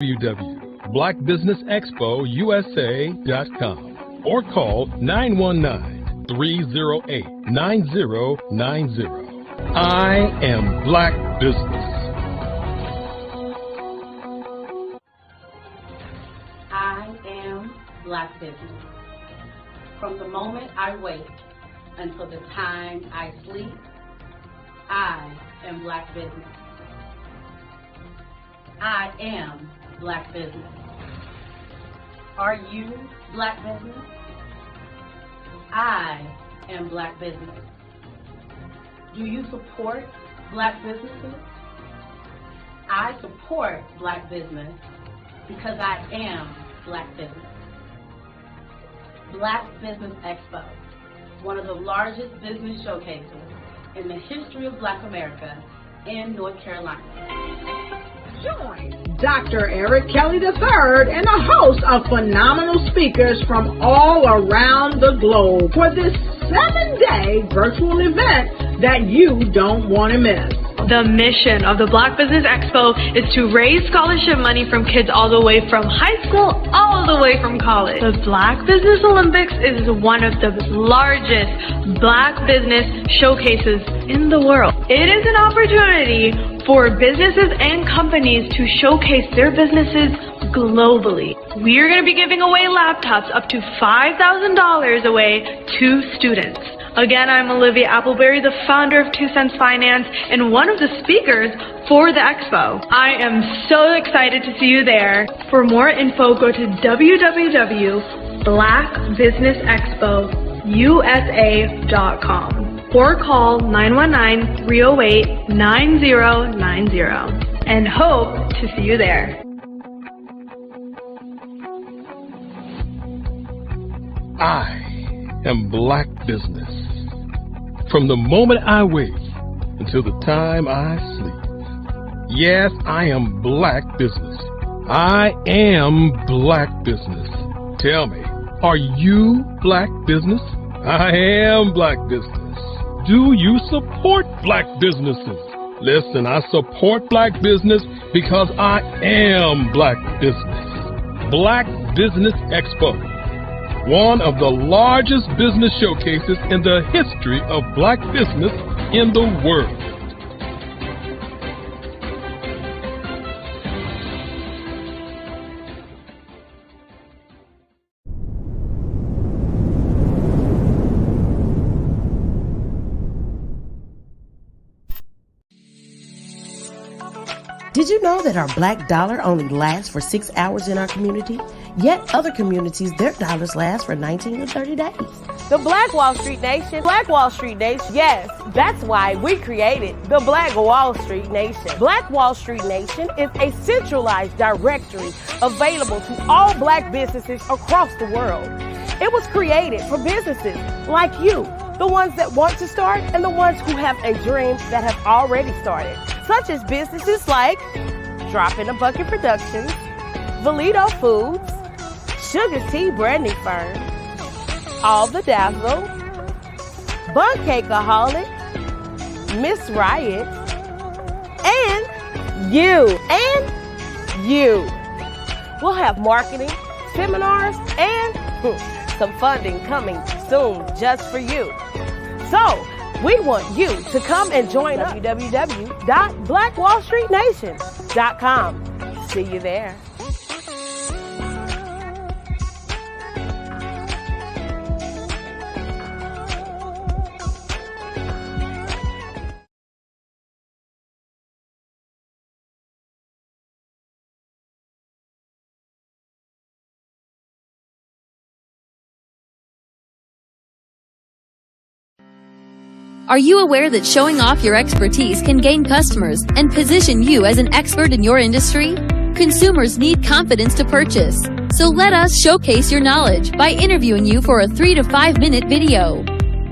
www.blackbusinessexpousa.com or call 919-308-9090. I am Black Business. I am Black Business. From the moment I wake until the time I sleep, I am Black Business. I am Black Business. Are you Black Business? I am Black Business. Do you support Black businesses? I support Black business because I am Black Business. Black Business Expo, one of the largest business showcases in the history of Black America in North Carolina. Join Dr. Eric Kelly III and a host of phenomenal speakers from all around the globe for this 7-day virtual event that you don't want to miss. The mission of the Black Business Expo is to raise scholarship money from kids all the way from high school all the way from college. The Black Business Olympics is one of the largest Black business showcases in the world. It is an opportunity for businesses and companies to showcase their businesses globally. We are going to be giving away laptops up to $5,000 away to students. Again, I'm Olivia Appleberry, the founder of 2 Cents Finance and one of the speakers for the expo. I am so excited to see you there. For more info, go to www.blackbusinessexpousa.com or call 919-308-9090 and hope to see you there. I am Black Business. From the moment I wake until the time I sleep. Yes, I am Black Business. I am Black Business. Tell me, are you Black Business? I am Black Business. Do you support Black businesses? Listen, I support Black business because I am Black Business. Black Business Expo, one of the largest business showcases in the history of Black business in the world. Did you know that our black dollar only lasts for 6 hours in our community? Yet other communities, their dollars last for 19 to 30 days. The Black Wall Street Nation. Black Wall Street Nation. Yes, that's why we created the Black Wall Street Nation. Black Wall Street Nation is a centralized directory available to all Black businesses across the world. It was created for businesses like you, the ones that want to start and the ones who have a dream that have already started, such as businesses like Drop in a Bucket Productions, Valito Foods, Sugar Tea Brandy Firm, All the Dazzle, Bun Cakeaholic, Miss Riot, and you. We'll have marketing, seminars, and some funding coming soon just for you. So, we want you to come and join us. www.blackwallstreetnation.com. See you there. Are you aware that showing off your expertise can gain customers and position you as an expert in your industry? Consumers need confidence to purchase, so let us showcase your knowledge by interviewing you for a 3 to 5 minute video.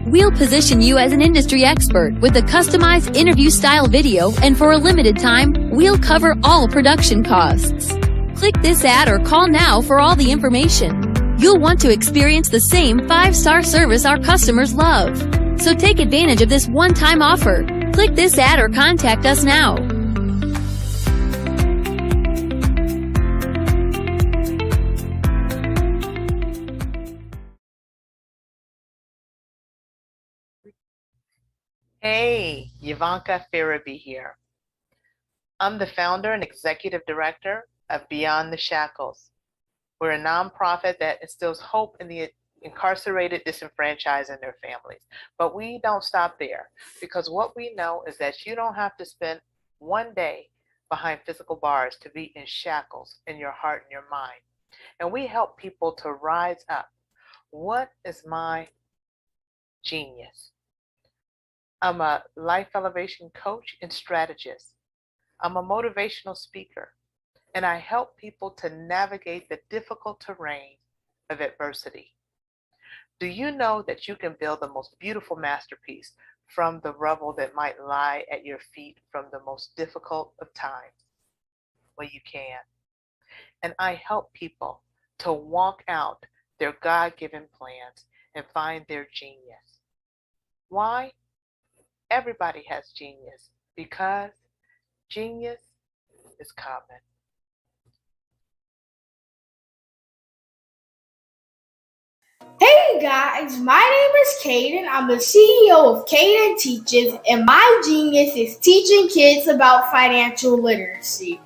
We'll position you as an industry expert with a customized interview style video, and for a limited time, we'll cover all production costs. Click this ad or call now for all the information. You'll want to experience the same 5-star service our customers love. So take advantage of this one-time offer. Click this ad or contact us now. Hey, Ivanka Farabi here. I'm the founder and executive director of Beyond the Shackles. We're a nonprofit that instills hope in the incarcerated, disenfranchised, and their families. But we don't stop there, because what we know is that you don't have to spend one day behind physical bars to be in shackles in your heart and your mind. And we help people to rise up. What is my genius? I'm a life elevation coach and strategist. I'm a motivational speaker, and I help people to navigate the difficult terrain of adversity. Do you know that you can build the most beautiful masterpiece from the rubble that might lie at your feet from the most difficult of times? Well, you can. And I help people to walk out their God-given plans and find their genius. Why? Everybody has genius, because genius is common. Hey guys, my name is Caden. I'm the CEO of Caden Teaches, and my genius is teaching kids about financial literacy.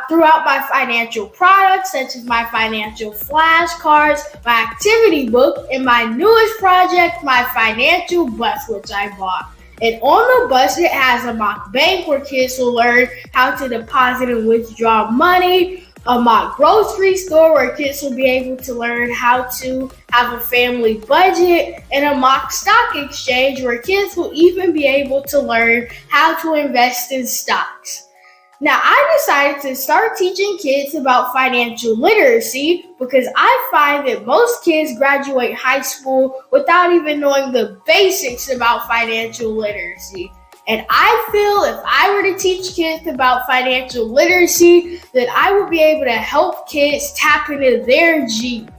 Throughout my financial products, such as my financial flashcards, my activity book, and my newest project, my financial bus, which I bought. And on the bus, it has a mock bank where kids will learn how to deposit and withdraw money, a mock grocery store where kids will be able to learn how to have a family budget, and a mock stock exchange where kids will even be able to learn how to invest in stocks. Now, I decided to start teaching kids about financial literacy because I find that most kids graduate high school without even knowing the basics about financial literacy. And I feel if I were to teach kids about financial literacy, that I would be able to help kids tap into their genius.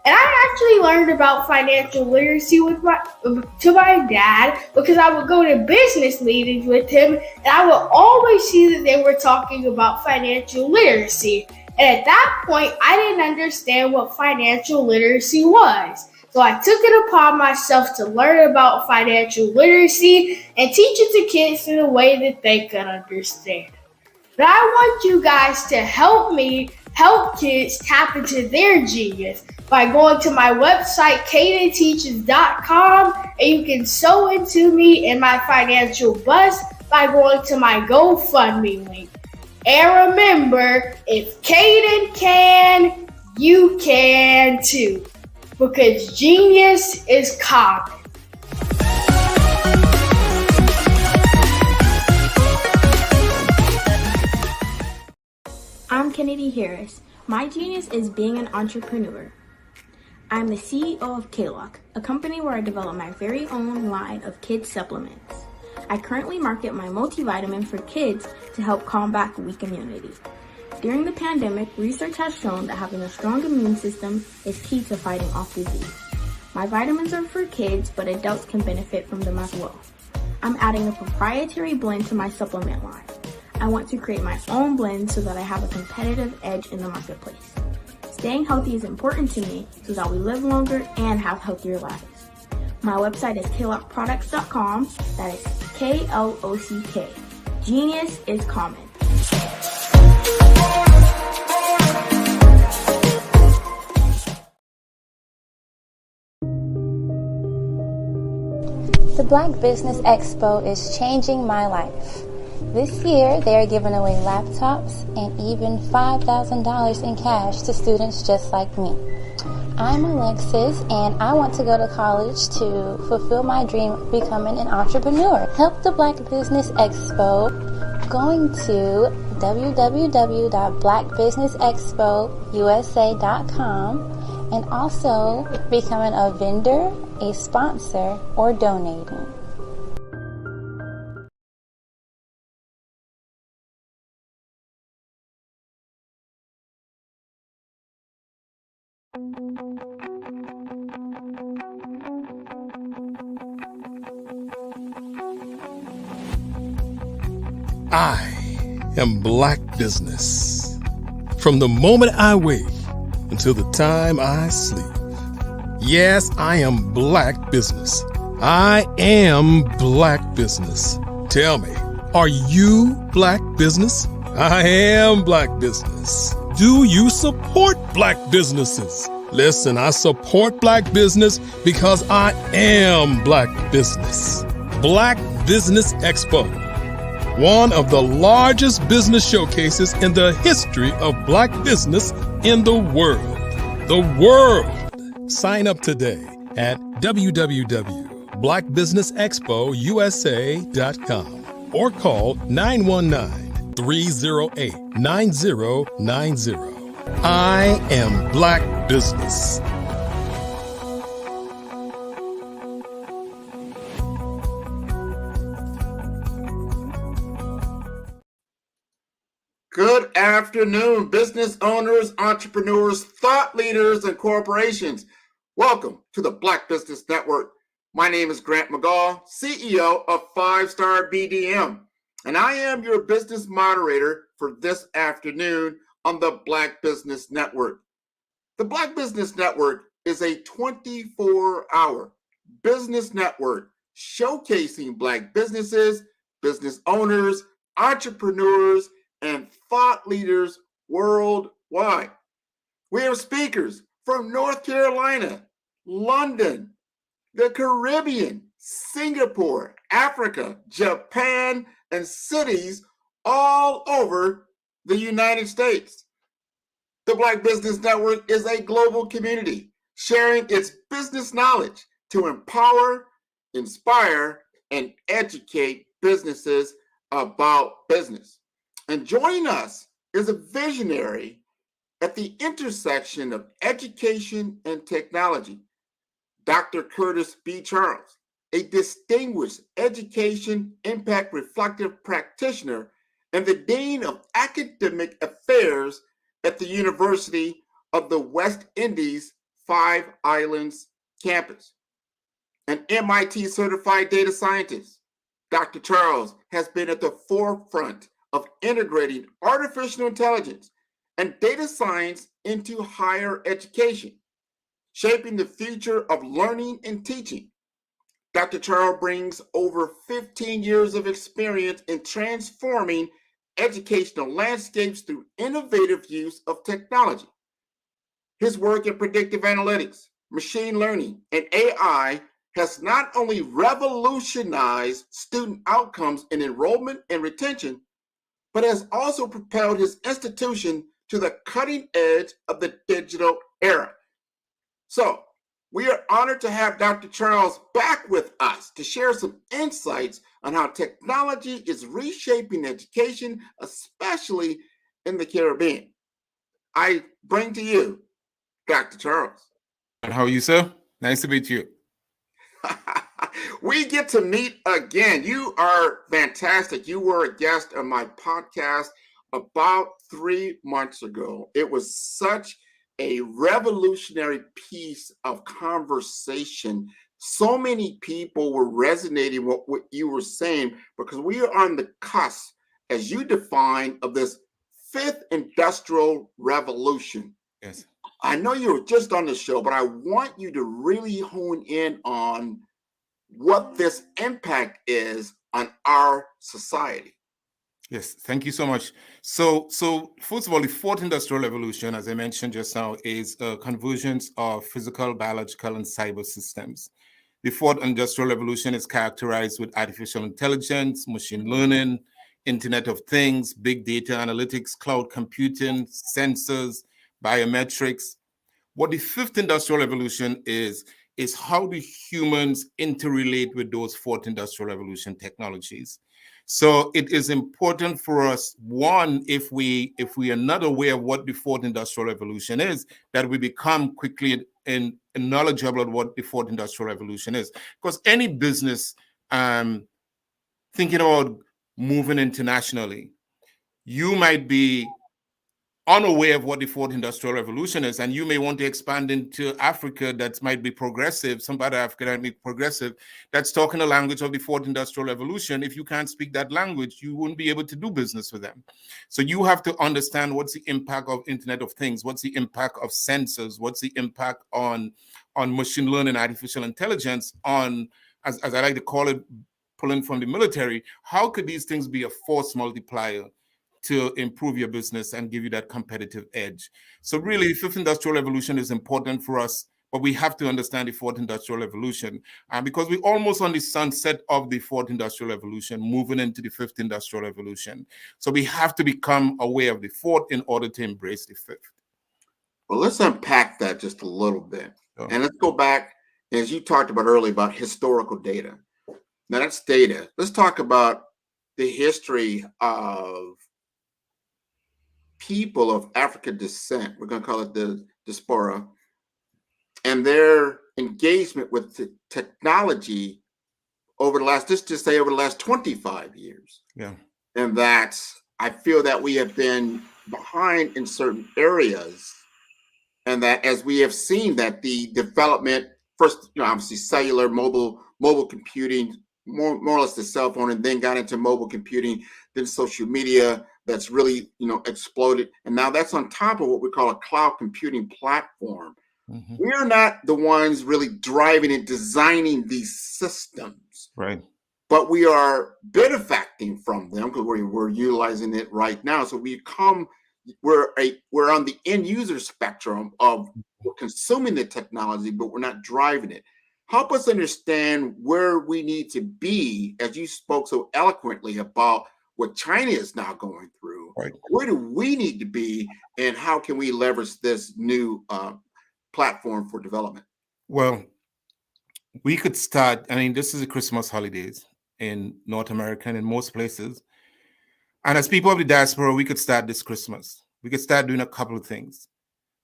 And I actually learned about financial literacy to my dad because I would go to business meetings with him, and I would always see that they were talking about financial literacy. And at that point, I didn't understand what financial literacy was. So I took it upon myself to learn about financial literacy and teach it to kids in a way that they could understand. But I want you guys to help me help kids tap into their genius by going to my website, cadenteaches.com, and you can sew into me in my financial bus by going to my GoFundMe link. And remember, if Caden can, you can too, because genius is common. I'm Kennedy Harris. My genius is being an entrepreneur. I'm the CEO of K-Lock, a company where I develop my very own line of kids supplements. I currently market my multivitamin for kids to help combat weak immunity. During the pandemic, research has shown that having a strong immune system is key to fighting off disease. My vitamins are for kids, but adults can benefit from them as well. I'm adding a proprietary blend to my supplement line. I want to create my own blend so that I have a competitive edge in the marketplace. Staying healthy is important to me so that we live longer and have healthier lives. My website is klockproducts.com. That is K-L-O-C-K. Genius is common. The Black Business Expo is changing my life. This year, they are giving away laptops and even $5,000 in cash to students just like me. I'm Alexis, and I want to go to college to fulfill my dream of becoming an entrepreneur. Help the Black Business Expo going to www.blackbusinessexpousa.com and also becoming a vendor, a sponsor, or donating. I am Black business. From the moment I wake until the time I sleep. Yes, I am Black business. I am Black business. Tell me, are you Black business? I am Black business. Do you support Black businesses? Listen, I support Black business because I am Black business. Black Business Expo, one of the largest business showcases in the history of Black business in the world. The world. Sign up today at www.blackbusinessexpousa.com or call 919-308-9090. I am Black business. Good afternoon, business owners, entrepreneurs, thought leaders, and corporations. Welcome to the Black Business Network. My name is Grant McGaw, CEO of 5-Star BDM, and I am your business moderator for this afternoon on the Black Business Network. The Black Business Network is a 24-hour business network showcasing Black businesses, business owners, entrepreneurs, and thought leaders worldwide. We have speakers from North Carolina, London, the Caribbean, Singapore, Africa, Japan, and cities all over the United States. The Black Business Network is a global community sharing its business knowledge to empower, inspire, and educate businesses about business. And joining us is a visionary at the intersection of education and technology, Dr. Curtis B. Charles, a distinguished education impact reflective practitioner and the Dean of Academic Affairs at the University of the West Indies Five Islands campus. An MIT certified data scientist, Dr. Charles has been at the forefront of integrating artificial intelligence and data science into higher education, shaping the future of learning and teaching. Dr. Charles brings over 15 years of experience in transforming educational landscapes through innovative use of technology. His work in predictive analytics, machine learning, and AI has not only revolutionized student outcomes in enrollment and retention, but has also propelled his institution to the cutting edge of the digital era. So, we are honored to have Dr. Charles back with us to share some insights on how technology is reshaping education, especially in the Caribbean. I bring to you Dr. Charles. And how are you, sir? Nice to meet you. We get to meet again. You are fantastic. You were a guest on my podcast about 3 months ago. It was such a revolutionary piece of conversation. So many people were resonating with what you were saying because we are on the cusp, as you define, of this fifth industrial revolution. Yes. I know you were just on the show, but I want you to really hone in on what this impact is on our society. Yes, thank you so much. So first of all, the fourth industrial revolution, as I mentioned just now, is a convergence of physical, biological, and cyber systems. The fourth industrial revolution is characterized with artificial intelligence, machine learning, Internet of Things, big data analytics, cloud computing, sensors, biometrics. What the fifth industrial revolution is how do humans interrelate with those fourth industrial revolution technologies. So it is important for us, one, if we are not aware of what the fourth industrial revolution is, that we become quickly knowledgeable of what the fourth industrial revolution is. Because any business thinking about moving internationally, you might be unaware of what the fourth industrial revolution is, and you may want to expand into Africa that might be progressive, some part of Africa that might be progressive, that's talking the language of the fourth industrial revolution. If you can't speak that language, you wouldn't be able to do business with them. So you have to understand what's the impact of Internet of Things, what's the impact of sensors, what's the impact on machine learning, artificial intelligence, on as I like to call it, pulling from the military, how could these things be a force multiplier to improve your business and give you that competitive edge? So really, fifth industrial revolution is important for us, but we have to understand the fourth industrial revolution. Because we're almost on the sunset of the fourth industrial revolution, moving into the fifth industrial revolution. So we have to become aware of the fourth in order to embrace the fifth. Well, let's unpack that just a little bit. And let's go back, as you talked about earlier, about historical data. Now that's data. Let's talk about the history of people of African descent. We're going to call it the diaspora, and their engagement with the technology over the last, just to say over the last 25 years. Yeah. And that's, I feel that we have been behind in certain areas. And that as we have seen that the development, first, obviously cellular, mobile computing, more or less the cell phone, and then got into mobile computing, then social media that's really, exploded. And now that's on top of what we call a cloud computing platform. Mm-hmm. We're not the ones really driving and designing these systems. Right. But we are benefacting from them because we're utilizing it right now. So we're on the end user spectrum of consuming the technology, but we're not driving it. Help us understand where we need to be, as you spoke so eloquently about what China is now going through. Right. Where do we need to be, and how can we leverage this new platform for development? Well, we could start, this is the Christmas holidays in North America and in most places. And as people of the diaspora, we could start this Christmas. We could start doing a couple of things.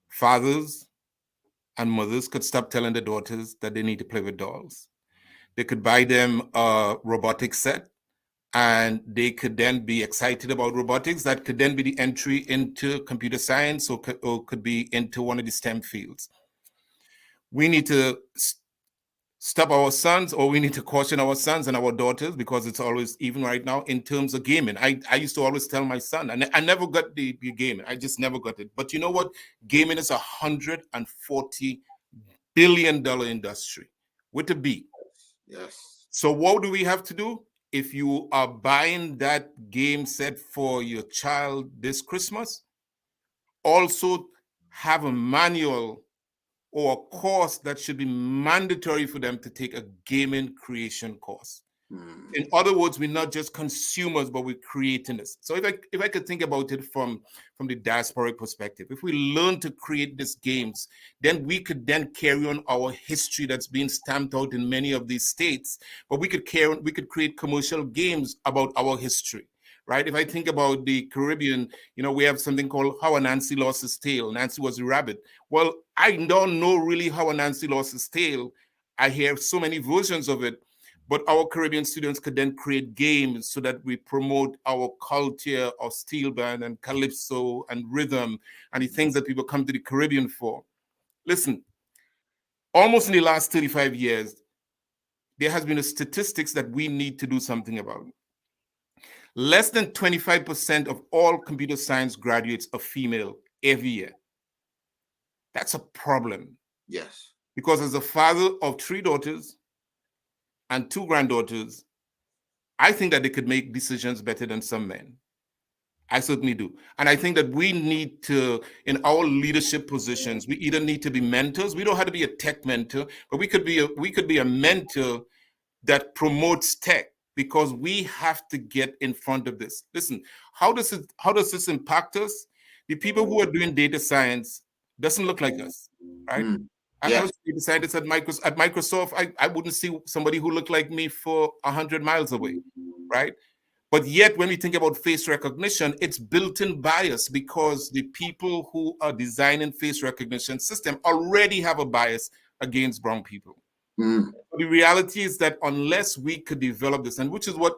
Fathers and mothers could stop telling their daughters that they need to play with dolls. They could buy them a robotics set, and they could then be excited about robotics. That could then be the entry into computer science or could be into one of the STEM fields. We need to stop our sons, or we need to caution our sons and our daughters, because it's always, even right now, in terms of gaming. I used to always tell my son, and I never got the gaming. I just never got it. But you know what? Gaming is $140 billion industry with a B. Yes. So what do we have to do? If you are buying that game set for your child this Christmas, also have a manual or a course that should be mandatory for them to take a gaming creation course. In other words, we're not just consumers, but we're creating this. So if I could think about it from the diasporic perspective, if we learn to create these games, then we could then carry on our history that's being stamped out in many of these states. But we could create commercial games about our history. Right? If I think about the Caribbean, we have something called How Anansi Lost His Tail. Nancy was a rabbit. Well, I don't know really how Anansi lost his tail. I hear so many versions of it, but our Caribbean students could then create games so that we promote our culture of steel band and calypso and rhythm and the things that people come to the Caribbean for. Listen, almost in the last 35 years, there has been a statistics that we need to do something about. Less than 25% of all computer science graduates are female every year. That's a problem. Yes. Because as a father of 3 daughters and 2 granddaughters, I think that they could make decisions better than some men. I certainly do. And I think that we need to, in our leadership positions, we either need to be mentors. We don't have to be a tech mentor, but we could be a mentor that promotes tech. Because we have to get in front of this. Listen, how does this impact us? The people who are doing data science doesn't look like us, right? Yes. I was a data scientist at Microsoft. I wouldn't see somebody who looked like me for 100 miles away, right? But yet, when we think about face recognition, it's built-in bias, because the people who are designing face recognition system already have a bias against brown people. The reality is that unless we could develop this, and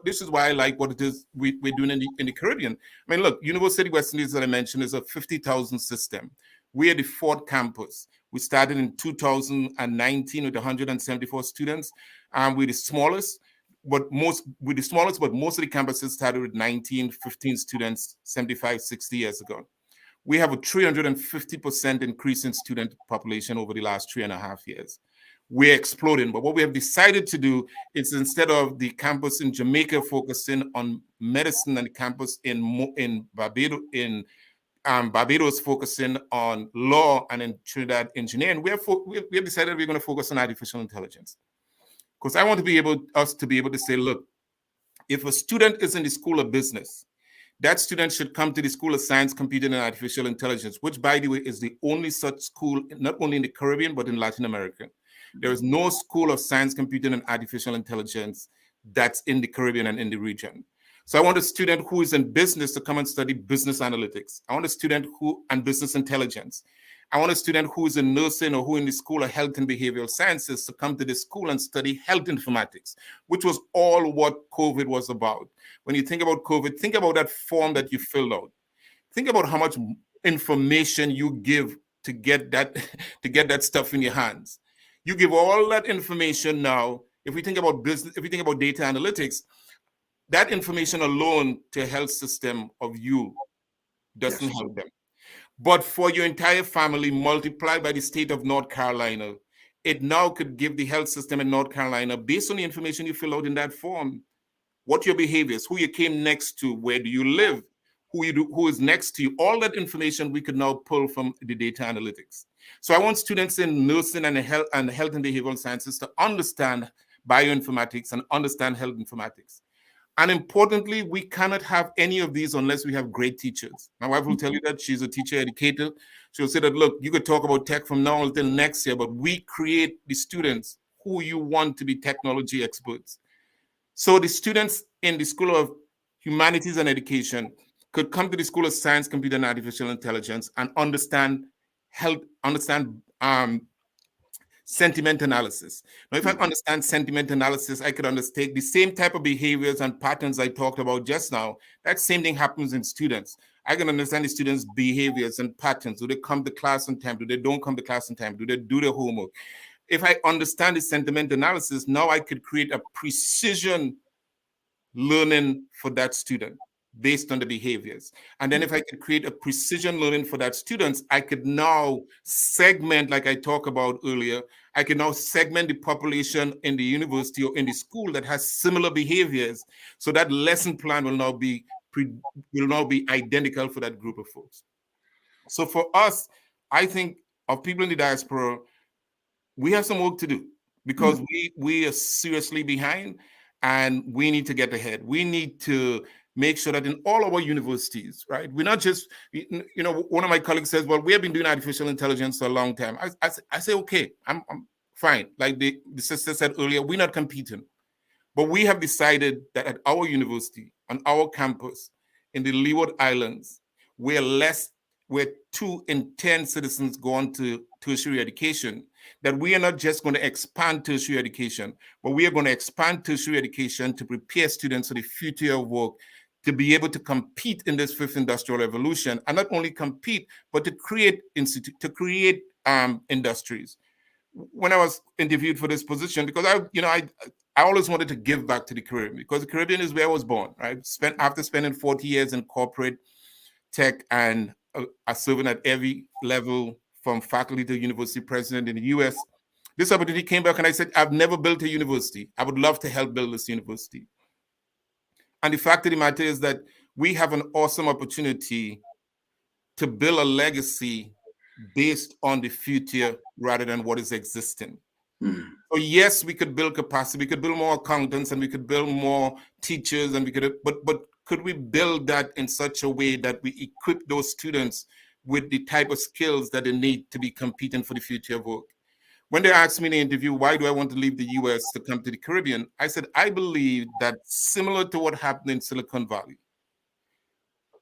this is why I like what it is we're doing in the Caribbean. Look, University of West Indies that I mentioned is a 50,000 system. We are the 4th campus. We started in 2019 with 174 students, and we're the smallest. But most of the campuses started with 19, 15 students 75, 60 years ago. We have a 350% increase in student population over the last 3.5 years. we're exploding. But what we have decided to do is, instead of the campus in Jamaica focusing on medicine and the campus in Barbados focusing on law, and in Trinidad engineering, we have decided we're going to focus on artificial intelligence. Because I want us to be able to say, look, if a student is in the School of Business, that student should come to the School of Science, Computing, and Artificial Intelligence, which, by the way, is the only such school, not only in the Caribbean, but in Latin America. There is no School of Science, Computing, and Artificial Intelligence that's in the Caribbean and in the region. So I want a student who is in business to come and study business analytics. I want a student and business intelligence. I want a student who is in nursing or who in the School of Health and Behavioral Sciences to come to this school and study health informatics, which was all what COVID was about. When you think about COVID, think about that form that you filled out. Think about how much information you give to get that stuff in your hands. You give all that information now. If we think about business, if we think about data analytics, that information alone to a health system of you doesn't help them. But for your entire family, multiplied by the state of North Carolina, it now could give the health system in North Carolina, based on the information you fill out in that form, what your behaviors, who you came next to, where do you live, who is next to you, all that information we could now pull from the data analytics. So I want students in nursing and health and behavioral sciences to understand bioinformatics and understand health informatics. And importantly, we cannot have any of these unless we have great teachers. My wife will tell you that. She's a teacher educator. She'll say that, look, you could talk about tech from now until next year, but we create the students who you want to be technology experts. So the students in the School of Humanities and Education could come to the School of Science, Computer, and Artificial Intelligence and understand sentiment analysis. Now, if I understand sentiment analysis, I could understand the same type of behaviors and patterns I talked about just now. That same thing happens in students. I can understand the students' behaviors and patterns. Do they come to class on time? Do they don't come to class on time? Do they do their homework? If I understand the sentiment analysis, now I could create a precision learning for that student based on the behaviors. And then if I could create a precision learning for that students, I could now segment, like I talked about earlier, I can now segment the population in the university or in the school that has similar behaviors. So that lesson plan will now be identical for that group of folks. So for us, I think of people in the diaspora, we have some work to do because we are seriously behind and we need to get ahead. We need to make sure that in all our universities, right? We're not just, one of my colleagues says, well, we have been doing artificial intelligence for a long time. I say, okay, I'm fine. Like the sister said earlier, we're not competing. But we have decided that at our university, on our campus, in the Leeward Islands, where 2 in 10 citizens go on to tertiary education, that we are not just going to expand tertiary education, but we are going to expand tertiary education to prepare students for the future of work, to be able to compete in this 5th industrial revolution, and not only compete, but to create industries. When I was interviewed for this position, because I always wanted to give back to the Caribbean, because the Caribbean is where I was born, right? After spending 40 years in corporate tech and serving at every level, from faculty to university president in the US, this opportunity came back and I said, I've never built a university. I would love to help build this university. And the fact of the matter is that we have an awesome opportunity to build a legacy based on the future rather than what is existing. So yes, we could build capacity, we could build more accountants, and we could build more teachers, and but could we build that in such a way that we equip those students with the type of skills that they need to be competing for the future of work? When they asked me in the interview, why do I want to leave the US to come to the Caribbean? I said, I believe that similar to what happened in Silicon Valley,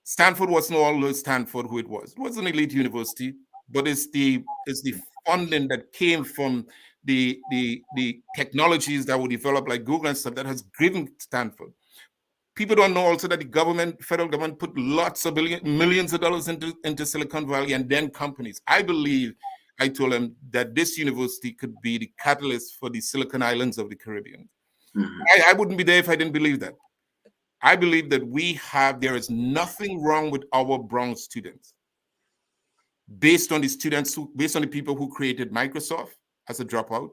Stanford wasn't always Stanford who it was. It was an elite university, but it's the funding that came from the technologies that were developed, like Google and stuff, that has driven Stanford. People don't know also that the federal government put lots of millions of dollars into Silicon Valley and then companies. I told them that this university could be the catalyst for the Silicon Islands of the Caribbean. I wouldn't be there if I didn't believe that. I believe that there is nothing wrong with our brown students. Based on the people who created Microsoft as a dropout,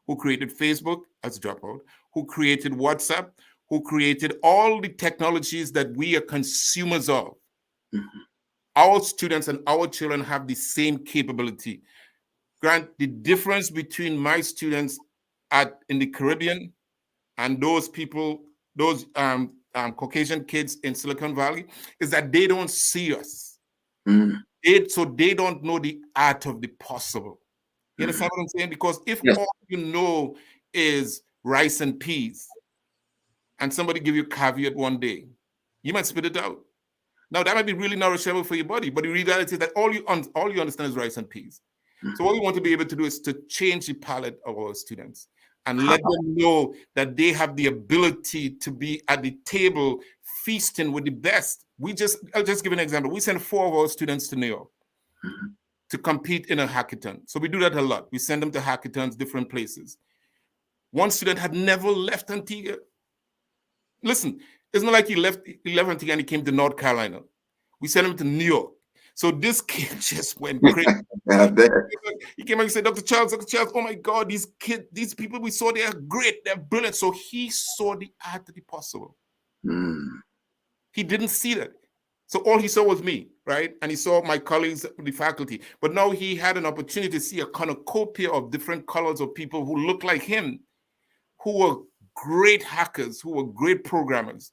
who created Facebook as a dropout, who created WhatsApp, who created all the technologies that we are consumers of. Our students and our children have the same capability. Grant, the difference between my students in the Caribbean and those people, those Caucasian kids in Silicon Valley, is that they don't see us. So they don't know the art of the possible. You understand what I'm saying? Because if all you know is rice and peas, and somebody give you caveat one day, you might spit it out. Now that might be really nourishable for your body, but the reality is that all you understand is rice and peas. So what we want to be able to do is to change the palate of our students and let them know that they have the ability to be at the table feasting with the best. I'll just give an example. We send 4 of our students to New York to compete in a hackathon. So we do that a lot. We send them to hackathons, different places. One student had never left Antigua. Listen, it's not like he left Antigua and he came to North Carolina. We sent him to New York. So this kid just went crazy. He came and he said, Dr. Charles, oh my God, these people we saw, they are great, they're brilliant. So he saw the art of the possible. He didn't see that. So all he saw was me, right? And he saw my colleagues, the faculty. But now he had an opportunity to see a cornucopia of different colors of people who looked like him, who were great hackers, who were great programmers.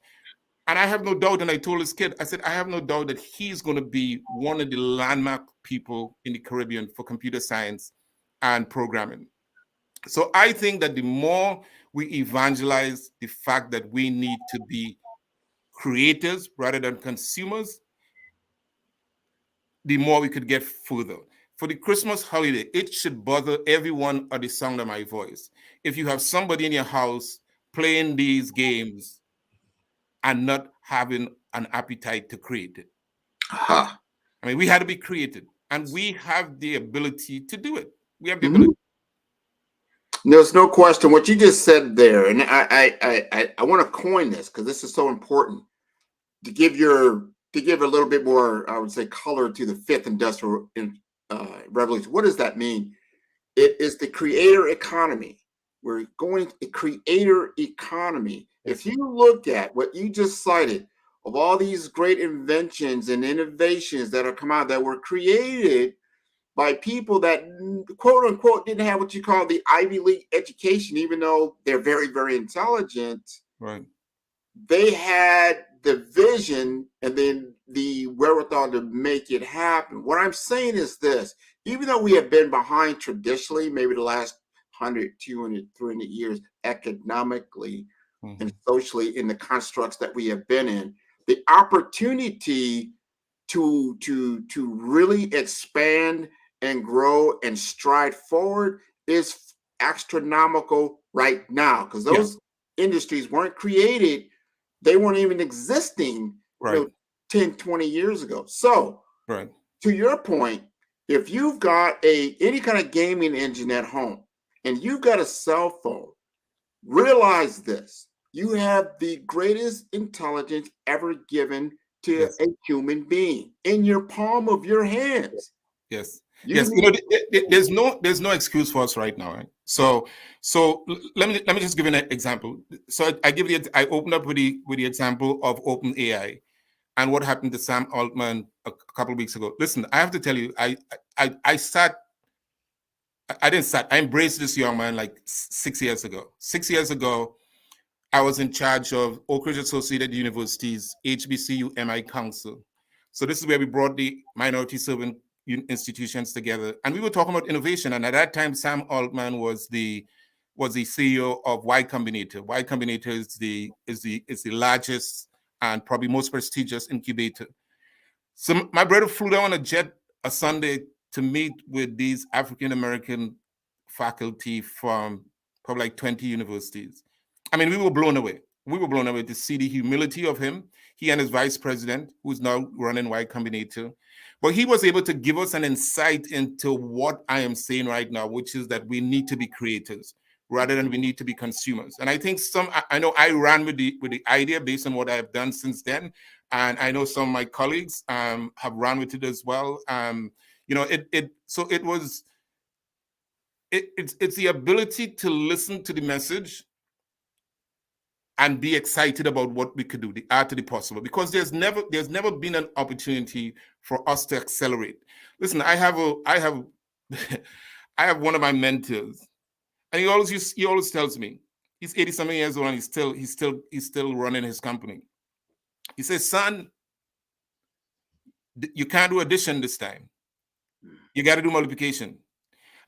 And I have no doubt, and I told this kid, I said, I have no doubt that he's going to be one of the landmark people in the Caribbean for computer science and programming. So I think that the more we evangelize the fact that we need to be creators rather than consumers, the more we could get further. For the Christmas holiday, it should bother everyone at the sound of my voice. If you have somebody in your house playing these games and not having an appetite to create it. I mean, we had to be creative, and we have the ability to do it. We have the ability. There's no question what you just said there, and I want to coin this because this is so important to give a little bit more, I would say, color to the 5th industrial revolution. What does that mean? It is the creator economy. We're going to creator economy. If you look at what you just cited of all these great inventions and innovations that have come out that were created by people that quote unquote didn't have what you call the Ivy League education, even though they're very, very intelligent. Right. They had the vision and then the wherewithal to make it happen. What I'm saying is this: even though we have been behind traditionally, maybe the last 100, 200, 300 years economically and socially in the constructs that we have been in, the opportunity to really expand and grow and stride forward is astronomical right now, because those industries weren't created, they weren't even existing 10, 20 years ago. So to your point, if you've got any kind of gaming engine at home and you've got a cell phone, realize this: you have the greatest intelligence ever given to a human being in your palm of your hands. Yes. Yes. You know, there's no excuse for us right now. Right? So let me just give you an example. So I opened up with the example of OpenAI and what happened to Sam Altman a couple of weeks ago. Listen, I have to tell you, I embraced this young man like 6 years ago. 6 years ago, I was in charge of Oak Ridge Associated Universities, HBCU MI Council. So this is where we brought the minority serving institutions together, and we were talking about innovation. And at that time, Sam Altman was the CEO of Y Combinator. Y Combinator is the largest and probably most prestigious incubator. So my brother flew down on a jet a Sunday to meet with these African American faculty from probably like 20 universities. I mean, we were blown away. We were blown away to see the humility of him. He and his vice president, who's now running Y Combinator. But he was able to give us an insight into what I am saying right now, which is that we need to be creators rather than we need to be consumers. And I think I know I ran with the idea based on what I've done since then. And I know some of my colleagues have run with it as well. So it was it's the ability to listen to the message and be excited about what we could do, the art of the possible, because there's never been an opportunity for us to accelerate. Listen, I have I have one of my mentors, and he always tells me, he's 80-something years old and he's still running his company. He says, son, you can't do addition this time. You got to do multiplication.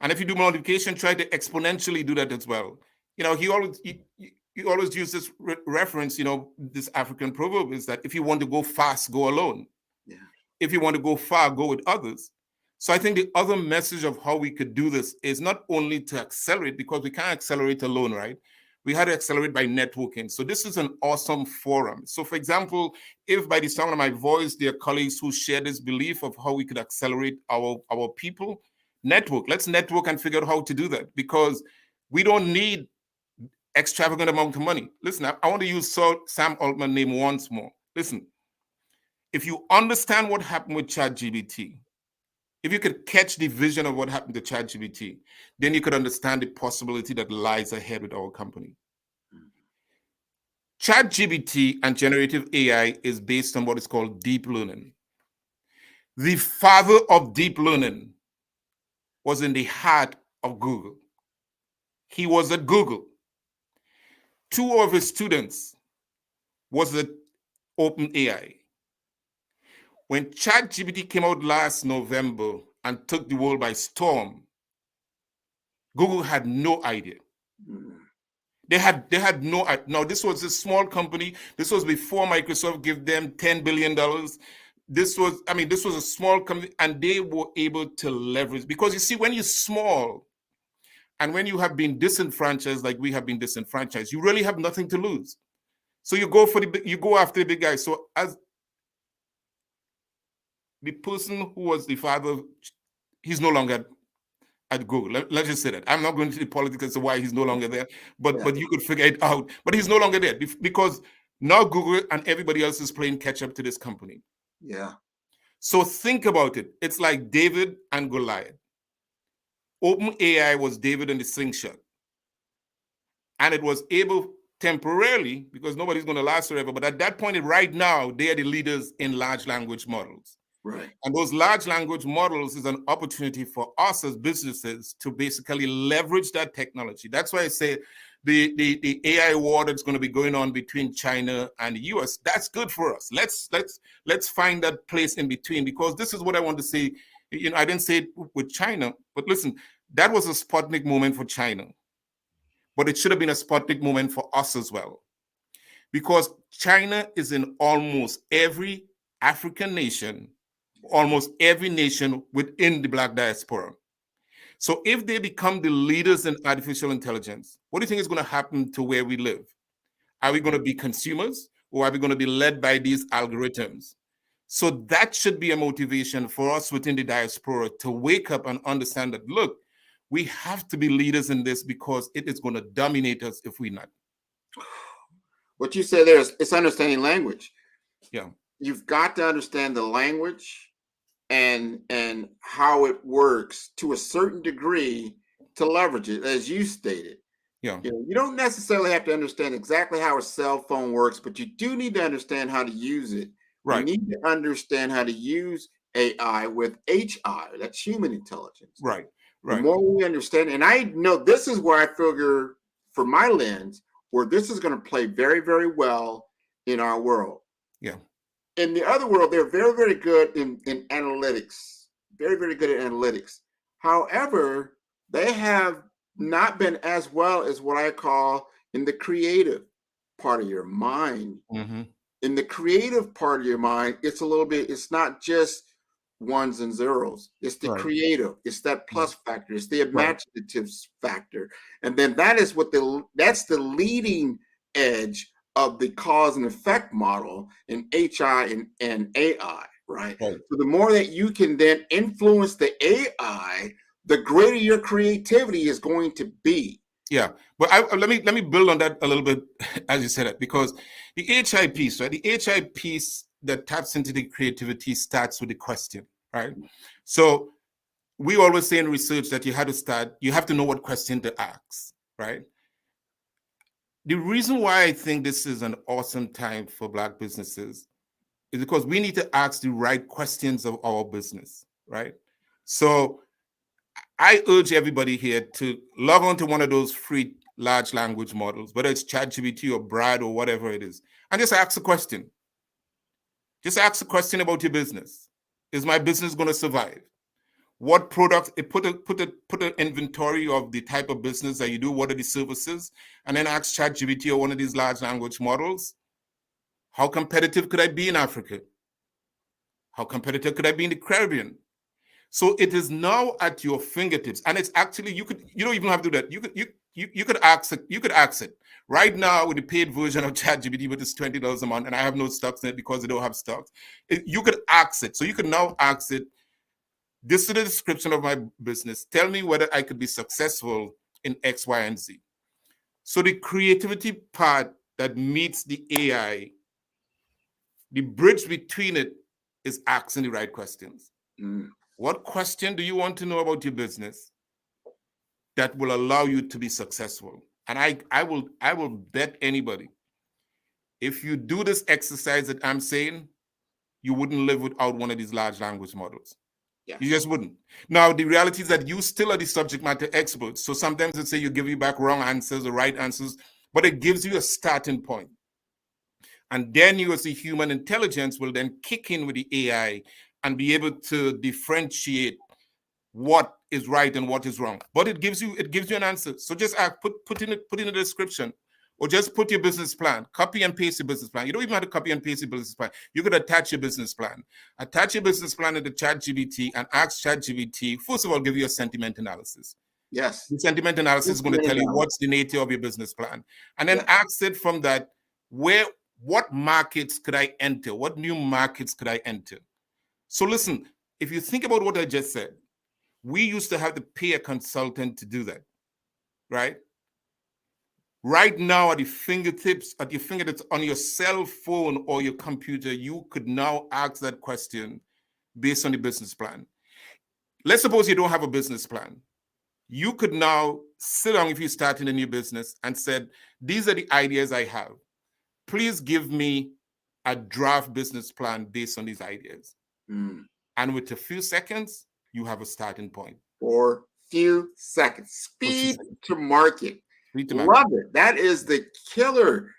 And if you do multiplication, try to exponentially do that as well. You know, he always uses this reference, you know, this African proverb is that if you want to go fast, go alone. Yeah. If you want to go far, go with others. So I think the other message of how we could do this is not only to accelerate, because we can't accelerate alone, right? We had to accelerate by networking. So this is an awesome forum. So for example, if by the sound of my voice, there are colleagues who share this belief of how we could accelerate our people, network. Let's network and figure out how to do that, because we don't need extravagant amount of money. Listen, I want to use Sam Altman's name once more. Listen, if you understand what happened with ChatGPT, if you could catch the vision of what happened to ChatGPT, then you could understand the possibility that lies ahead with our company. ChatGPT and generative AI is based on what is called deep learning. The father of deep learning was in the heart of Google. He was at Google. Two of his students was at OpenAI. When ChatGPT came out last November and took the world by storm, Google had no idea. They had no idea. Now, this was a small company. This was before Microsoft gave them $10 billion. This was a small company, and they were able to leverage, because you see, when you're small and when you have been disenfranchised, like we have been disenfranchised, you really have nothing to lose. So you go after the big guys. So as the person who was the father, he's no longer at Google. Let's just say that. I'm not going to the politics as to why he's no longer there, but you could figure it out. But he's no longer there because now Google and everybody else is playing catch up to this company. Yeah. So think about it. It's like David and Goliath. OpenAI was David and the slingshot. And it was able temporarily, because nobody's going to last forever, but at that point, right now, they are the leaders in large language models. Right. And those large language models is an opportunity for us as businesses to basically leverage that technology. That's why I say the AI war that's going to be going on between China and the US, that's good for us. Let's find that place in between, because this is what I want to say. You know, I didn't say it with China, but listen, that was a Sputnik moment for China, but it should have been a Sputnik moment for us as well, because China is in almost every African nation, almost every nation within the Black diaspora. So if they become the leaders in artificial intelligence, what do you think is going to happen to where we live? Are we going to be consumers, or are we going to be led by these algorithms? So that should be a motivation for us within the diaspora to wake up and understand that, look, we have to be leaders in this, because it is going to dominate us if we're not. What you said there is, it's understanding language. Yeah. You've got to understand the language and how it works to a certain degree to leverage it, as you stated. Yeah. You don't necessarily have to understand exactly how a cell phone works, but you do need to understand how to use it. Right. You need to understand how to use AI with HI, that's human intelligence. Right. The more we understand, and I know this is where I figure, for my lens, where this is going to play very, very well in our world. Yeah. In the other world, they're very, very good in analytics, very, very good at analytics. However, they have not been as well as what I call in the creative part of your mind. Mm-hmm. In the creative part of your mind, it's a little bit, it's not just ones and zeros. It's the creative. It's that plus factor. It's the imaginative factor. And then that's the leading edge of the cause and effect model in HI and AI, right? So the more that you can then influence the AI, the greater your creativity is going to be. Yeah, but let me build on that a little bit, as you said it, because the HI piece, right? The HI piece that taps into the creativity starts with the question, right? So we always say in research that you have to know what question to ask, right? The reason why I think this is an awesome time for Black businesses is because we need to ask the right questions of our business, right? So I urge everybody here to log on to one of those free large language models, whether it's ChatGPT or Brad or whatever it is, and just ask a question. Just ask a question about your business. Is my business going to survive? What products? Put an inventory of the type of business that you do. What are the services? And then ask ChatGPT or one of these large language models, how competitive could I be in Africa? How competitive could I be in the Caribbean? So it is now at your fingertips, and it's actually you don't even have to do that. You could ask it right now with the paid version of ChatGPT, which is $20 a month, and I have no stocks in it because they don't have stocks. You could ask it. So you could now ask it, this is the description of my business. Tell me whether I could be successful in X, Y, and Z. So the creativity part that meets the AI, the bridge between it is asking the right questions. What question do you want to know about your business that will allow you to be successful? And I will bet anybody, if you do this exercise that I'm saying, you wouldn't live without one of these large language models. Yeah. You just wouldn't. Now, the reality is that you still are the subject matter experts. So sometimes they say you give you back wrong answers or right answers, but it gives you a starting point. And then you as a human intelligence will then kick in with the AI and be able to differentiate what is right and what is wrong. But it gives you an answer. So just put in a description, or just put your business plan, copy and paste your business plan. You don't even have to copy and paste your business plan. You could attach your business plan. Attach your business plan into ChatGPT and ask ChatGPT, first of all, give you a sentiment analysis. Yes. The sentiment analysis is going to tell you what's the nature of your business plan. And then ask it from that, what markets could I enter? What new markets could I enter? So listen, if you think about what I just said, we used to have to pay a consultant to do that, right? Right now, at your fingertips on your cell phone or your computer, you could now ask that question based on the business plan. Let's suppose you don't have a business plan. You could now sit down if you're starting a new business and said, these are the ideas I have. Please give me a draft business plan based on these ideas. And with a few seconds, you have a starting point. For few seconds. Speed to market. Love it. That is the killer.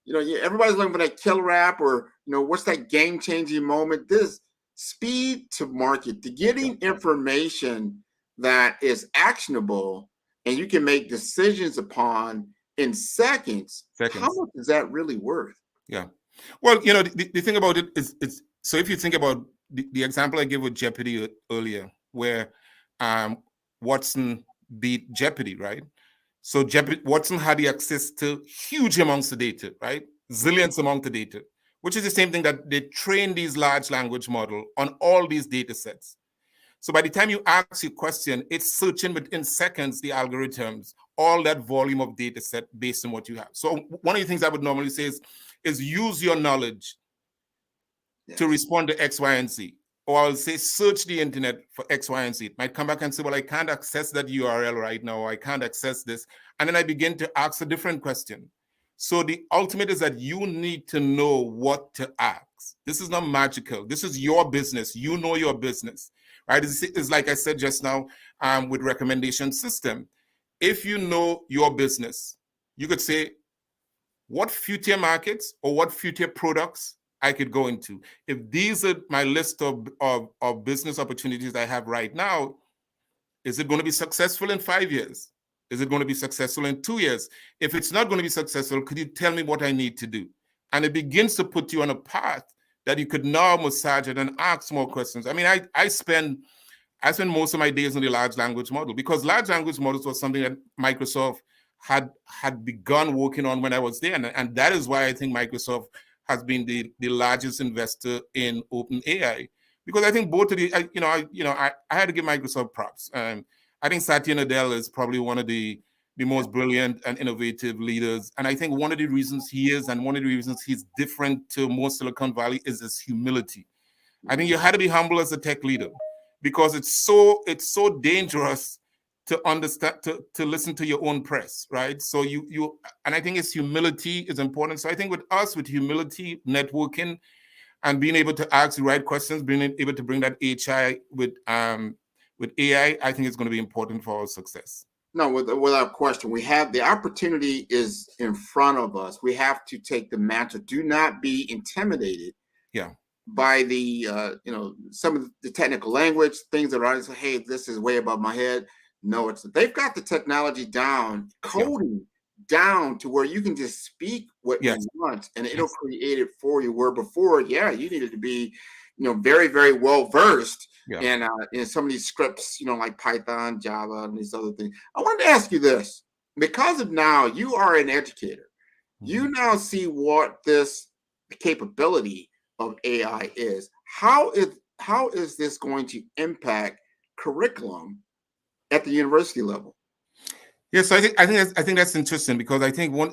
Everybody's looking for that killer app, or what's that game-changing moment? This speed to market, to getting information that is actionable and you can make decisions upon in seconds. How much is that really worth? Yeah. Well, the thing about it is, so if you think about the example I gave with Jeopardy earlier, where Watson beat Jeopardy, right? So Watson had the access to huge amounts of data, right? Zillions amount of data, which is the same thing that they train these large language model on all these data sets. So by the time you ask your question, it's searching within seconds the algorithms, all that volume of data set based on what you have. So one of the things I would normally say is use your knowledge to respond to X, Y, and Z. Or I'll say, search the internet for X, Y, and Z. It might come back and say, well, I can't access that URL right now, or I can't access this. And then I begin to ask a different question. So the ultimate is that you need to know what to ask. This is not magical. This is your business. You know your business, right? It's like I said just now with recommendation system. If you know your business, you could say, what future markets or what future products I could go into. If these are my list of business opportunities I have right now, is it going to be successful in 5 years? Is it going to be successful in 2 years? If it's not going to be successful, could you tell me what I need to do? And it begins to put you on a path that you could now massage it and ask more questions. I mean, I spend most of my days on the large language model, because large language models was something that Microsoft had begun working on when I was there. And that is why I think Microsoft has been the largest investor in OpenAI, because I think both of the, I had to give Microsoft props. I think Satya Nadella is probably one of the most brilliant and innovative leaders. And I think one of the reasons he is, and one of the reasons he's different to most Silicon Valley, is his humility. I think you had to be humble as a tech leader, because it's so dangerous to understand, to listen to your own press, right? So and I think it's humility is important. So I think with us, with humility, networking, and being able to ask the right questions, being able to bring that HI with AI, I think it's going to be important for our success. No, without question, we have the opportunity is in front of us. We have to take the mantle. Do not be intimidated. Yeah. By the some of the technical language, things that are say, hey, this is way above my head. No, they've got the technology down, coding down to where you can just speak what you want and it'll create it for you. Where before, you needed to be, very, very well versed in some of these scripts, like Python, Java, and these other things. I wanted to ask you this, because of now you are an educator, you now see what this capability of AI is. How is this going to impact curriculum at the university level? Yes, I think that's interesting, because I think one,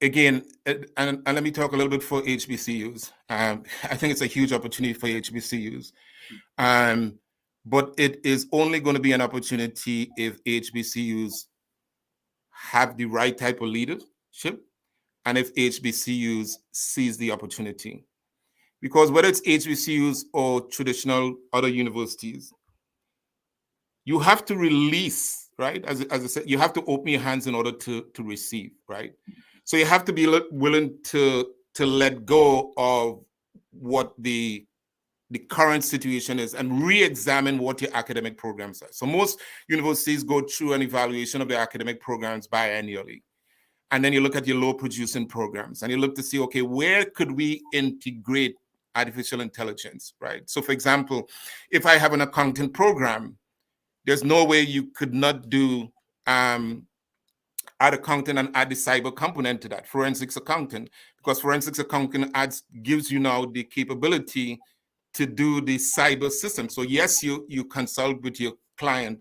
again, and let me talk a little bit for HBCUs. I think it's a huge opportunity for HBCUs, but it is only going to be an opportunity if HBCUs have the right type of leadership, and if HBCUs seize the opportunity. Because whether it's HBCUs or traditional other universities, you have to release, right? As I said, you have to open your hands in order to receive, right? So you have to be willing to let go of what the current situation is and re-examine what your academic programs are. So most universities go through an evaluation of their academic programs biannually. And then you look at your low producing programs and you look to see, okay, where could we integrate artificial intelligence, right? So for example, if I have an accounting program, there's no way you could not do add accounting and add the cyber component to that, forensics accounting, because forensics accounting gives you now the capability to do the cyber system. So yes, you consult with your client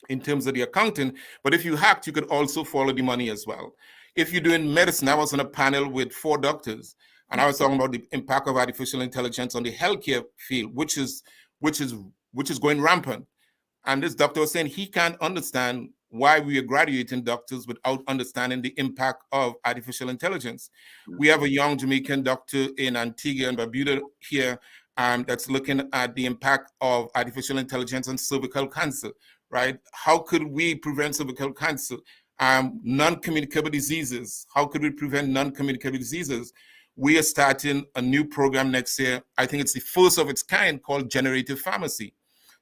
in terms of the accounting, but if you hacked, you could also follow the money as well. If you're doing medicine, I was on a panel with 4 doctors, and I was talking about the impact of artificial intelligence on the healthcare field, which is going rampant. And this doctor was saying he can't understand why we are graduating doctors without understanding the impact of artificial intelligence. We have a young Jamaican doctor in Antigua and Barbuda here that's looking at the impact of artificial intelligence on cervical cancer, right? How could we prevent cervical cancer? Non-communicable diseases. How could we prevent non-communicable diseases? We are starting a new program next year. I think it's the first of its kind, called generative pharmacy.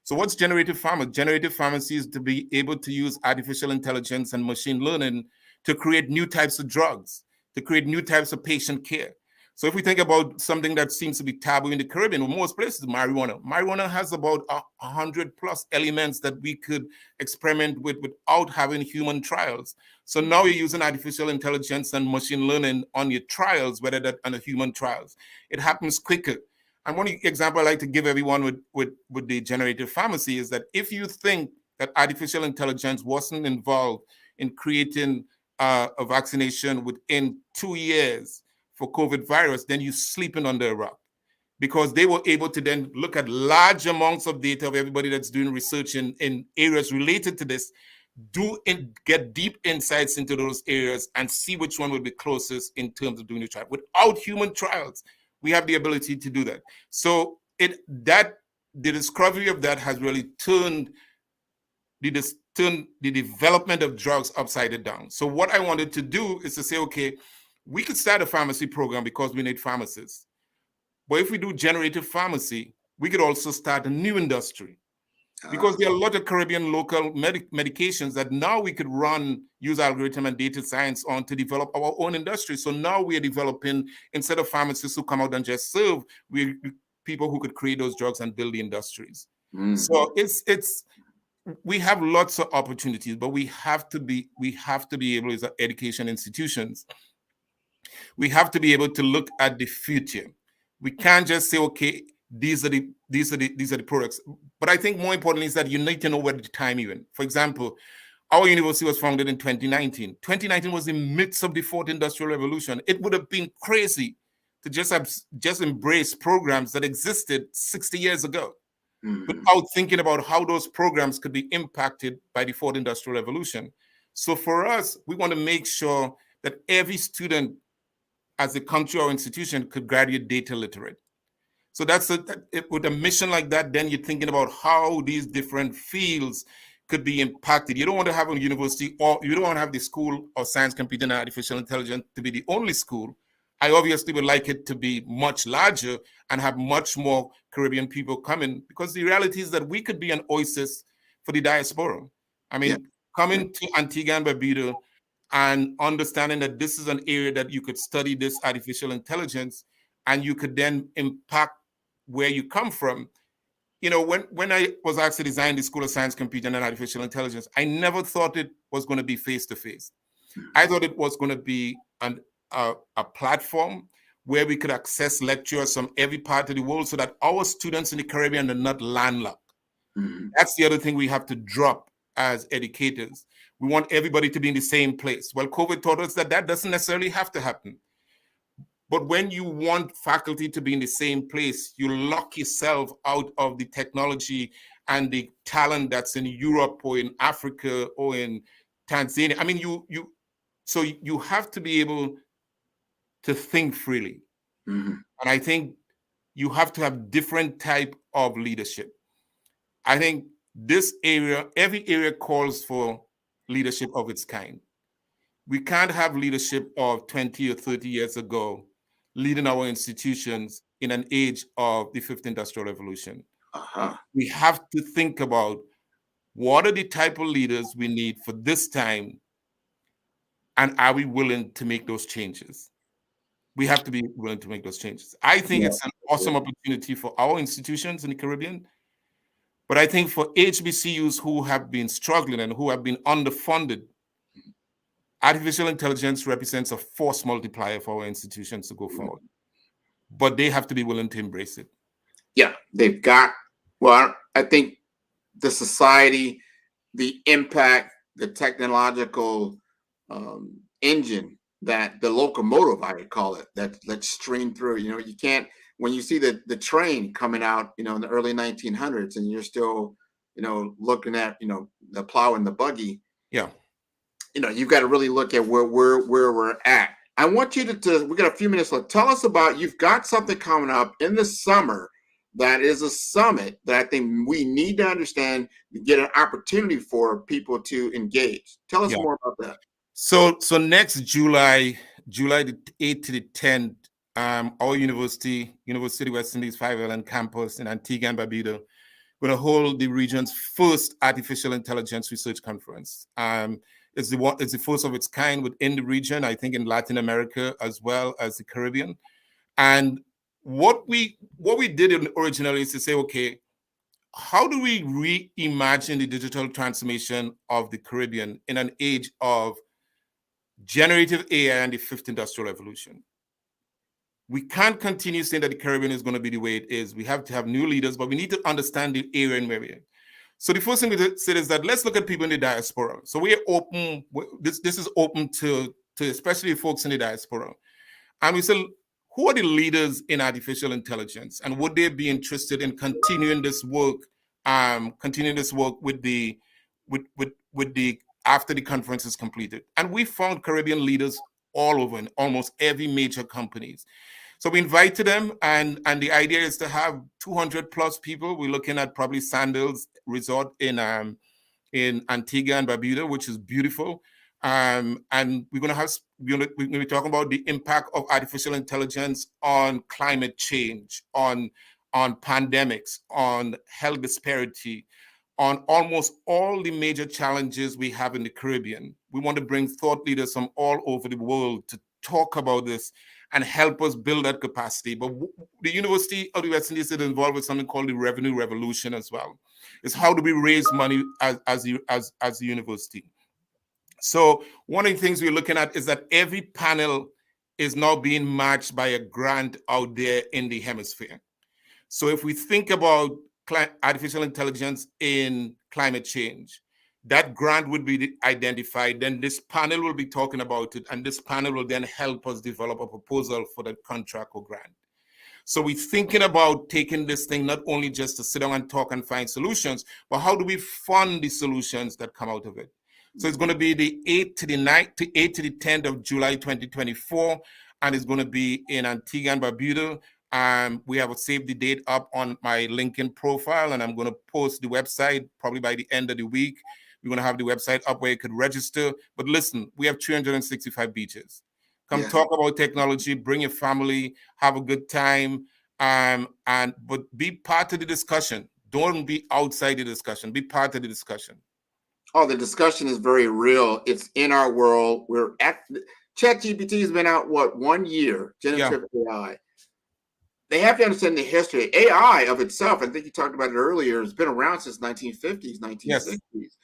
So what's generative pharmacy? Generative pharmacy is to be able to use artificial intelligence and machine learning to create new types of drugs, to create new types of patient care. So if we think about something that seems to be taboo in the Caribbean, or most places, marijuana. Marijuana has about 100 plus elements that we could experiment with without having human trials. So now you're using artificial intelligence and machine learning on your trials, whether that on the human trials. It happens quicker. And one example I like to give everyone with the generative pharmacy is that if you think that artificial intelligence wasn't involved in creating a vaccination within 2 years for COVID virus, then you're sleeping under a rock, because they were able to then look at large amounts of data of everybody that's doing research in areas related to this, get deep insights into those areas and see which one would be closest in terms of doing the trial. Without human trials, we have the ability to do that. So the discovery of that has really turned the development of drugs upside down. So what I wanted to do is to say, okay, we could start a pharmacy program because we need pharmacists. But if we do generative pharmacy, we could also start a new industry, because there are a lot of Caribbean local medications that now we could use algorithm and data science on to develop our own industry. So now we are developing, instead of pharmacists who come out and just serve, we people who could create those drugs and build the industries. So we have lots of opportunities, but we have to be able, as education institutions, we have to be able to look at the future. We can't just say, okay, these are the products. But I think more importantly is that you need to know where the time you're in. For example, our university was founded in 2019. 2019 was in the midst of the 4th Industrial Revolution. It would have been crazy to just embrace programs that existed 60 years ago. without thinking about how those programs could be impacted by the fourth industrial revolution. So for us, we want to make sure that every student, as they come to our institution, could graduate data literate. So with a mission like that, then you're thinking about how these different fields could be impacted. You don't want to have a university, or you don't want to have the School of Science, Computing, and Artificial Intelligence to be the only school. I obviously would like it to be much larger and have much more Caribbean people coming, because the reality is that we could be an oasis for the diaspora. I mean, coming to Antigua and Barbuda and understanding that this is an area that you could study this artificial intelligence, and you could then impact where you come from. You know, when I was asked to design the School of Science, Computing, and Artificial Intelligence, I never thought it was going to be face-to-face. I thought it was going to be a platform where we could access lecturers from every part of the world, so that our students in the Caribbean are not landlocked. That's the other thing we have to drop as educators. We want everybody to be in the same place. Well, COVID taught us that that doesn't necessarily have to happen. But when you want faculty to be in the same place, you lock yourself out of the technology and the talent that's in Europe or in Africa or in Tanzania. I mean, so you have to be able to think freely. And I think you have to have different type of leadership. I think this area, every area calls for leadership of its kind. We can't have leadership of 20 or 30 years ago leading our institutions in an age of the fifth industrial revolution. We have to think about what are the type of leaders we need for this time, and are we willing to make those changes? We have to be willing to make those changes. I think it's an awesome opportunity for our institutions in the Caribbean, but I think for HBCUs who have been struggling and who have been underfunded, artificial intelligence represents a force multiplier for our institutions to go forward. But they have to be willing to embrace it. Yeah, they've got, well, I think the society, the impact, the technological engine, that the locomotive, I would call it, let's stream through. You know, you can't, when you see the train coming out, you know, in the early 1900s, and you're still, you know, looking at, you know, the plow and the buggy. Yeah. You know, you've got to really look at where we're at. I want you to we got a few minutes left. Tell us about, you've got something coming up in the summer that is a summit that I think we need to understand, to get an opportunity for people to engage. Tell us more about that. So next July the 8th to the 10th, our University of West Indies 5 Island campus in Antigua and Barbuda going to hold the region's first artificial intelligence research conference. It's the first of its kind within the region, I think in Latin America as well as the Caribbean. And what we did originally is to say, okay, how do we reimagine the digital transformation of the Caribbean in an age of generative AI and the fifth industrial revolution? We can't continue saying that the Caribbean is going to be the way it is. We have to have new leaders, but we need to understand the area and where we're in. So the first thing we said is that let's look at people in the diaspora. So we're open, this is open to especially folks in the diaspora. And we said, who are the leaders in artificial intelligence? And would they be interested in continuing this work with the after the conference is completed? And we found Caribbean leaders all over in almost every major companies. So we invited them, and the idea is to have 200 plus people. We're looking at probably Sandals Resort in Antigua and Barbuda, which is beautiful. And we're going to be talking about the impact of artificial intelligence on climate change, on pandemics, on health disparity, on almost all the major challenges we have in the Caribbean. We want to bring thought leaders from all over the world to talk about this and help us build that capacity. But the University of the West Indies is involved with something called the Revenue Revolution as well. It's how do we raise money as a university? So one of the things we're looking at is that every panel is now being matched by a grant out there in the hemisphere. So if we think about artificial intelligence in climate change, that grant would be identified, then this panel will be talking about it, and this panel will then help us develop a proposal for that contract or grant. So we're thinking about taking this thing not only just to sit down and talk and find solutions, but how do we fund the solutions that come out of it? So it's going to be the 8th to the 10th of July 2024, and it's going to be in Antigua and Barbuda. We have a save the date up on my LinkedIn profile, and I'm going to post the website probably by the end of the week. We're going to have the website up where you could register. But listen, we have 365 beaches. Come talk about technology, bring your family, have a good time, but be part of the discussion. Don't be outside the discussion. Be part of the discussion. Oh, the discussion is very real. It's in our world. ChatGPT has been out, 1 year, generative AI. They have to understand the history. AI of itself, I think you talked about it earlier, has been around since 1950s, 1960s.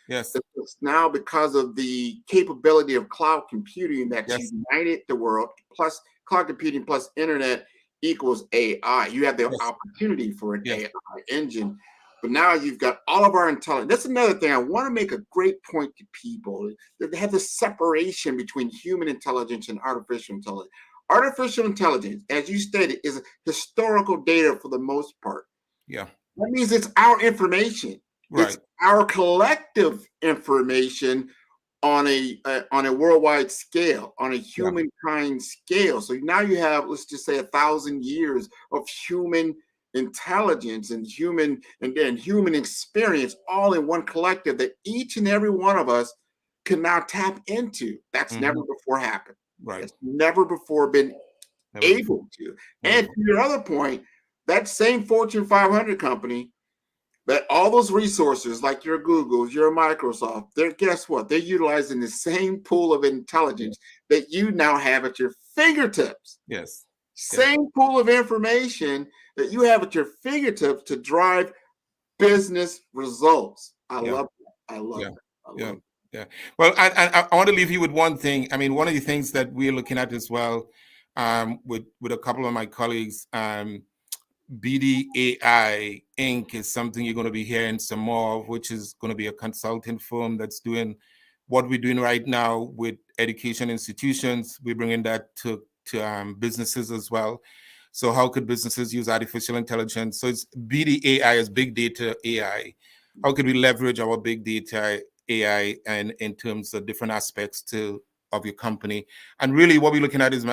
Yes. It's now because of the capability of cloud computing that's united the world, plus cloud computing plus internet equals AI. You have the opportunity for an AI engine. But now you've got all of our intelligence. That's another thing. I want to make a great point to people. They have the separation between human intelligence and artificial intelligence. Artificial intelligence, as you stated, is historical data for the most part. Yeah. That means it's our information. Right. It's our collective information on a worldwide scale, on a humankind scale. So now you have, let's just say, 1,000 years of human intelligence and human experience all in one collective that each and every one of us can now tap into. That's never before happened. Right. It's never before been able to. And to your other point, that same Fortune 500 company, that all those resources like your Googles, your Microsoft, guess what? They're utilizing the same pool of intelligence that you now have at your fingertips. Yes. Same pool of information that you have at your fingertips to drive business results. I love that. I love it. Yeah. Well, I want to leave you with one thing. I mean, one of the things that we're looking at as well, with a couple of my colleagues, BDAI Inc. is something you're going to be hearing some more of, which is going to be a consulting firm that's doing what we're doing right now with education institutions. We're bringing that to businesses as well. So how could businesses use artificial intelligence? So it's BDAI is big data AI. How could we leverage our big data AI and in terms of different aspects of your company? And really what we're looking at is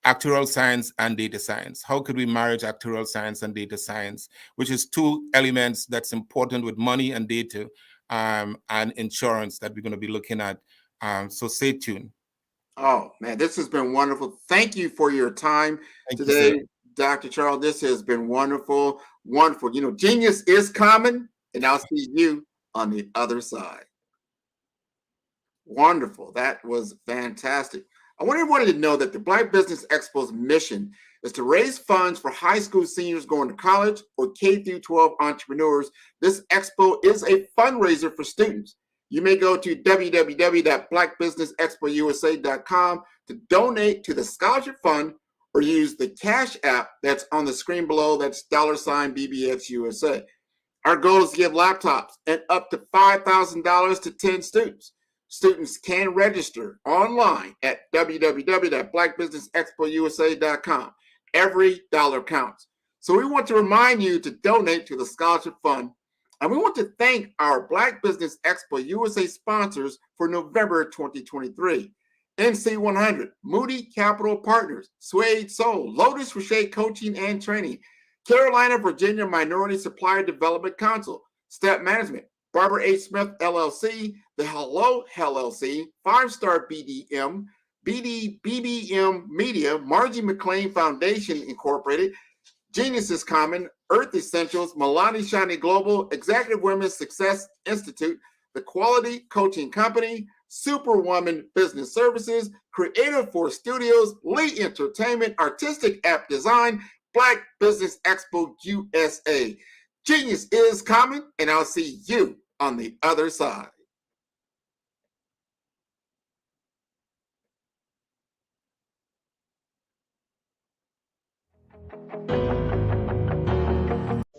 actuarial science and data science. How could we marry actuarial science and data science, which is two elements that's important with money and data and insurance that we're going to be looking at. So stay tuned. Oh, man, this has been wonderful. Thank you for your time today, Dr. Charles. This has been wonderful, wonderful. You know, genius is common, and I'll see you on the other side. Wonderful. That was fantastic. I want everybody to know that the Black Business Expo's mission is to raise funds for high school seniors going to college or K-12 entrepreneurs. This expo is a fundraiser for students. You may go to www.blackbusinessexpousa.com to donate to the scholarship fund or use the Cash App that's on the screen below. That's $BBXUSA. Our goal is to give laptops and up to $5,000 to 10 students. Students can register online at www.blackbusinessexpousa.com. Every dollar counts. So we want to remind you to donate to the scholarship fund. And we want to thank our Black Business Expo USA sponsors for November 2023. NC100, Moody Capital Partners, Suede Soul, Lotus Rocher Coaching and Training, Carolina, Virginia Minority Supplier Development Council, Step Management, Barbara H. Smith, LLC, The Hello LLC, 5-Star BDM, BBM Media, Margie McLean Foundation Incorporated, Genius is Common, Earth Essentials, Milani Shani Global, Executive Women's Success Institute, The Quality Coaching Company, Superwoman Business Services, Creative Force Studios, Lee Entertainment, Artistic App Design, Black Business Expo USA. Genius is common, and I'll see you on the other side.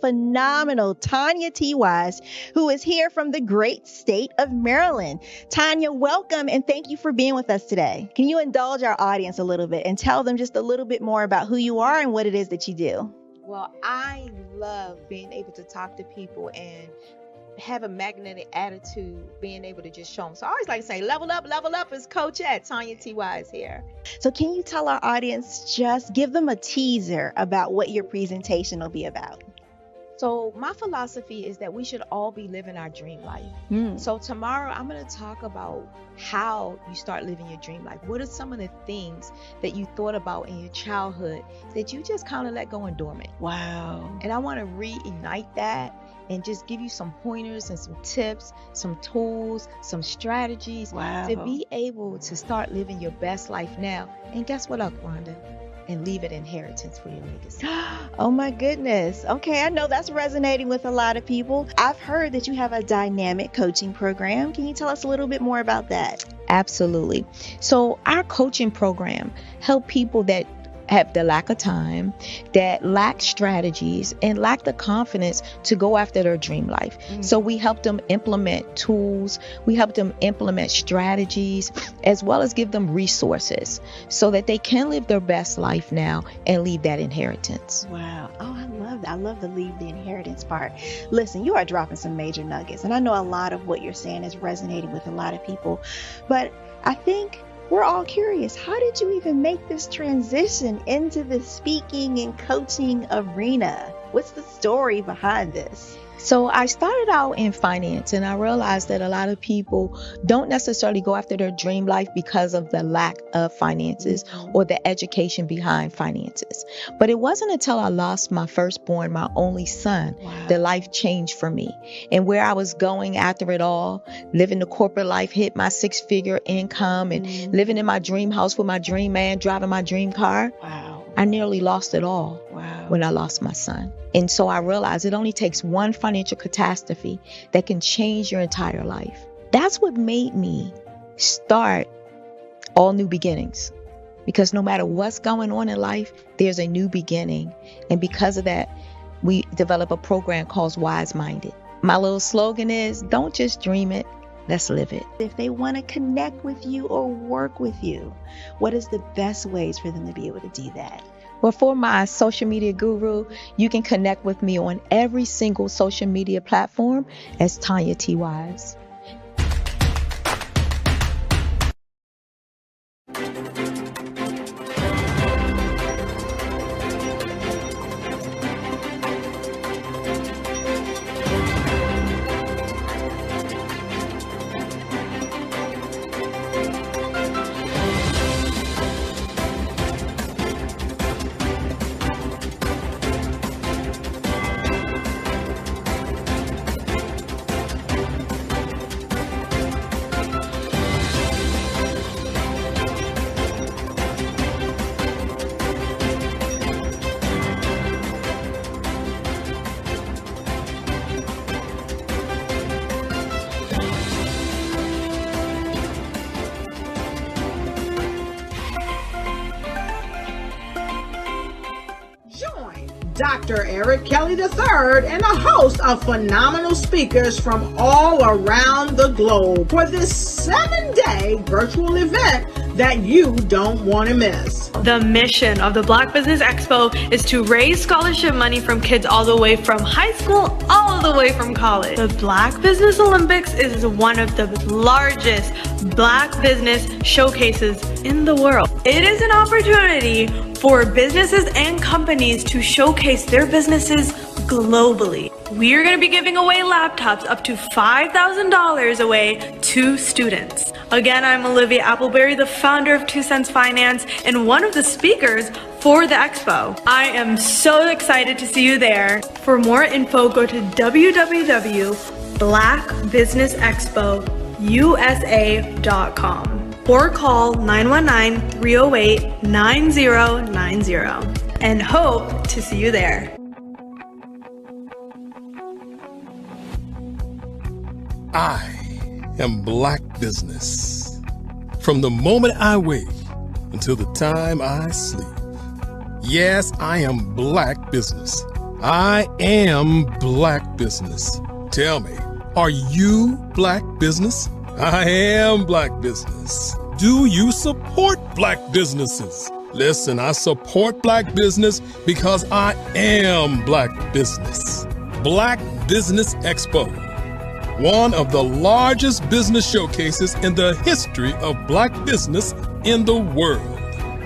Phenomenal Tanya T. Wise, who is here from the great state of Maryland. Tanya, welcome and thank you for being with us today. Can you indulge our audience a little bit and tell them just a little bit more about who you are and what it is that you do? Well, I love being able to talk to people and have a magnetic attitude, being able to just show them. So I always like to say, level up is Coach at Tanya T. Wise here. So can you tell our audience, just give them a teaser about what your presentation will be about? So my philosophy is that we should all be living our dream life. So tomorrow I'm going to talk about how you start living your dream life. What are some of the things that you thought about in your childhood that you just kind of let go and dormant? Wow. And I want to reignite that and just give you some pointers and some tips, some tools, some strategies to be able to start living your best life now. And guess what, Rhonda? And leave an inheritance for your legacy. Oh my goodness. Okay, I know that's resonating with a lot of people. I've heard that you have a dynamic coaching program. Can you tell us a little bit more about that? Absolutely. So our coaching program help people that have the lack of time, that lack strategies, and lack the confidence to go after their dream life. So we help them implement tools, we help them implement strategies, as well as give them resources so that they can live their best life now and leave that inheritance. Wow. Oh, I love that. I love the leave the inheritance part. Listen, you are dropping some major nuggets, and I know a lot of what you're saying is resonating with a lot of people, but I think we're all curious. How did you even make this transition into the speaking and coaching arena? What's the story behind this? So I started out in finance, and I realized that a lot of people don't necessarily go after their dream life because of the lack of finances or the education behind finances. But it wasn't until I lost my firstborn, my only son, that life changed for me. And where I was going after it all, living the corporate life, hit my 6-figure income and living in my dream house with my dream man, driving my dream car. I nearly lost it all when I lost my son. And so I realized it only takes one financial catastrophe that can change your entire life. That's what made me start All New Beginnings. Because no matter what's going on in life, there's a new beginning. And because of that, we develop a program called Wise Minded. My little slogan is, don't just dream it, let's live it. If they want to connect with you or work with you, what is the best ways for them to be able to do that? Well, for my social media guru, you can connect with me on every single social media platform as Tanya T. Wise. Dr. Eric Kelly III and a host of phenomenal speakers from all around the globe for this 7-day virtual event that you don't want to miss. The mission of the Black Business Expo is to raise scholarship money from kids all the way from high school, all the way from college. The Black Business Olympics is one of the largest Black business showcases in the world. It is an opportunity for businesses and companies to showcase their businesses globally. We are going to be giving away laptops up to $5,000 away to students. Again, I'm Olivia Appleberry, the founder of 2 Cents Finance and one of the speakers for the expo. I am so excited to see you there. For more info, go to www.blackbusinessexpousa.com or call 919-308-9090 and hope to see you there. I am Black business. From the moment I wake until the time I sleep. Yes, I am Black business. I am Black business. Tell me, are you Black business? I am Black business. Do you support Black businesses? Listen, I support black business because I am black business. Black Business Expo, one of the largest business showcases in the history of black business in the world.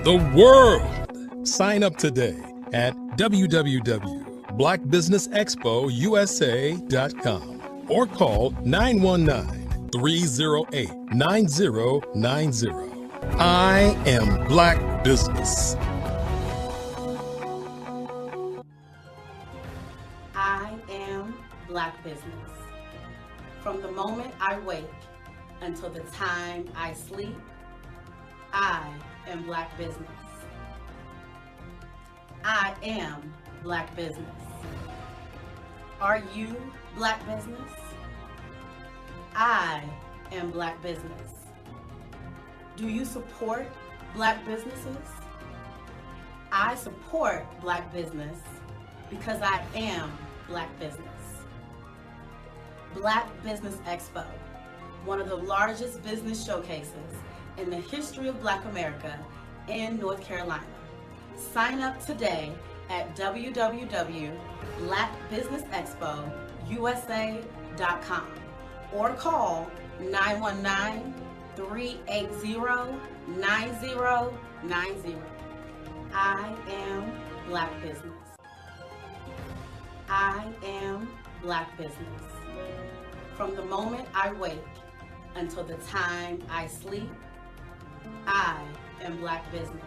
The world! Sign up today at www.blackbusinessexpousa.com or call 919-308-9090. I am black business. I am black business. From the moment I wake until the time I sleep, I am black business. I am black business. Are you black business? I am black business. Do you support black businesses? I support black business because I am black business. Black Business Expo, one of the largest business showcases in the history of Black America in North Carolina. Sign up today at www.blackbusinessexpousa.com or call 919-380-9090. I am black business. I am black business. From the moment I wake until the time I sleep, I am black business.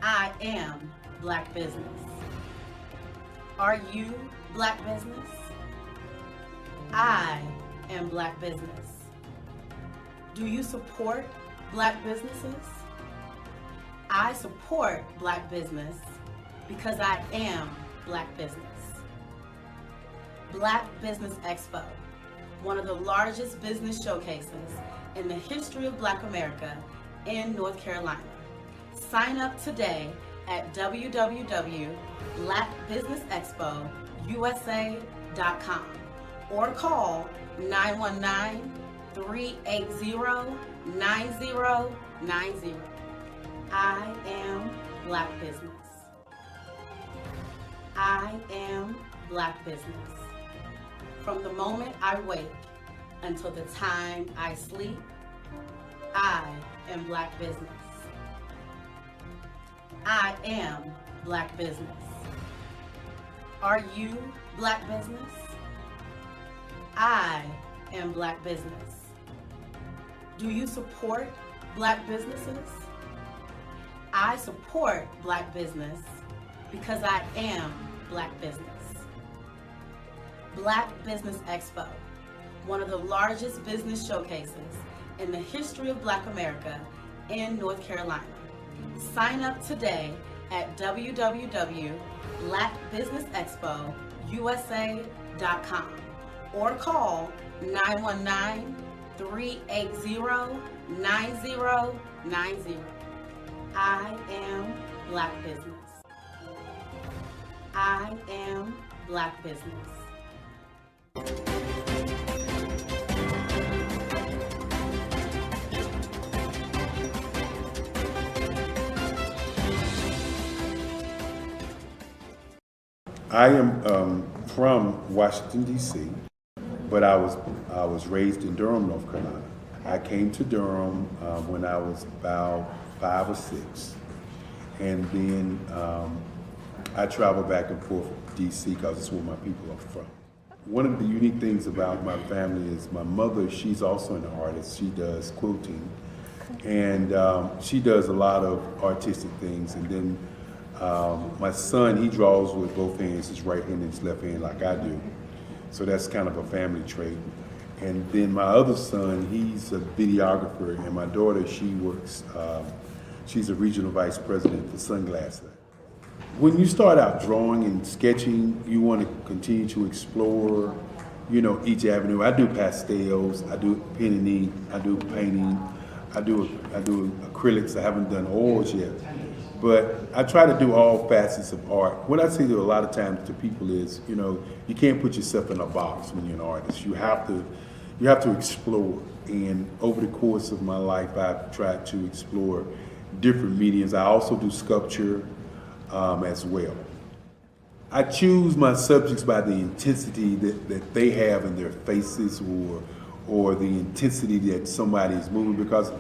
I am black business. Are you black business? I am black business. Do you support black businesses? I support black business because I am black business. Black Business Expo, one of the largest business showcases in the history of Black America in North Carolina. Sign up today at www.blackbusinessexpousa.com or call 919-380-9090. I am black business. I am black business. From the moment I wake until the time I sleep, I am black business. I am black business. Are you black business? I am black business. Do you support black businesses? I support black business because I am black business. Black Business Expo, one of the largest business showcases in the history of Black America in North Carolina. Sign up today at www.blackbusinessexpousa.com or call 919-380-9090. I am black business. I am black business. I am from Washington, D.C., but I was raised in Durham, North Carolina. I came to Durham when I was about 5 or 6, and then I traveled back and forth to D.C. because it's where my people are from. One of the unique things about my family is my mother, she's also an artist. She does quilting, and she does a lot of artistic things. And then my son, he draws with both hands, his right hand and his left hand like I do. So that's kind of a family trait. And then my other son, he's a videographer, and my daughter, she works, she's a regional vice president for Sunglasses. When you start out drawing and sketching, you want to continue to explore, you know, each avenue. I do pastels, I do pen and ink, I do painting, I do acrylics. I haven't done oils yet, but I try to do all facets of art. What I say to a lot of times to people is, you know, you can't put yourself in a box when you're an artist. You have to explore. And over the course of my life, I've tried to explore different mediums. I also do sculpture as well. I choose my subjects by the intensity that they have in their faces, or the intensity that somebody is moving, because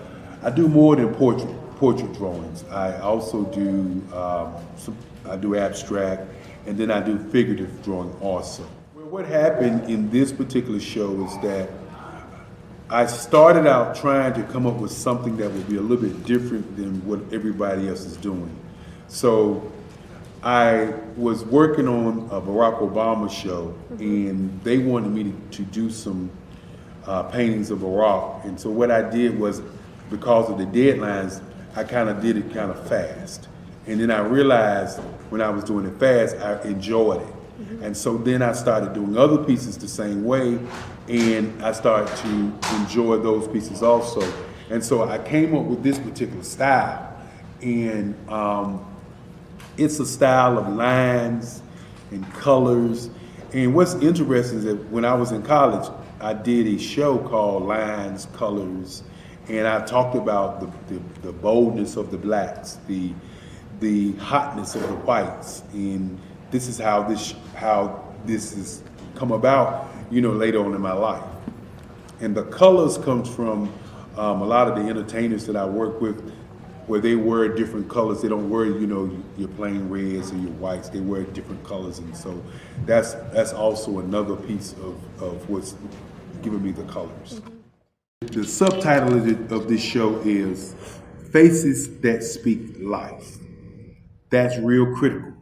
I do more than portrait drawings. I also do I do abstract, and then I do figurative drawing also. Well, what happened in this particular show is that I started out trying to come up with something that would be a little bit different than what everybody else is doing. So I was working on a Barack Obama show, and they wanted me to do some paintings of Barack. And so what I did was, because of the deadlines, I kind of did it kind of fast. And then I realized when I was doing it fast, I enjoyed it. And so then I started doing other pieces the same way, and I started to enjoy those pieces also. And so I came up with this particular style, and it's a style of lines and colors. And what's interesting is that when I was in college, I did a show called Lines, Colors, and I talked about the boldness of the blacks, the hotness of the whites, and this is how this has come about, later on in my life. And the colors comes from a lot of the entertainers that I work with, where they wear different colors. They don't wear, your plain reds or your whites. They wear different colors, and so that's also another piece of what's giving me the colors. The subtitle of this show is Faces That Speak Life. That's real critical.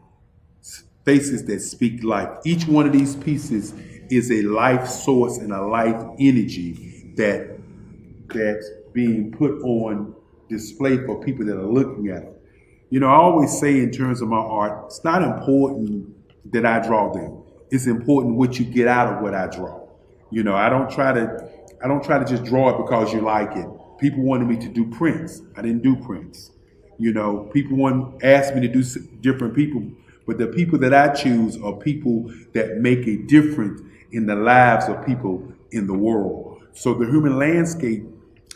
Faces that speak life. Each one of these pieces is a life source and a life energy that's being put on display for people that are looking at it. I always say in terms of my art, it's not important that I draw them. It's important what you get out of what I draw. I don't try to just draw it because you like it. People wanted me to do prints. I didn't do prints. People asked me to do different people, but the people that I choose are people that make a difference in the lives of people in the world. So the human landscape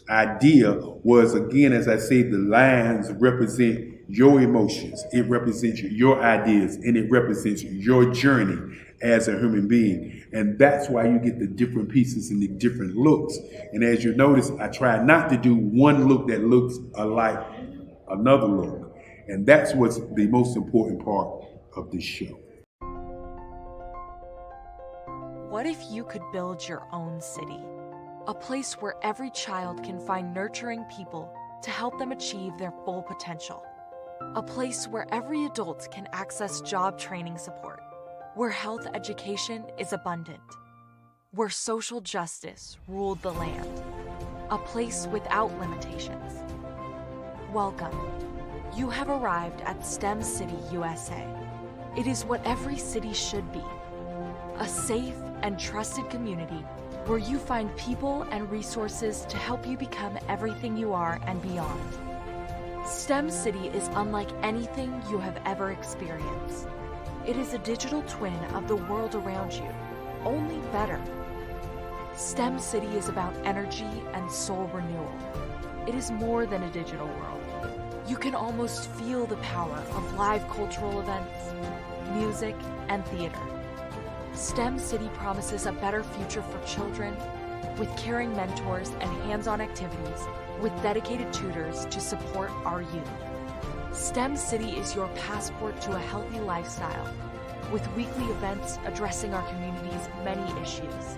idea was, again, as I said, the lines represent your emotions, it represents your ideas, and it represents your journey as a human being. And that's why you get the different pieces and the different looks. And as you notice, I try not to do one look that looks alike another look. And that's what's the most important part of this show. What if you could build your own city? A place where every child can find nurturing people to help them achieve their full potential. A place where every adult can access job training support. Where health education is abundant. Where social justice ruled the land. A place without limitations. Welcome. You have arrived at STEM City, USA. It is what every city should be. A safe and trusted community where you find people and resources to help you become everything you are and beyond. STEM City is unlike anything you have ever experienced. It is a digital twin of the world around you, only better. STEM City is about energy and soul renewal. It is more than a digital world. You can almost feel the power of live cultural events, music, and theater. STEM City promises a better future for children with caring mentors and hands-on activities with dedicated tutors to support our youth. STEM City is your passport to a healthy lifestyle with weekly events addressing our community's many issues.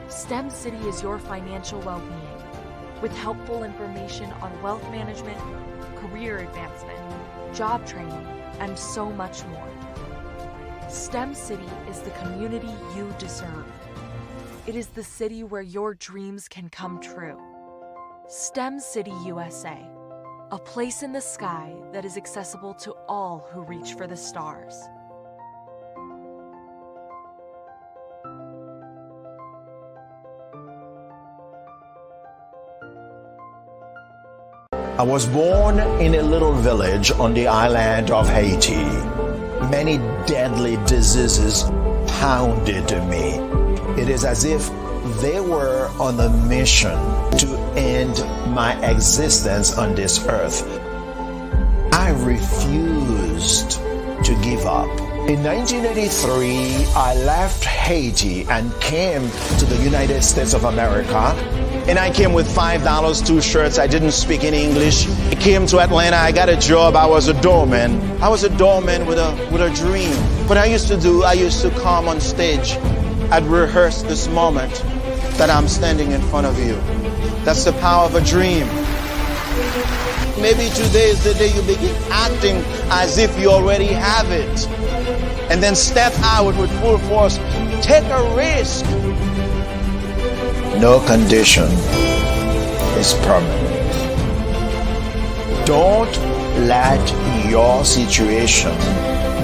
STEM City is your financial well-being with helpful information on wealth management, career advancement, job training, and so much more. STEM City is the community you deserve. It is the city where your dreams can come true. STEM City USA, a place in the sky that is accessible to all who reach for the stars. I was born in a little village on the island of Haiti. Many deadly diseases pounded me. It is as if they were on a mission to end my existence on this earth. I refused to give up. In 1983, I left Haiti and came to the United States of America. And I came with $5, 2 shirts. I didn't speak any English. I came to Atlanta. I got a job. I was a doorman. I was a doorman with a dream. What I used to come on stage. I'd rehearse this moment that I'm standing in front of you. That's the power of a dream. Maybe today is the day you begin acting as if you already have it. And then step out with full force. Take a risk. No condition is permanent. Don't let your situation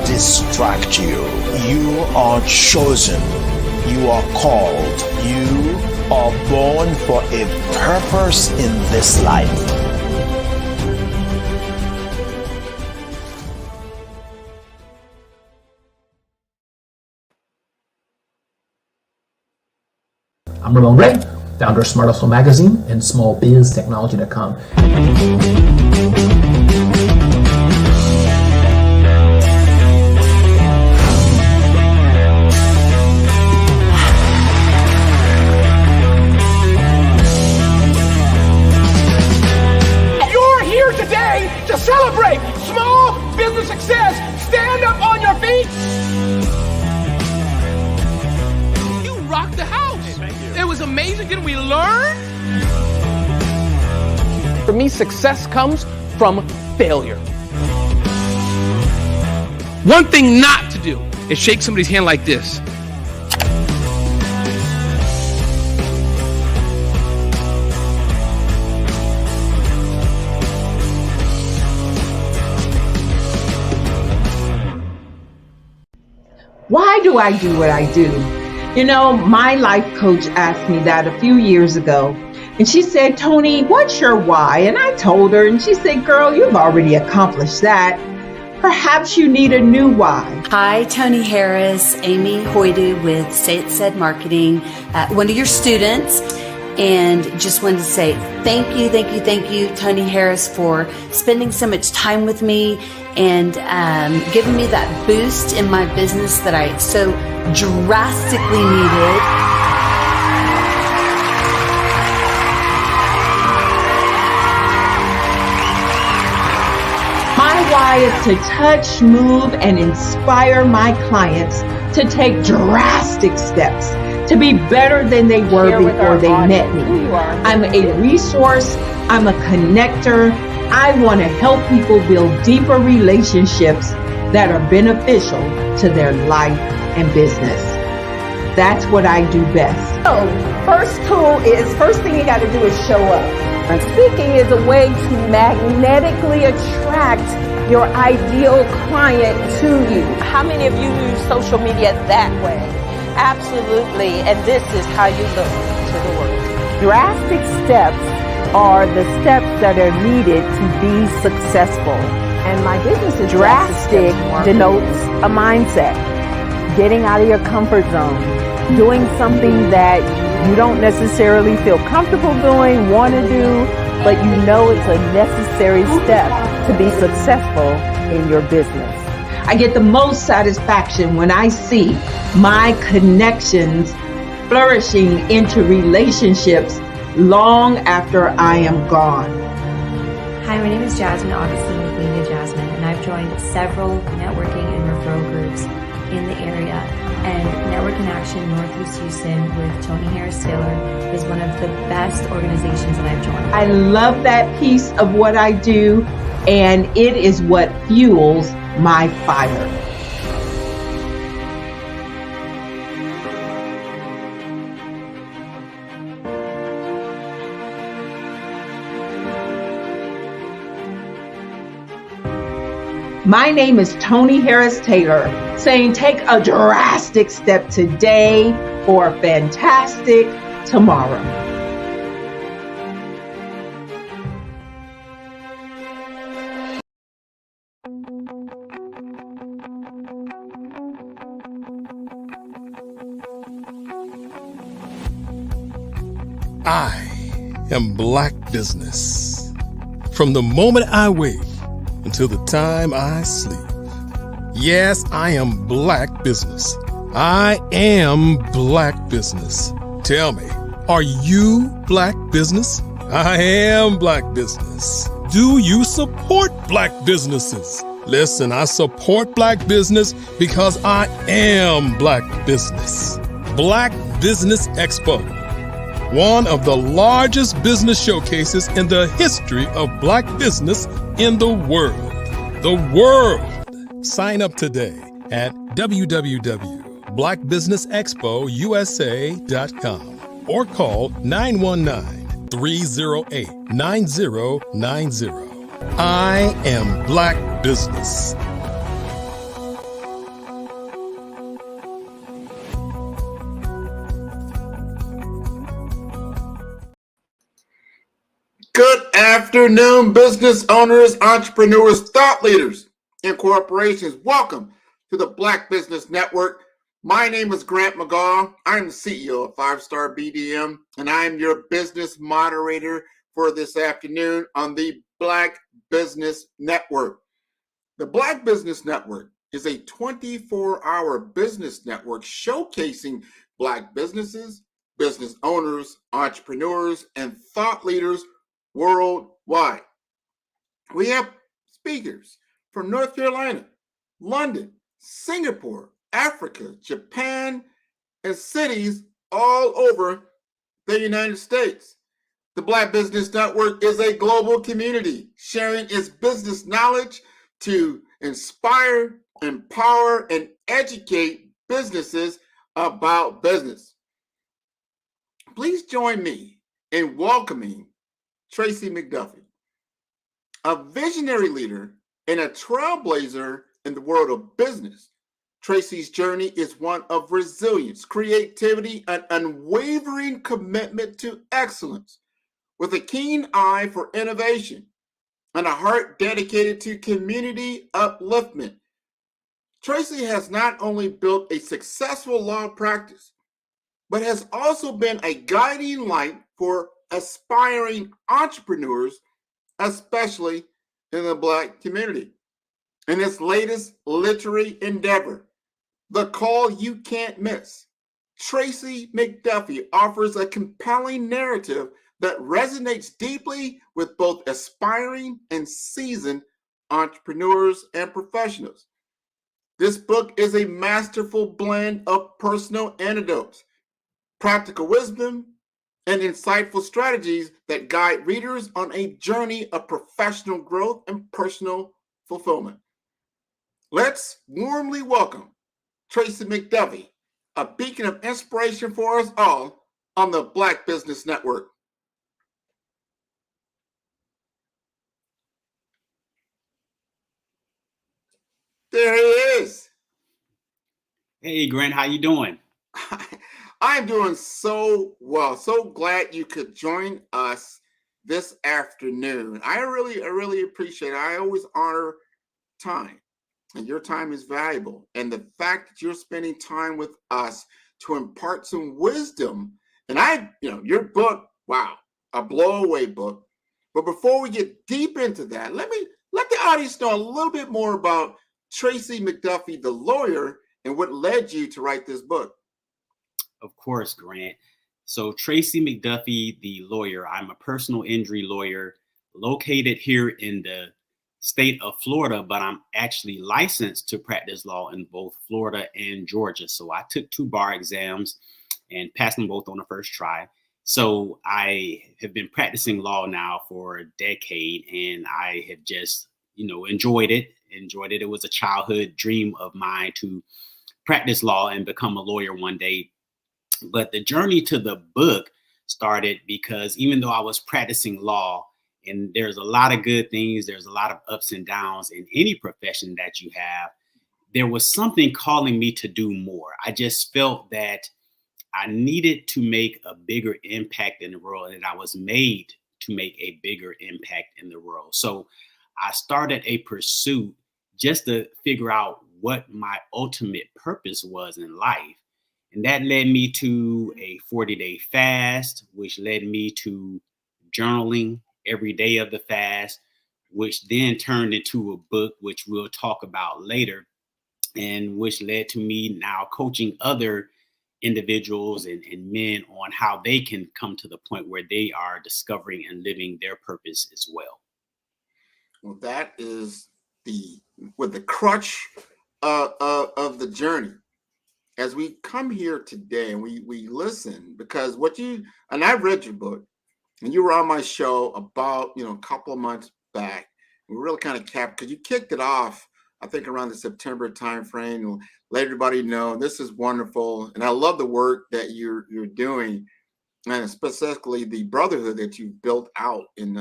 distract you. You are chosen. You are called. You are born for a purpose in this life. I'm Ramon Ray, founder of Smart Hustle Magazine and smallbiztechnology.com. You're here today to celebrate small business success. Stand up on your feet. You rocked the house. It was amazing. Didn't we learn? For me, success comes from failure. One thing not to do is shake somebody's hand like this. Why do I do what I do? You know, my life coach asked me that a few years ago. And she said, Tony, what's your why? And I told her, and she said, girl, you've already accomplished that. Perhaps you need a new why. Hi, Tony Harris, Amy Hoydu with Say It Said Marketing, one of your students. And just wanted to say thank you, Tony Harris, for spending so much time with me and giving me that boost in my business that I so drastically needed. My why is to touch, move, and inspire my clients to take drastic steps to be better than they were before they met me. I'm a resource. I'm a connector. I want to help people build deeper relationships that are beneficial to their life and business. That's what I do best. So, first thing you got to do is show up. And speaking is a way to magnetically attract your ideal client to you. How many of you use social media that way? Absolutely, and this is how you look to the world. Drastic steps are the steps that are needed to be successful. And my business is drastic denotes a mindset. Getting out of your comfort zone. Doing something that you don't necessarily feel comfortable doing, want to do, but you know it's a necessary step to be successful in your business. I get the most satisfaction when I see my connections flourishing into relationships long after I am gone. Hi, my name is Jasmine Augustine with Media Jasmine, and I've joined several networking and referral groups in the area. And Network in Action Northeast Houston with Tony Harris Taylor is one of the best organizations that I've joined. I love that piece of what I do, and it is what fuels my fire. My name is Tony Harris Taylor, saying take a drastic step today for a fantastic tomorrow. I am Black business. From the moment I wake until the time I sleep. Yes, I am Black business. I am Black business. Tell me, are you Black business? I am Black business. Do you support Black businesses? Listen, I support Black business because I am Black business. Black Business Expo, one of the largest business showcases in the history of Black business in the world. The world! Sign up today at www.blackbusinessexpousa.com or call 919-308-9090. I am Black business. Good afternoon, business owners, entrepreneurs, thought leaders, and corporations. Welcome to the Black Business Network. My name is Grant McGaw. I'm the CEO of 5-Star BDM, and I'm your business moderator for this afternoon on the Black Business Network. The Black Business Network is a 24-hour business network showcasing Black businesses, business owners, entrepreneurs, and thought leaders worldwide. We have speakers from North Carolina, London, Singapore, Africa, Japan, and cities all over the United States. The Black Business Network is a global community sharing its business knowledge to inspire, empower, and educate businesses about business. Please join me in welcoming Tracy McDuffie, a visionary leader and a trailblazer in the world of business. Tracy's journey is one of resilience, creativity, and unwavering commitment to excellence. With a keen eye for innovation and a heart dedicated to community upliftment, Tracy has not only built a successful law practice, but has also been a guiding light for aspiring entrepreneurs, especially in the Black community. In its latest literary endeavor, The Call You Can't Miss, Tracy McDuffie offers a compelling narrative that resonates deeply with both aspiring and seasoned entrepreneurs and professionals. This book is a masterful blend of personal anecdotes, practical wisdom, and insightful strategies that guide readers on a journey of professional growth and personal fulfillment. Let's warmly welcome Tracy McDuffie, a beacon of inspiration for us all on the Black Business Network. There he is. Hey, Grant, how you doing? I'm doing so well. So glad you could join us this afternoon. I really appreciate it. I always honor time, and your time is valuable. And the fact that you're spending time with us to impart some wisdom, and your book, wow, a blow-away book. But before we get deep into that, let the audience know a little bit more about Tracy McDuffie, the lawyer, and what led you to write this book. Of course, Grant. So Tracy McDuffie, the lawyer, I'm a personal injury lawyer located here in the state of Florida, but I'm actually licensed to practice law in both Florida and Georgia. So I took 2 bar exams and passed them both on the first try. So I have been practicing law now for a decade, and I have just, enjoyed it. It was a childhood dream of mine to practice law and become a lawyer one day. But the journey to the book started because even though I was practicing law, and there's a lot of good things, there's a lot of ups and downs in any profession that you have, there was something calling me to do more. I just felt that I needed to make a bigger impact in the world, and I was made to make a bigger impact in the world. So I started a pursuit just to figure out what my ultimate purpose was in life. And that led me to a 40-day fast, which led me to journaling every day of the fast, which then turned into a book, which we'll talk about later, and which led to me now coaching other individuals and men on how they can come to the point where they are discovering and living their purpose as well. Well, that is the crutch of the journey. As we come here today and we listen, because and I read your book, and you were on my show about, a couple of months back. We really kind of because you kicked it off, I think around the September timeframe, and let everybody know this is wonderful. And I love the work that you're doing, and specifically the brotherhood that you've built out in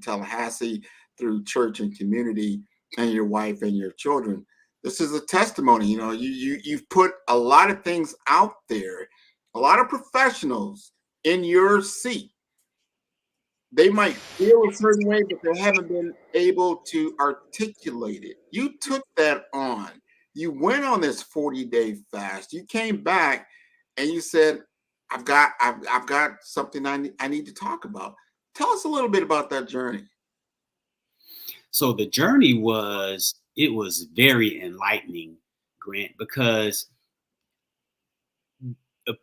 Tallahassee through church and community, and your wife and your children. This is a testimony. You've put a lot of things out there, a lot of professionals in your seat. They might feel a certain way, but they haven't been able to articulate it. You took that on. You went on this 40-day fast. You came back and you said, I've got something I need to talk about. Tell us a little bit about that journey. So the journey was very enlightening, Grant, because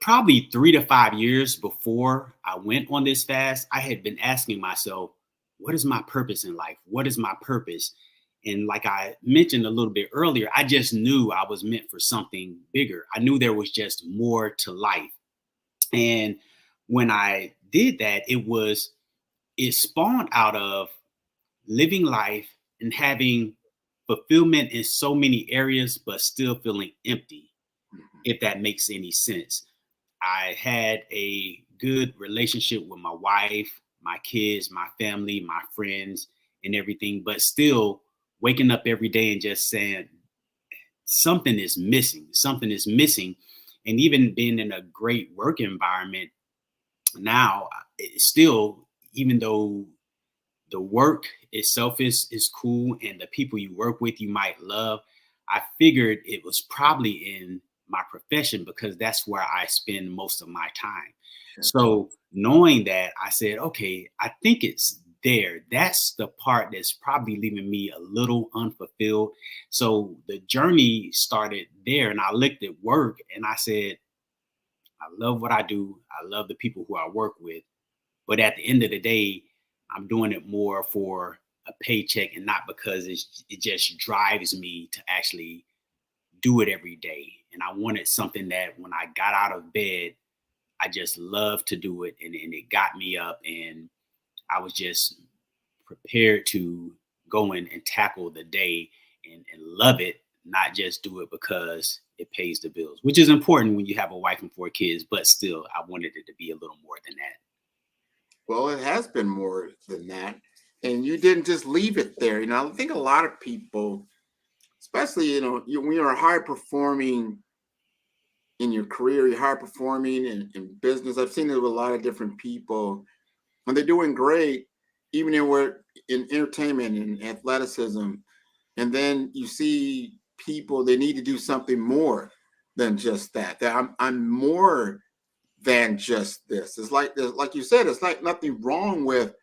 probably 3 to 5 years before I went on this fast, I had been asking myself, what is my purpose in life? What is my purpose? And like I mentioned a little bit earlier, I just knew I was meant for something bigger. I knew there was just more to life. And when I did that, it spawned out of living life and having fulfillment in so many areas, but still feeling empty, if that makes any sense. I had a good relationship with my wife, my kids, my family, my friends, and everything, but still waking up every day and just saying, something is missing. And even being in a great work environment now, still, even though the work itself is cool and the people you work with you might love, I figured it was probably in my profession because that's where I spend most of my time. Sure. So knowing that, I said, okay, I think it's there. That's the part that's probably leaving me a little unfulfilled. So the journey started there, and I looked at work and I said, I love what I do. I love the people who I work with. But at the end of the day, I'm doing it more for a paycheck and not because it just drives me to actually do it every day. And I wanted something that when I got out of bed, I just loved to do it. And it got me up, and I was just prepared to go in and tackle the day and love it, not just do it because it pays the bills, which is important when you have a wife and 4 kids, but still I wanted it to be a little more than that. Well, it has been more than that. And you didn't just leave it there. I think a lot of people, especially, when you're high performing in your career, you're high performing in business. I've seen it with a lot of different people, and they're doing great, even in entertainment and athleticism. And then you see people, they need to do something more than just that. I'm more than just this. It's like you said, it's like nothing wrong with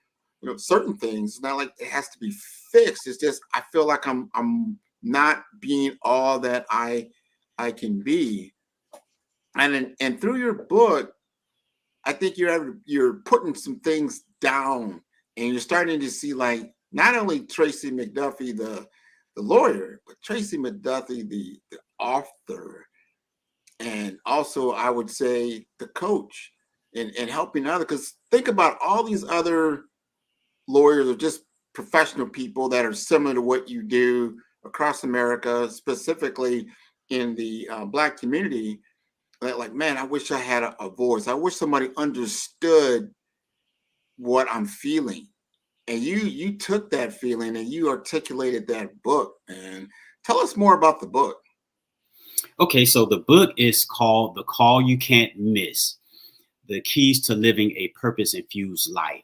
certain things. It's not like it has to be fixed. It's just I feel like I'm not being all that I can be. And through your book, I think you're putting some things down, and you're starting to see like not only Tracy McDuffie the lawyer, but Tracy McDuffie the author. And also, I would say the coach and helping others. Because think about all these other lawyers or just professional people that are similar to what you do across America, specifically in the Black community. Like, man, I wish I had a voice. I wish somebody understood what I'm feeling. And you took that feeling and you articulated that book. And tell us more about the book. Okay, so the book is called The Call You Can't Miss, The Keys to Living a Purpose-Infused Life.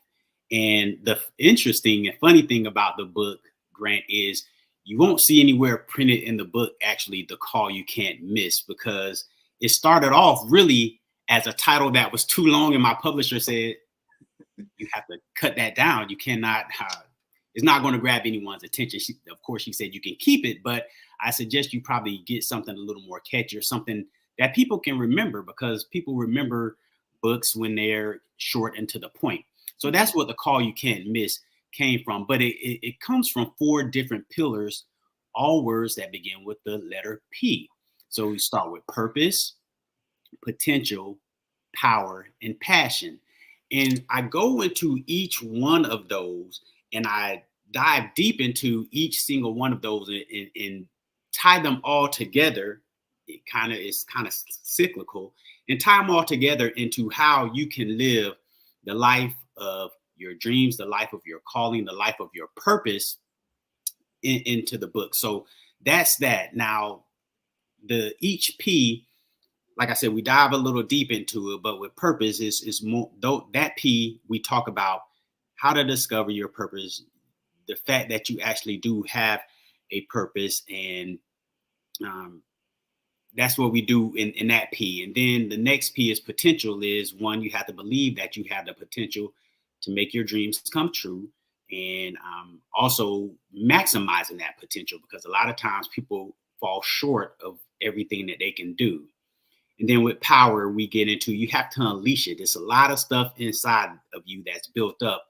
And the interesting and funny thing about the book, Grant, is you won't see anywhere printed in the book, actually, The Call You Can't Miss, because it started off really as a title that was too long, and my publisher said, you have to cut that down. You cannot it's not going to grab anyone's attention. Of course, she said you can keep it, but I suggest you probably get something a little more catchy or something that people can remember, because people remember books when they're short and to the point. So that's what The Call You Can't Miss came from. But it comes from 4 different pillars, all words that begin with the letter P. So we start with purpose, potential, power, and passion. And I go into each one of those and I dive deep into each single one of those and tie them all together. It's kind of cyclical, and tie them all together into how you can live the life of your dreams, the life of your calling, the life of your purpose into the book. So that's that. Now, each P, like I said, we dive a little deep into it, but with purpose is more, though that P, we talk about how to discover your purpose, the fact that you actually do have a purpose, and that's what we do in that P. And then the next P is potential. Is one, you have to believe that you have the potential to make your dreams come true, and also maximizing that potential, because a lot of times people fall short of everything that they can do. And then with power, we get into, you have to unleash it. There's a lot of stuff inside of you that's built up,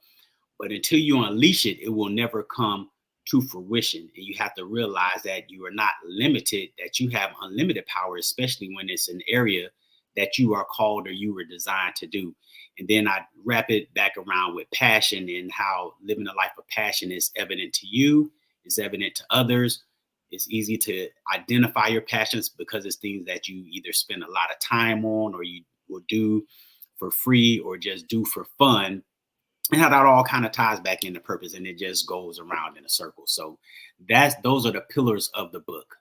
but until you unleash it, it will never come to fruition. And you have to realize that you are not limited, that you have unlimited power, especially when it's an area that you are called or you were designed to do. And then I wrap it back around with passion, and how living a life of passion is evident to you, is evident to others. It's easy to identify your passions because it's things that you either spend a lot of time on, or you will do for free, or just do for fun. And how that all kind of ties back into purpose, and it just goes around in a circle. So those are the pillars of the book.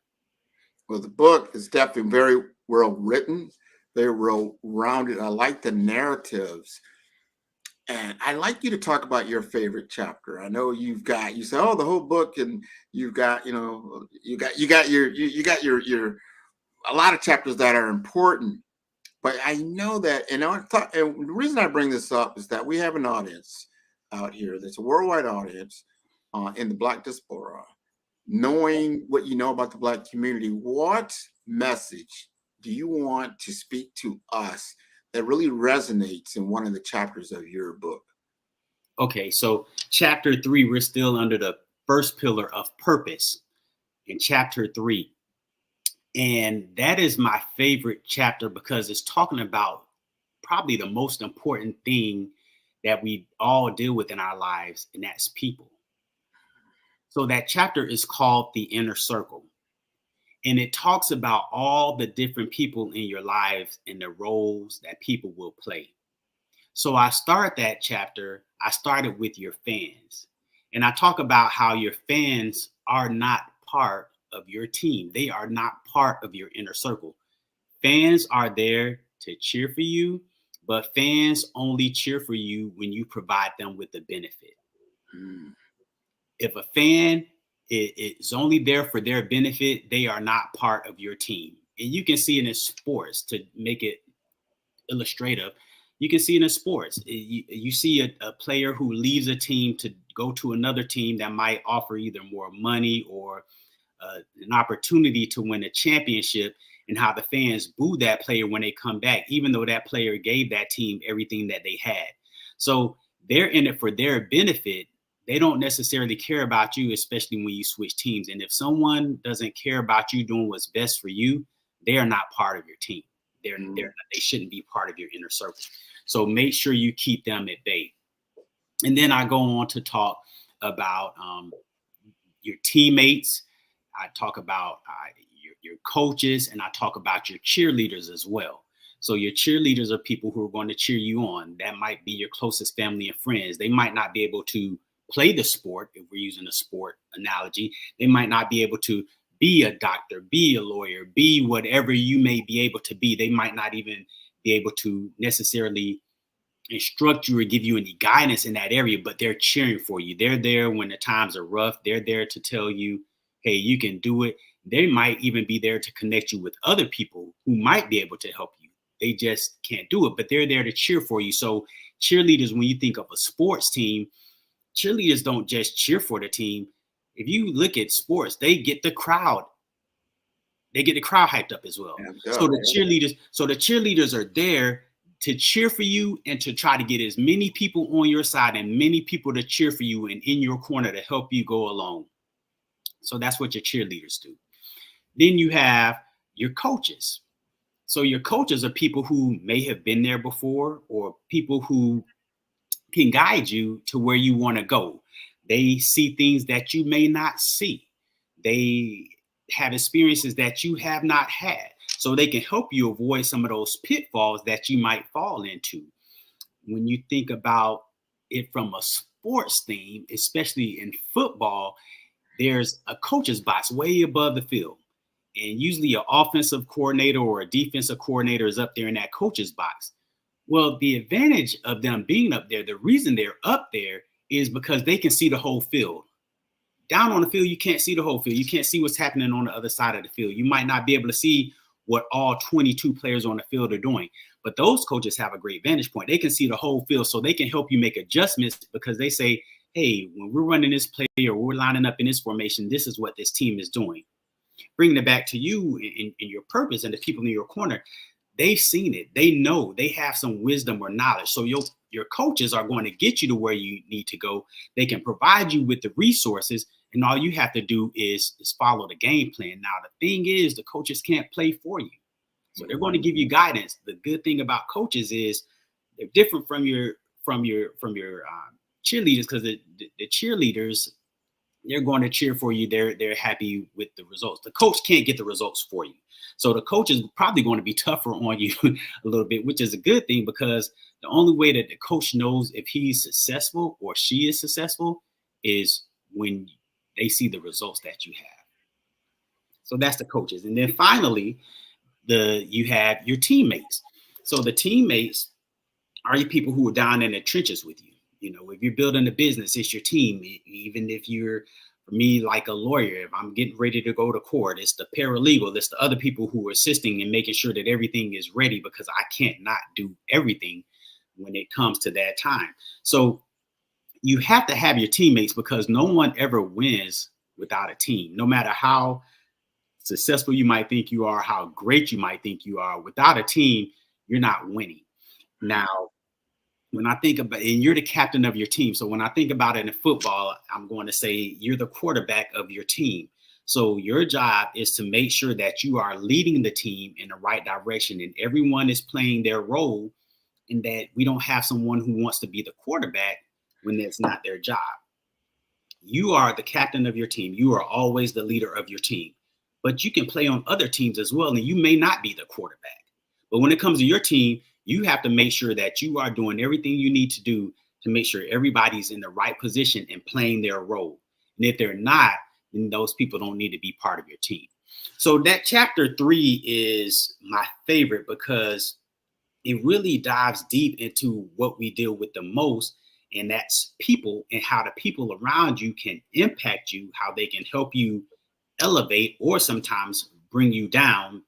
Well, the book is definitely very well written, very well rounded. I like the narratives. And I'd like you to talk about your favorite chapter. I know you say, oh, the whole book, and you got your a lot of chapters that are important. But I know that, and the reason I bring this up is that we have an audience out here that's a worldwide audience in the Black diaspora. Knowing what you know about the Black community, what message do you want to speak to us that really resonates in one of the chapters of your book? Okay, so chapter 3, we're still under the first pillar of purpose in chapter 3. And that is my favorite chapter, because it's talking about probably the most important thing that we all deal with in our lives, and that's people. So that chapter is called The Inner Circle. And it talks about all the different people in your lives and the roles that people will play. So I started with your fans. And I talk about how your fans are not part of your team. They are not part of your inner circle. Fans are there to cheer for you, but fans only cheer for you when you provide them with the benefit. If a fan is only there for their benefit, they are not part of your team. And you can see it in sports, to make it illustrative. You can see it in sports. You see a player who leaves a team to go to another team that might offer either more money or an opportunity to win a championship, and how the fans boo that player when they come back, even though that player gave that team everything that they had. So they're in it for their benefit. They don't necessarily care about you, especially when you switch teams. And if someone doesn't care about you doing what's best for you, they are not part of your team. They shouldn't be part of your inner circle. So make sure you keep them at bay. And then I go on to talk about your teammates. I talk about your coaches, and I talk about your cheerleaders as well. So your cheerleaders are people who are going to cheer you on. That might be your closest family and friends. They might not be able to play the sport, if we're using a sport analogy. They might not be able to be a doctor, be a lawyer, be whatever you may be able to be. They might not even be able to necessarily instruct you or give you any guidance in that area, but they're cheering for you. They're there when the times are rough. They're there to tell you, hey, you can do it. They might even be there to connect you with other people who might be able to help you. They just can't do it, but they're there to cheer for you. So cheerleaders, when you think of a sports team, cheerleaders don't just cheer for the team. If you look at sports, they get the crowd. They get the crowd hyped up as well. So the cheerleaders are there to cheer for you and to try to get as many people on your side and many people to cheer for you and in your corner to help you go along. So that's what your cheerleaders do. Then you have your coaches. So your coaches are people who may have been there before, or people who can guide you to where you want to go. They see things that you may not see. They have experiences that you have not had. So they can help you avoid some of those pitfalls that you might fall into. When you think about it from a sports theme, especially in football, there's a coach's box way above the field. And usually an offensive coordinator or a defensive coordinator is up there in that coach's box. Well, the advantage of them being up there, the reason they're up there is because they can see the whole field. Down on the field, you can't see the whole field. You can't see what's happening on the other side of the field. You might not be able to see what all 22 players on the field are doing. But those coaches have a great vantage point. They can see the whole field, so they can help you make adjustments because they say, hey, when we're running this play or we're lining up in this formation, this is what this team is doing. Bringing it back to you in your purpose and the people in your corner, they've seen it. They know. They have some wisdom or knowledge. So your coaches are going to get you to where you need to go. They can provide you with the resources, and all you have to do is follow the game plan. Now, the thing is, the coaches can't play for you. So they're going to give you guidance. The good thing about coaches is they're different from your cheerleaders, because the cheerleaders, they're going to cheer for you. They're happy with the results. The coach can't get the results for you. So the coach is probably going to be tougher on you a little bit, which is a good thing, because the only way that the coach knows if he's successful or she is successful is when they see the results that you have. So that's the coaches. And then finally, you have your teammates. So the teammates are your people who are down in the trenches with you. You know, if you're building a business, it's your team. Even if you're, for me, like a lawyer, if I'm getting ready to go to court, it's the paralegal, it's the other people who are assisting and making sure that everything is ready, because I can't not do everything when it comes to that time. So you have to have your teammates, because no one ever wins without a team. No matter how successful you might think you are, how great you might think you are, without a team, you're not winning. Now, when I think about, and you're the captain of your team. So when I think about it in football, I'm going to say you're the quarterback of your team. So your job is to make sure that you are leading the team in the right direction and everyone is playing their role, and that we don't have someone who wants to be the quarterback when that's not their job. You are the captain of your team. You are always the leader of your team, but you can play on other teams as well. And you may not be the quarterback, but when it comes to your team, you have to make sure that you are doing everything you need to do to make sure everybody's in the right position and playing their role. And if they're not, then those people don't need to be part of your team. So that chapter 3 is my favorite, because it really dives deep into what we deal with the most, and that's people, and how the people around you can impact you, how they can help you elevate or sometimes bring you down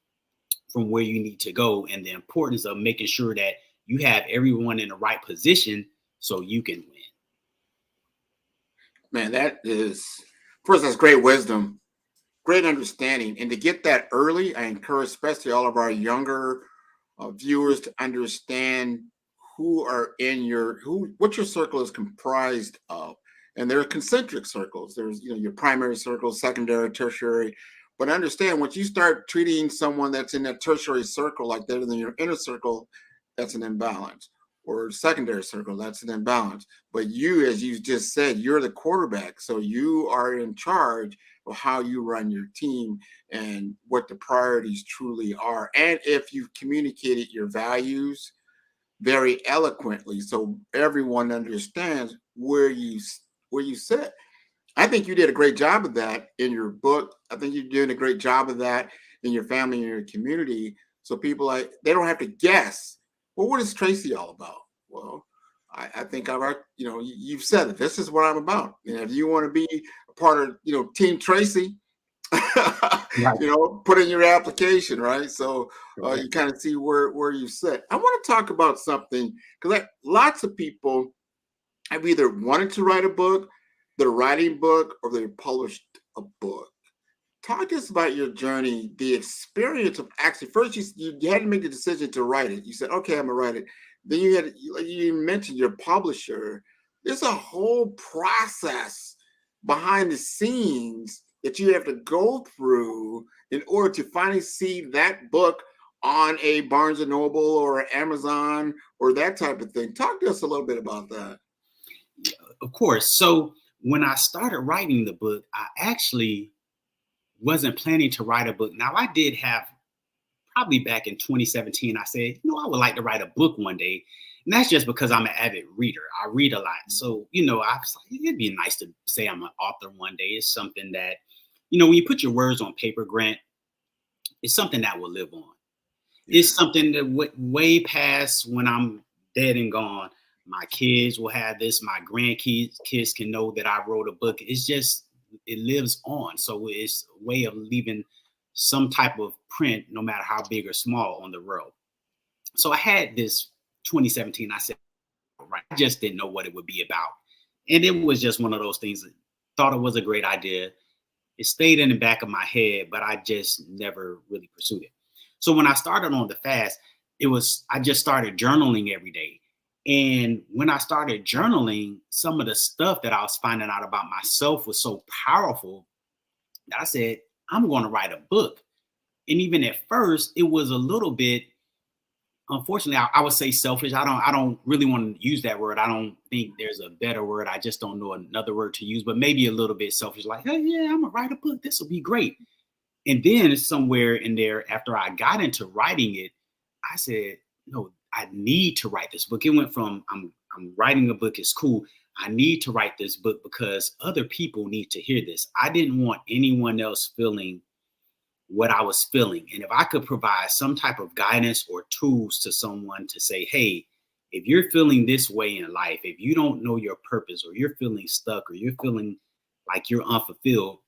from where you need to go, and the importance of making sure that you have everyone in the right position so you can win. Man, that is, first, that's great wisdom, great understanding. And to get that early, I encourage especially all of our younger viewers to understand what your circle is comprised of. And there are concentric circles. There's, your primary circle, secondary, tertiary. But understand, once you start treating someone that's in that tertiary circle like that, in your inner circle, that's an imbalance. Or secondary circle, that's an imbalance. But you, as you just said, you're the quarterback. So you are in charge of how you run your team and what the priorities truly are. And if you've communicated your values very eloquently, so everyone understands where you sit. I think you did a great job of that in your book. I think you're doing a great job of that in your family and your community. So people, they don't have to guess, well, what is Tracy all about? Well, I think you've said it. This is what I'm about. And if you want to be a part of, Team Tracy, right, put in your application, right? So you kind of see where you sit. I want to talk about something, because lots of people have either wanted to write a book, they're writing a book, or they published a book. Talk to us about your journey, the experience of actually, first you had to make the decision to write it. You said, okay, I'm gonna write it. Then you mentioned your publisher. There's a whole process behind the scenes that you have to go through in order to finally see that book on a Barnes and Noble or Amazon or that type of thing. Talk to us a little bit about that. Of course. So when I started writing the book, I actually wasn't planning to write a book. Now, I did have, probably back in 2017, I said, I would like to write a book one day. And that's just because I'm an avid reader. I read a lot. So, I was like, it'd be nice to say I'm an author one day. It's something that, when you put your words on paper, Grant, it's something that will live on. It's something that way past when I'm dead and gone. My kids will have this. My grandkids can know that I wrote a book. It's just, it lives on. So it's a way of leaving some type of print, no matter how big or small, on the road. So I had this 2017, I said, right, I just didn't know what it would be about. And it was just one of those things that thought it was a great idea. It stayed in the back of my head, but I just never really pursued it. So when I started on the fast, I just started journaling every day. And when I started journaling, some of the stuff that I was finding out about myself was so powerful that I said, I'm going to write a book. And even at first, it was a little bit, unfortunately, I would say selfish. I don't really want to use that word. I don't think there's a better word. I just don't know another word to use, but maybe a little bit selfish, like, hey, yeah, I'm going to write a book. This will be great. And then somewhere in there, after I got into writing it, I said, no, I need to write this book. It went from I'm writing a book, it's cool. I need to write this book because other people need to hear this. I didn't want anyone else feeling what I was feeling. And if I could provide some type of guidance or tools to someone to say, hey, if you're feeling this way in life, if you don't know your purpose, or you're feeling stuck, or you're feeling like you're unfulfilled,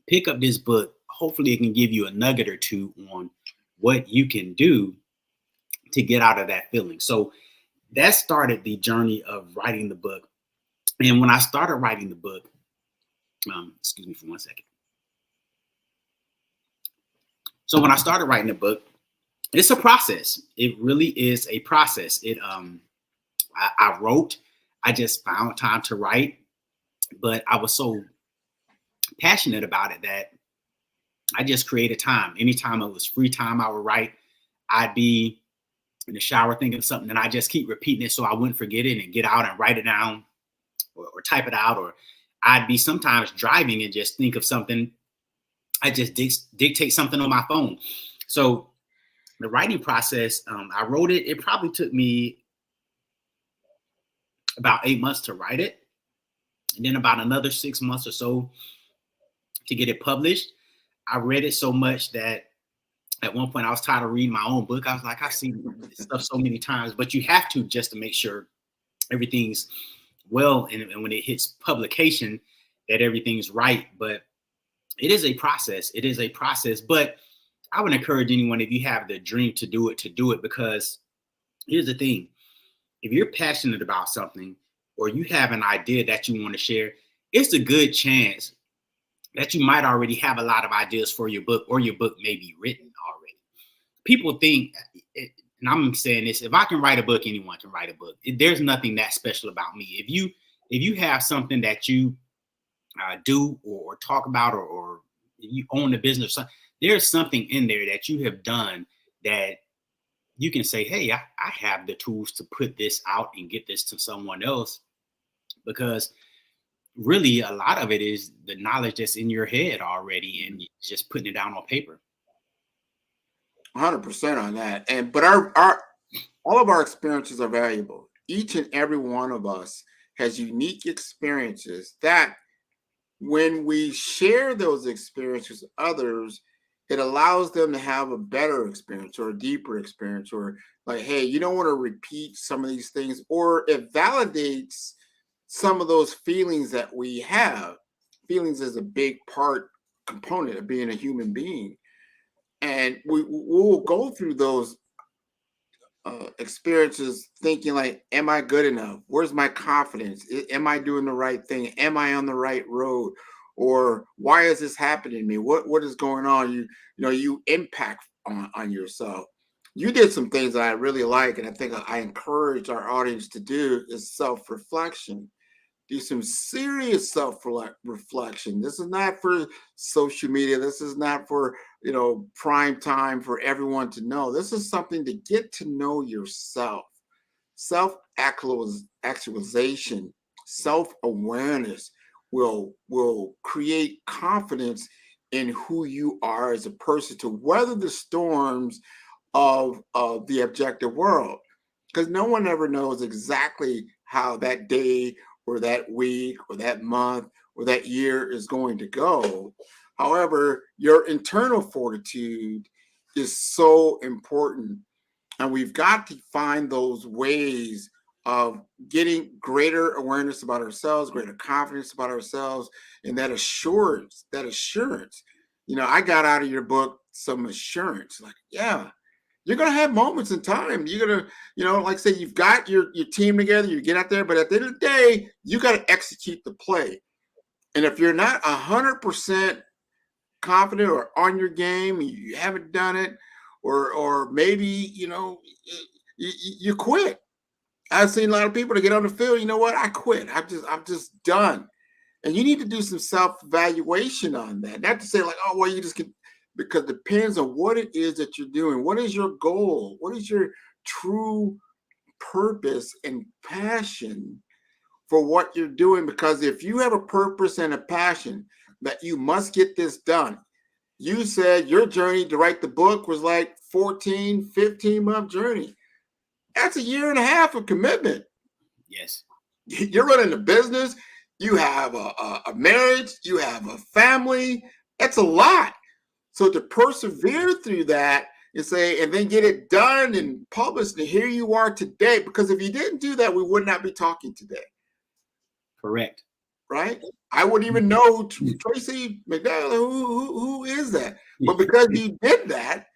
pick up this book. Hopefully it can give you a nugget or two on what you can do to get out of that feeling. So that started the journey of writing the book. And when I started writing the book, excuse me for 1 second. So when I started writing the book, it's a process. It really is a process. I wrote, I just found time to write, but I was so passionate about it that I just created time. Anytime it was free time, I would write. I'd be in the shower thinking of something, and I just keep repeating it so I wouldn't forget it and get out and write it down or type it out. Or I'd be sometimes driving and just think of something. I just dictate something on my phone. So the writing process, I wrote it. It probably took me about 8 months to write it, and then about another 6 months or so to get it published. I read it so much that at one point I was tired of reading my own book. I was like, I've seen this stuff so many times, but you have to, just to make sure everything's well, and when it hits publication, that everything's right. But it is a process. It is a process. But I would encourage anyone, if you have the dream to do it, because here's the thing. If you're passionate about something, or you have an idea that you want to share, it's a good chance that you might already have a lot of ideas for your book, or your book may be written already. People think, and I'm saying this, if I can write a book, anyone can write a book. There's nothing that special about me. If you have something that you do or talk about, or you own a business, there's something in there that you have done that you can say, hey, I have the tools to put this out and get this to someone else. Because really, a lot of it is the knowledge that's in your head already, and just putting it down on paper. 100% on that. But all of our experiences are valuable. Each and every one of us has unique experiences that, when we share those experiences with others, it allows them to have a better experience or a deeper experience, or like, hey, you don't want to repeat some of these things, or it validates some of those feelings that we have. Feelings is a big component of being a human being. And we will go through those experiences thinking like, am I good enough? Where's my confidence? Am I doing the right thing? Am I on the right road? Or why is this happening to me? What is going on? You impact on yourself. You did some things that I really like, and I think I encourage our audience to do is self-reflection. Do some serious self-reflection. This is not for social media. This is not for, prime time for everyone to know. This is something to get to know yourself. Self-actualization, self-awareness will create confidence in who you are as a person to weather the storms of the objective world. Because no one ever knows exactly how that day or that week or that month or that year is going to go. However, your internal fortitude is so important. And we've got to find those ways of getting greater awareness about ourselves, greater confidence about ourselves, and that assurance. I got out of your book some assurance, like, yeah, you're going to have moments in time. You're going to, like say, you've got your team together, you get out there, but at the end of the day, you got to execute the play. And if you're not 100% confident or on your game, you haven't done it, or maybe, you quit. I've seen a lot of people to get on the field, you know what? I quit. I'm just done. And you need to do some self-evaluation on that. Not to say like, oh, well, you just can, because it depends on what it is that you're doing. What is your goal? What is your true purpose and passion for what you're doing? Because if you have a purpose and a passion that you must get this done, you said your journey to write the book was like 14, 15-month journey. That's a year and a half of commitment. Yes. You're running a business. You have a marriage. You have a family. That's a lot. So to persevere through that and then get it done and published, and here you are today. Because if you didn't do that, we would not be talking today. Correct. Right? I wouldn't even know Tracy McDowell. Who is that? But because you did that,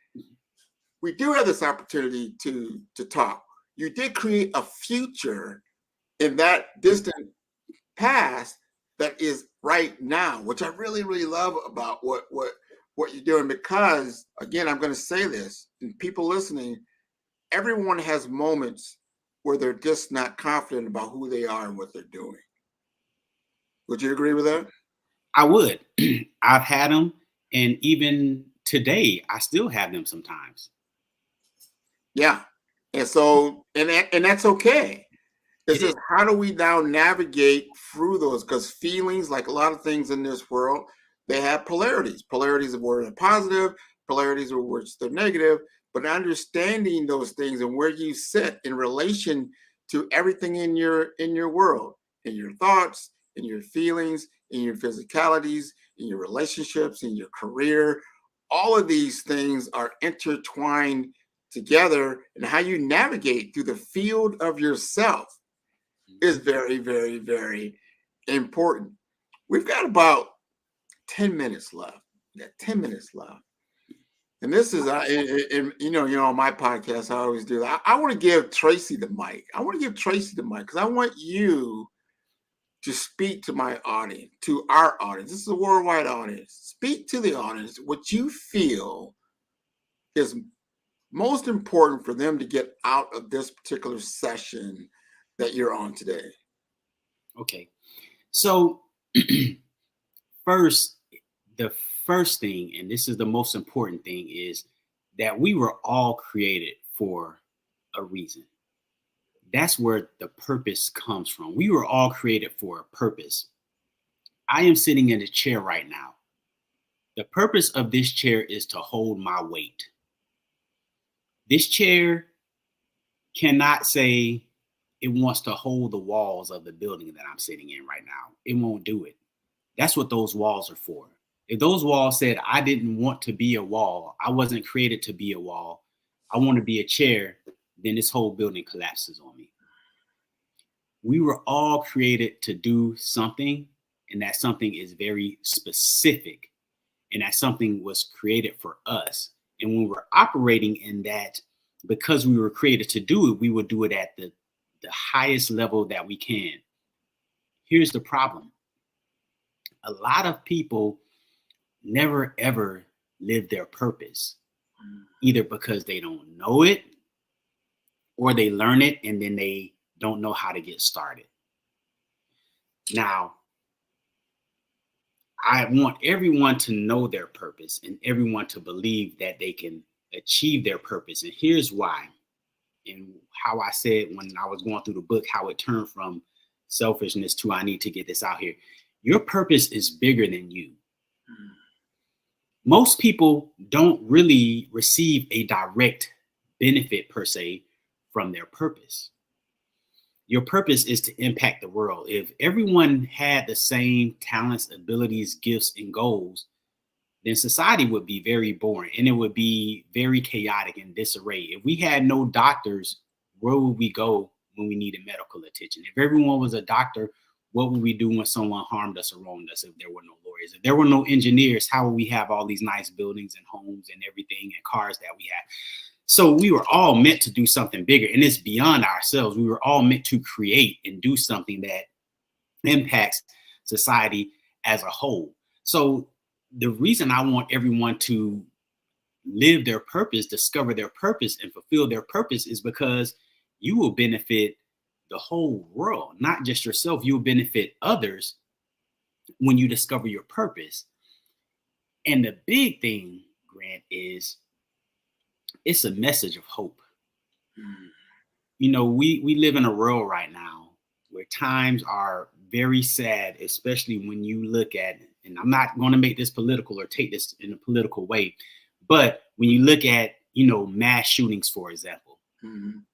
we do have this opportunity to talk. You did create a future in that distant past that is right now, which I really, really love about what you're doing. Because again, I'm going to say this, and people listening, everyone has moments where they're just not confident about who they are and what they're doing. Would you agree with that? I would. I've had them, and even today, I still have them sometimes. Yeah, and so and that's okay. It's just how do we now navigate through those? Because feelings, like a lot of things in this world, they have polarities. Polarities of where they're positive, polarities of where they're negative. But understanding those things and where you sit in relation to everything in your world, in your thoughts, in your feelings, in your physicalities, in your relationships, in your career, all of these things are intertwined together, and how you navigate through the field of yourself is very, very, very important. We've got about 10 minutes left. We got 10 minutes left. And this is, on my podcast, I always do that. I want to give Tracy the mic. Because I want you to speak to my audience, to our audience. This is a worldwide audience. Speak to the audience what you feel is most important for them to get out of this particular session that you're on today. Okay. So the first thing, and this is the most important thing, is that we were all created for a reason. That's where the purpose comes from. We were all created for a purpose. I am sitting in a chair right now. The purpose of this chair is to hold my weight. This chair cannot say it wants to hold the walls of the building that I'm sitting in right now. It won't do it. That's what those walls are for. If those walls said, I didn't want to be a wall, I wasn't created to be a wall, I want to be a chair, then this whole building collapses on me. We were all created to do something, and that something is very specific, and that something was created for us. And when we're operating in that because we were created to do it, we will do it at the highest level that we can. Here's the problem. A lot of people never ever live their purpose, either because they don't know it or they learn it and then they don't know how to get started. Now, I want everyone to know their purpose and everyone to believe that they can achieve their purpose. And here's why. And how I said when I was going through the book, how it turned from selfishness to I need to get this out here. Your purpose is bigger than you. Most people don't really receive a direct benefit per se from their purpose. Your purpose is to impact the world. If everyone had the same talents, abilities, gifts, and goals, then society would be very boring and it would be very chaotic and disarray. If we had no doctors, where would we go when we needed medical attention? If everyone was a doctor, what would we do when someone harmed us or wronged us? If there were no lawyers, if there were no engineers, how would we have all these nice buildings and homes and everything and cars that we have? So we were all meant to do something bigger, and it's beyond ourselves. We were all meant to create and do something that impacts society as a whole. So the reason I want everyone to live their purpose, discover their purpose, and fulfill their purpose is because you will benefit the whole world, not just yourself. You'll benefit others when you discover your purpose. And the big thing, Grant, is it's a message of hope. You know, we live in a world right now where times are very sad, especially when you look at, and I'm not going to make this political or take this in a political way, but when you look at, you know, mass shootings, for example,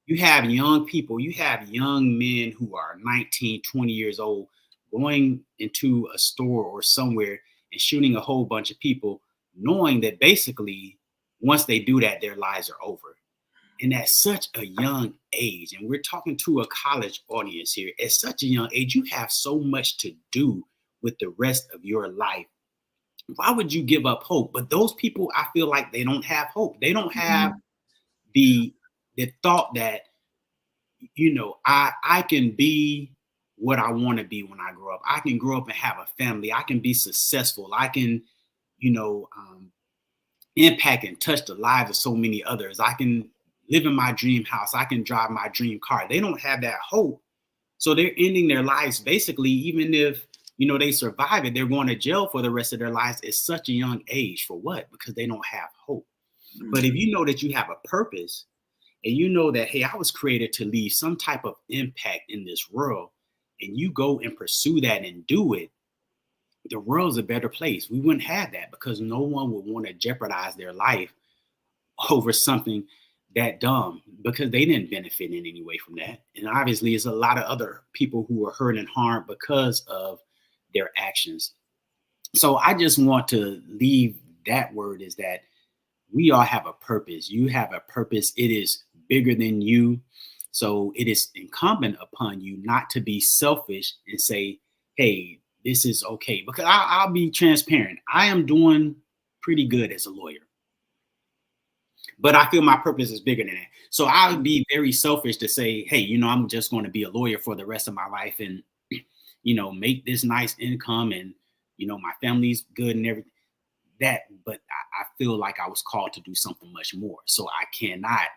you have young people, you have young men who are 19, 20 years old going into a store or somewhere and shooting a whole bunch of people, knowing that basically once they do that, their lives are over. And at such a young age, and we're talking to a college audience here, at such a young age, you have so much to do with the rest of your life. Why would you give up hope? But those people, I feel like they don't have hope. They don't have the thought that, you know, I can be what I want to be when I grow up. I can grow up and have a family. I can be successful. I can, you know, impact and touch the lives of so many others. I can live in my dream house. I can drive my dream car. They don't have that hope. So they're ending their lives basically, even if, you know, they survive it, they're going to jail for the rest of their lives at such a young age. For what? Because they don't have hope. But if you know that you have a purpose and you know that, hey, I was created to leave some type of impact in this world, and you go and pursue that and do it, the world's a better place. We wouldn't have that because no one would want to jeopardize their life over something that dumb because they didn't benefit in any way from that. And obviously it's a lot of other people who are hurt and harmed because of their actions. So I just want to leave that word is that we all have a purpose. You have a purpose. It is bigger than you. So it is incumbent upon you not to be selfish and say, hey, this is okay. Because I'll be transparent. I am doing pretty good as a lawyer. But I feel my purpose is bigger than that. So I would be very selfish to say, hey, you know, I'm just going to be a lawyer for the rest of my life and, you know, make this nice income and, you know, my family's good and everything. But I feel like I was called to do something much more. So I cannot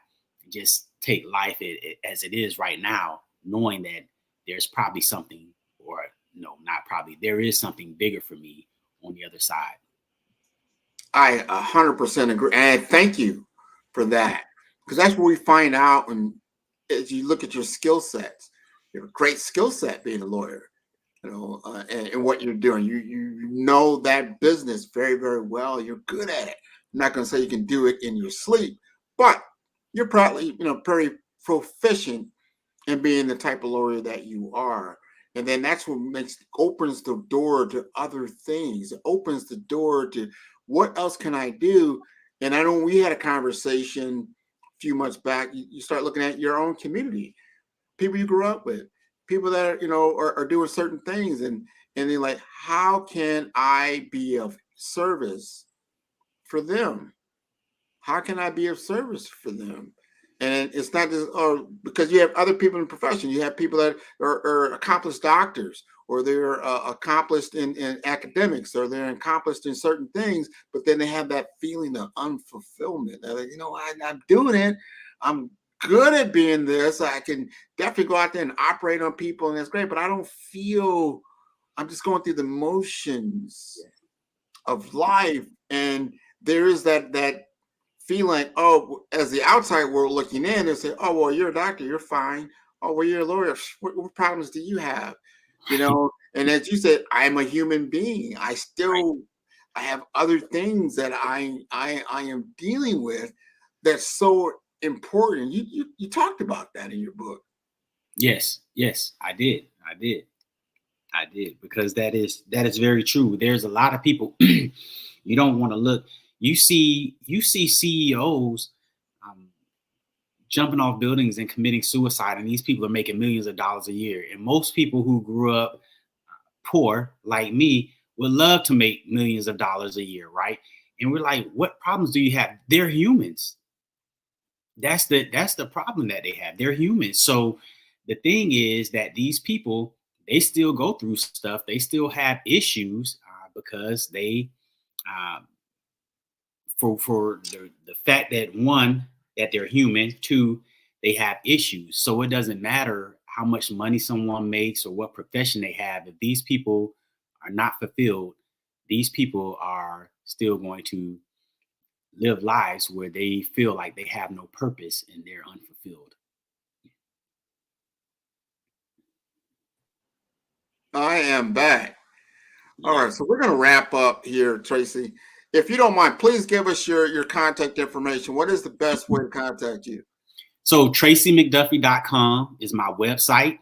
just take life as it is right now, knowing that there's probably something, or no, not probably, there is something bigger for me on the other side. I 100% agree. And thank you for that, because that's what we find out when, as you look at your skill sets, you have a great skill set being a lawyer, you know, and what you're doing. You know that business very, very well. You're good at it. I'm not going to say you can do it in your sleep, but you're probably, you know, very proficient in being the type of lawyer that you are. And then that's what opens the door to other things. It opens the door to what else can I do? And I know we had a conversation a few months back. You start looking at your own community, people you grew up with, people that are, you know, are doing certain things, and they're like, how can I be of service for them? How can I be of service for them? And it's not just because you have other people in the profession. You have people that are accomplished doctors, or they're accomplished in academics, or they're accomplished in certain things, but then they have that feeling of unfulfillment. They're like, I'm doing it. I'm good at being this. I can definitely go out there and operate on people, and that's great, but I don't feel, I'm just going through the motions of life. And there is that feeling, as the outside world looking in, they say, oh, well, you're a doctor, you're fine. Oh, well, you're a lawyer. What problems do you have? And as you said, I'm a human being. I have other things that I am dealing with that's so important. You talked about that in your book. Yes, I did, because that is very true. There's a lot of people you don't want to look. You see CEOs jumping off buildings and committing suicide, and these people are making millions of dollars a year. And most people who grew up poor, like me, would love to make millions of dollars a year, right? And we're like, what problems do you have? They're humans. That's the problem that they have. They're humans. So the thing is that these people, they still go through stuff. They still have issues because they for the fact that, one, that they're human, two, they have issues. So it doesn't matter how much money someone makes or what profession they have. If these people are not fulfilled, these people are still going to live lives where they feel like they have no purpose and they're unfulfilled. I am back. All right, so we're going to wrap up here, Tracy. If you don't mind, please give us your contact information. What is the best way to contact you? So TracyMcDuffie.com is my website.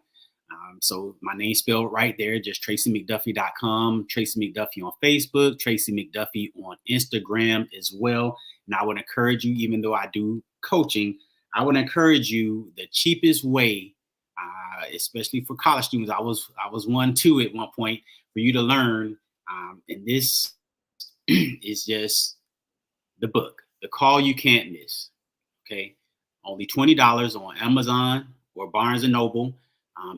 So my name spelled right there, just TracyMcDuffie.com, Tracy McDuffie on Facebook, Tracy McDuffie on Instagram as well. And I would encourage you, even though I do coaching, I would encourage you, the cheapest way, especially for college students, I was one too at one point, for you to learn. And this is just the book, The Call You Can't Miss. Okay, only $20 on Amazon or Barnes and Noble.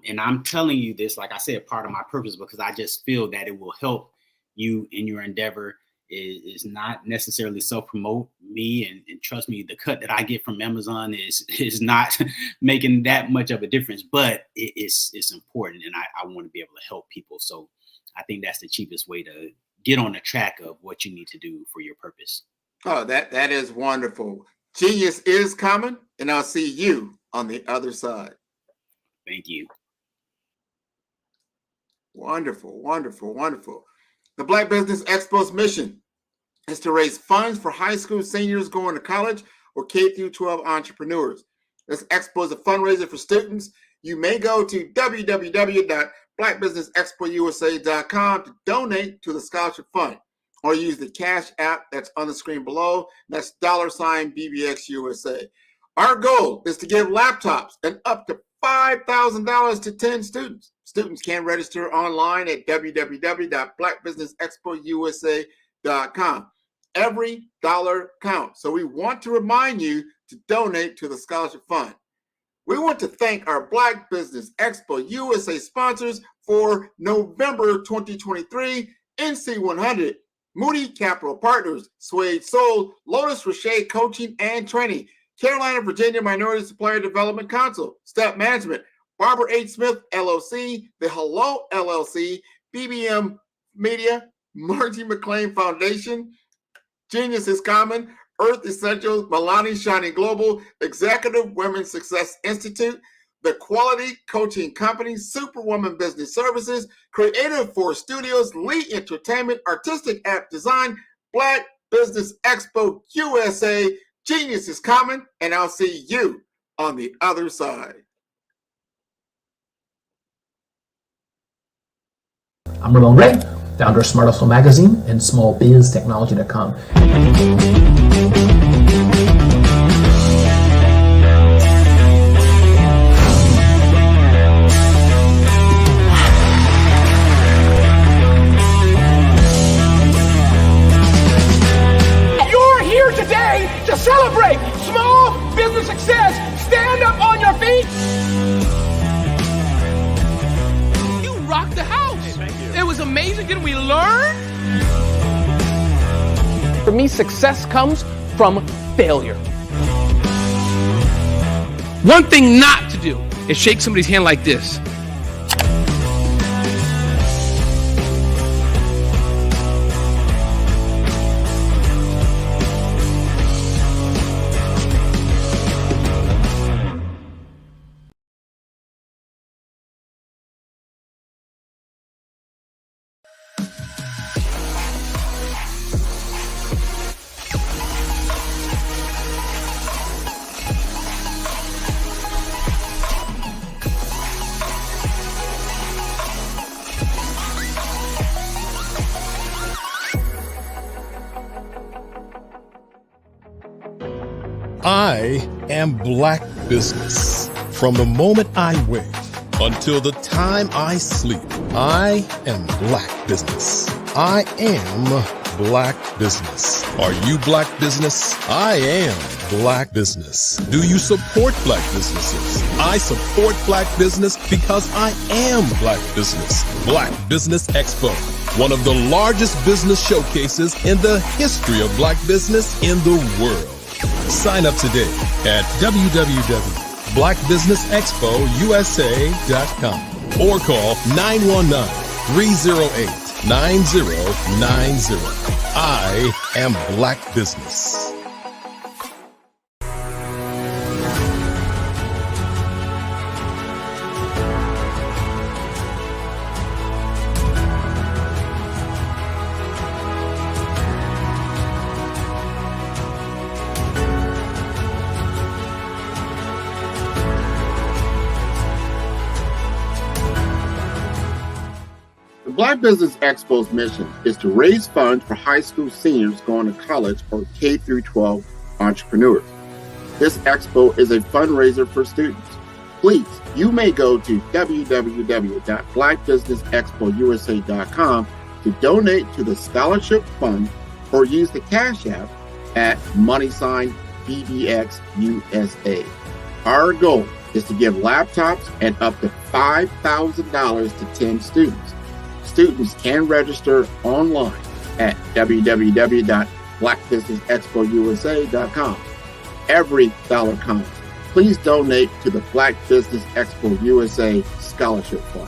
And I'm telling you this, like I said, part of my purpose, because I just feel that it will help you in your endeavor. Is not necessarily self-promote me, and trust me, the cut that I get from Amazon is not making that much of a difference, but it's important, and I want to be able to help people. So I think that's the cheapest way to get on the track of what you need to do for your purpose. Oh, that is wonderful. Genius is coming, and I'll see you on the other side. Thank you. Wonderful, wonderful, wonderful. The Black Business Expo's mission is to raise funds for high school seniors going to college or K-12 entrepreneurs. This expo is a fundraiser for students. You may go to www.blackbusinessexpousa.com to donate to the scholarship fund, or use the Cash app that's on the screen below. That's $BBXUSA. Our goal is to give laptops and up to $5,000 to 10 students. Students can register online at www.blackbusinessexpousa.com. Every dollar counts. So we want to remind you to donate to the scholarship fund. We want to thank our Black Business Expo USA sponsors for November 2023, NC100, Moody Capital Partners, Suede Soul, Lotus Rocher Coaching and Training, Carolina, Virginia Minority Supplier Development Council, Step Management, Barbara H. Smith, LLC, The Hello, LLC, BBM Media, Margie McLean Foundation, Genius is Common, Earth Essentials, Milani Shining Global, Executive Women's Success Institute, The Quality Coaching Company, Superwoman Business Services, Creative Force Studios, Lee Entertainment, Artistic App Design, Black Business Expo USA. Genius is Common, and I'll see you on the other side. I'm Ramon Ray, founder of Smart Hustle Magazine and smallbiztechnology.com. You're here today to celebrate small business success. Kudos. It was amazing. Didn't we learn? For me, success comes from failure. One thing not to do is shake somebody's hand like this. I am Black business. From the moment I wake until the time I sleep, I am Black business. I am Black business. Are you Black business? I am Black business. Do you support Black businesses? I support Black business because I am Black business. Black Business Expo, one of the largest business showcases in the history of Black business in the world. Sign up today at www.blackbusinessexpousa.com or call 919-308-9090. I am Black business. The Black Business Expo's mission is to raise funds for high school seniors going to college or K-12 entrepreneurs. This expo is a fundraiser for students. Please, you may go to www.blackbusinessexpousa.com to donate to the scholarship fund or use the Cash App at $BBXUSA. Our goal is to give laptops and up to $5,000 to 10 students. Students can register online at www.blackbusinessexpousa.com. Every dollar counts. Please donate to the Black Business Expo USA Scholarship Fund.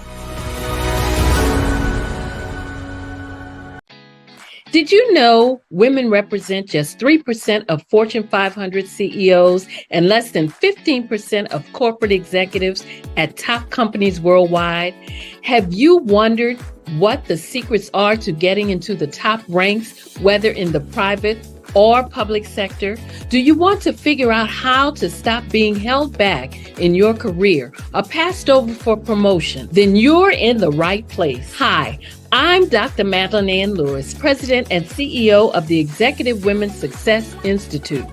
Did you know women represent just 3% of Fortune 500 CEOs and less than 15% of corporate executives at top companies worldwide? Have you wondered what the secrets are to getting into the top ranks, whether in the private or public sector? Do you want to figure out how to stop being held back in your career or passed over for promotion? Then you're in the right place. Hi, I'm Dr. Madeline Ann Lewis, President and CEO of the Executive Women's Success Institute.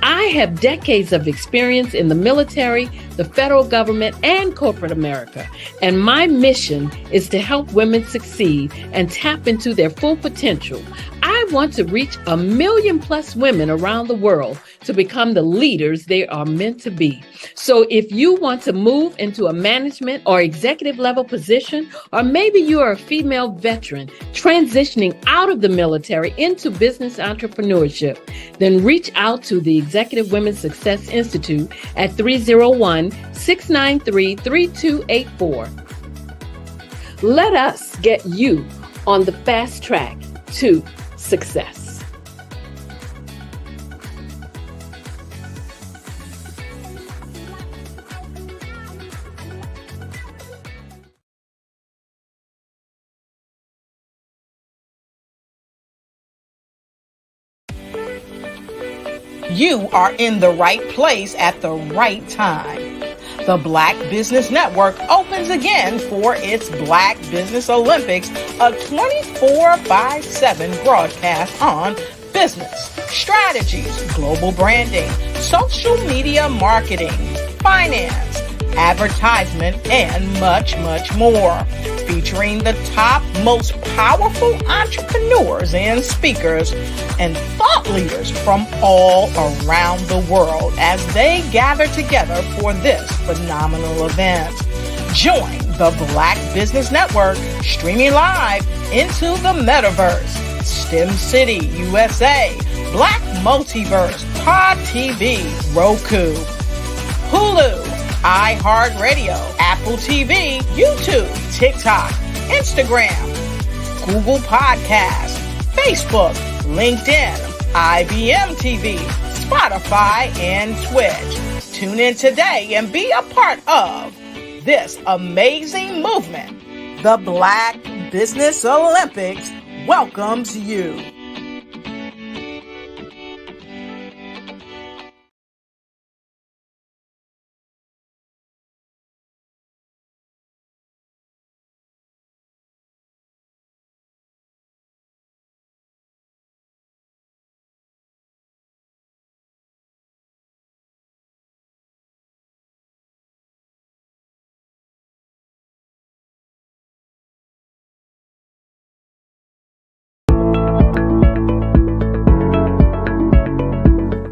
I have decades of experience in the military, the federal government, and corporate America. And my mission is to help women succeed and tap into their full potential. I want to reach 1 million plus women around the world to become the leaders they are meant to be. So if you want to move into a management or executive level position, or maybe you are a female veteran transitioning out of the military into business entrepreneurship, then reach out to the Executive Women's Success Institute at 301-693-3284. Let us get you on the fast track to success. You are in the right place at the right time. The Black Business Network opens again for its Black Business Olympics, a 24/7 broadcast on business, strategies, global branding, social media marketing, finance, advertisement, and much, much more. Featuring the top, most powerful entrepreneurs and speakers and thought leaders from all around the world as they gather together for this phenomenal event. Join the Black Business Network, streaming live into the metaverse. STEM City, USA, Black Multiverse, Pod TV, Roku, Hulu, iHeartRadio, Apple TV, YouTube, TikTok, Instagram, Google Podcasts, Facebook, LinkedIn, IBM TV, Spotify, and Twitch. Tune in today and be a part of this amazing movement. The Black Business Olympics welcomes you.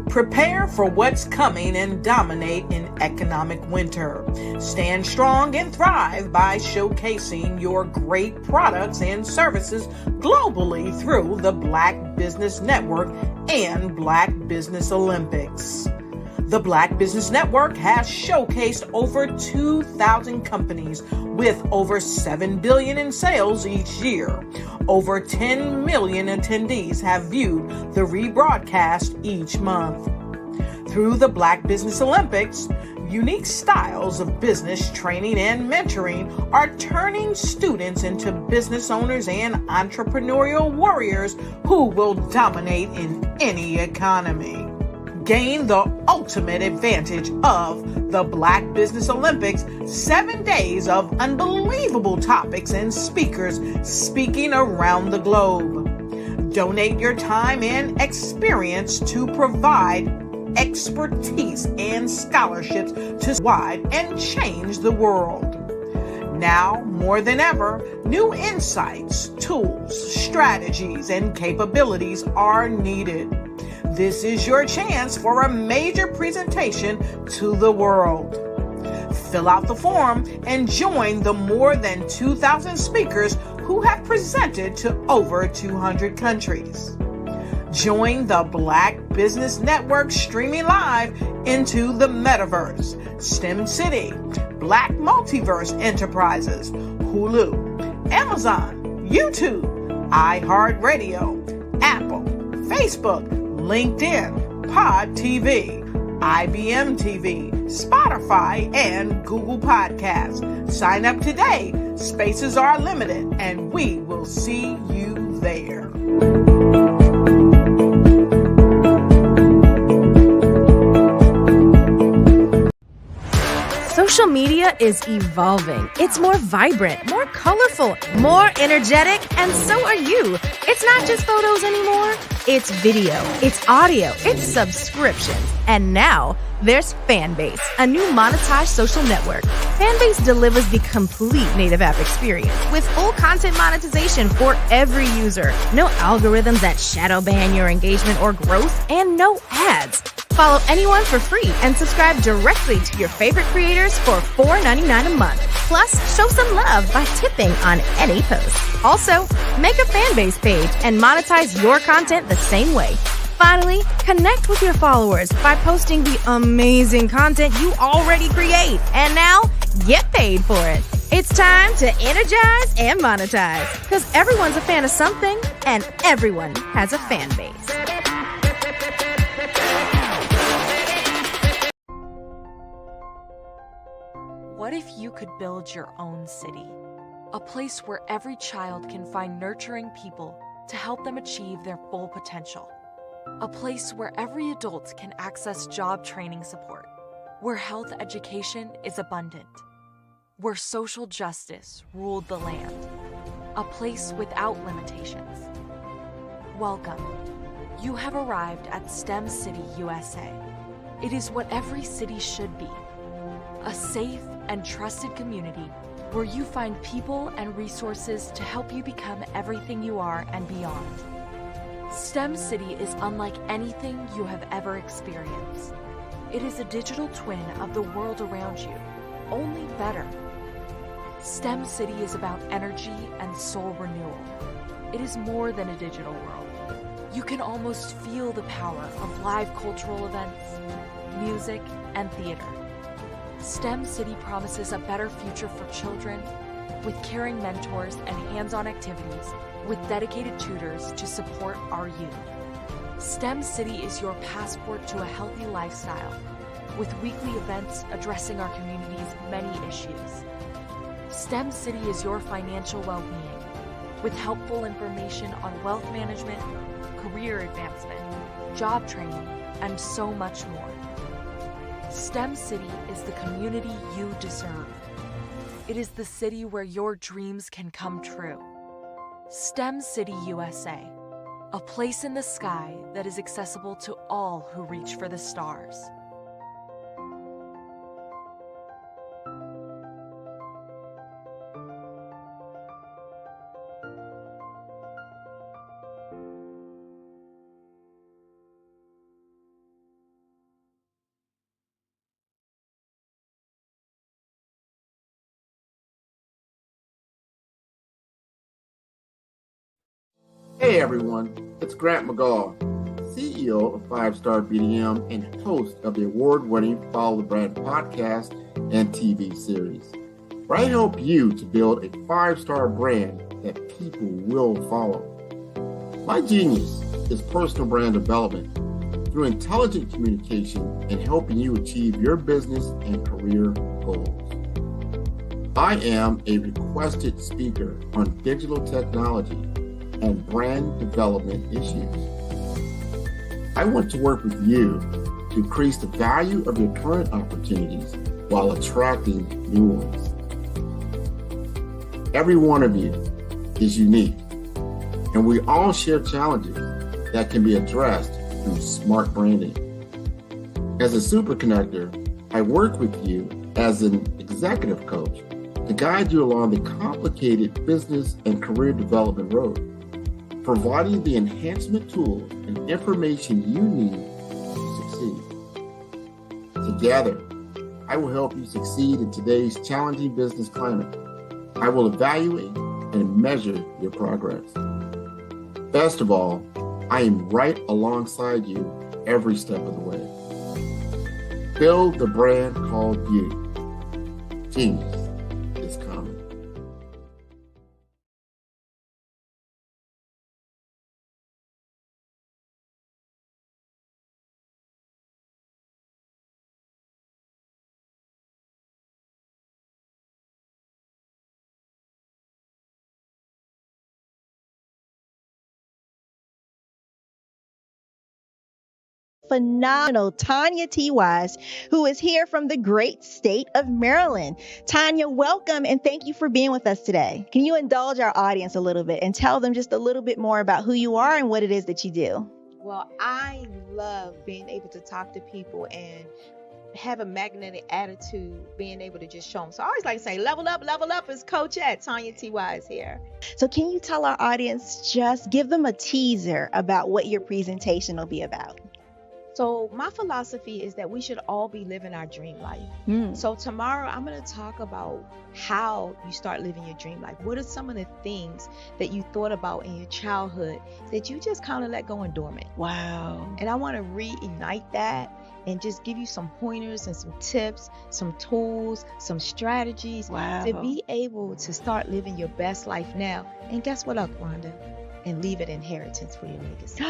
Prepare for what's coming and dominate in economic winter. Stand strong and thrive by showcasing your great products and services globally through the Black Business Network and Black Business Olympics. The Black Business Network has showcased over 2,000 companies with over $7 billion in sales each year. Over 10 million attendees have viewed the rebroadcast each month. Through the Black Business Olympics, unique styles of business training and mentoring are turning students into business owners and entrepreneurial warriors who will dominate in any economy. Gain the ultimate advantage of the Black Business Olympics, 7 days of unbelievable topics and speakers speaking around the globe. Donate your time and experience to provide expertise and scholarships to wide and change the world. Now, more than ever, new insights, tools, strategies, and capabilities are needed. This is your chance for a major presentation to the world. Fill out the form and join the more than 2,000 speakers who have presented to over 200 countries. Join the Black Business Network streaming live into the metaverse, STEM City, Black Multiverse Enterprises, Hulu, Amazon, YouTube, iHeartRadio, Apple, Facebook, LinkedIn, Pod TV, IBM TV, Spotify, and Google Podcasts. Sign up today. Spaces are limited, and we will see you there. Social media is evolving. It's more vibrant, more colorful, more energetic, and so are you. It's not just photos anymore. It's video, it's audio, it's subscriptions. And now there's Fanbase, a new monetized social network. Fanbase delivers the complete native app experience with full content monetization for every user. No algorithms that shadow ban your engagement or growth, and no ads. Follow anyone for free and subscribe directly to your favorite creators for $4.99 a month. Plus, show some love by tipping on any post. Also, make a Fanbase page and monetize your content the same way. Finally, connect with your followers by posting the amazing content you already create. And now, get paid for it. It's time to energize and monetize, because everyone's a fan of something and everyone has a fan base. What if you could build your own city? A place where every child can find nurturing people to help them achieve their full potential. A place where every adult can access job training support. Where health education is abundant. Where social justice ruled the land. A place without limitations. Welcome. You have arrived at STEM City, USA. It is what every city should be. A safe and trusted community where you find people and resources to help you become everything you are and beyond. STEM City is unlike anything you have ever experienced. It is a digital twin of the world around you, only better. STEM City is about energy and soul renewal. It is more than a digital world. You can almost feel the power of live cultural events, music, and theater. STEM City promises a better future for children with caring mentors and hands-on activities with dedicated tutors to support our youth. STEM City is your passport to a healthy lifestyle with weekly events addressing our community's many issues. STEM City is your financial well-being with helpful information on wealth management, career advancement, job training, and so much more. STEM City is the community you deserve. It is the city where your dreams can come true. STEM City USA, a place in the sky that is accessible to all who reach for the stars. Hey everyone, it's Grant McGaw, CEO of 5 Star BDM and host of the award-winning Follow the Brand podcast and TV series, where I help you to build a 5-star brand that people will follow. My genius is personal brand development through intelligent communication and helping you achieve your business and career goals. I am a requested speaker on digital technology and brand development issues. I want to work with you to increase the value of your current opportunities while attracting new ones. Every one of you is unique, and we all share challenges that can be addressed through smart branding. As a super connector, I work with you as an executive coach to guide you along the complicated business and career development road, providing the enhancement tools and information you need to succeed. Together, I will help you succeed in today's challenging business climate. I will evaluate and measure your progress. Best of all, I am right alongside you every step of the way. Build the brand called you. Genius is coming. Phenomenal Tanya T. Wise, who is here from the great state of Maryland. Tanya, welcome and thank you for being with us today. Can you indulge our audience a little bit and tell them just a little bit more about who you are and what it is that you do? Well, I love being able to talk to people and have a magnetic attitude, being able to just show them. So I always like to say, level up is Coach at Tanya T. Wise here. So can you tell our audience, just give them a teaser about what your presentation will be about? So my philosophy is that we should all be living our dream life. So tomorrow I'm going to talk about how you start living your dream life. What are some of the things that you thought about in your childhood that you just kind of let go and dormant? Wow. And I want to reignite that and just give you some pointers and some tips, some tools, some strategies to be able to start living your best life now. And guess what, Wanda? And leave an inheritance for your legacy.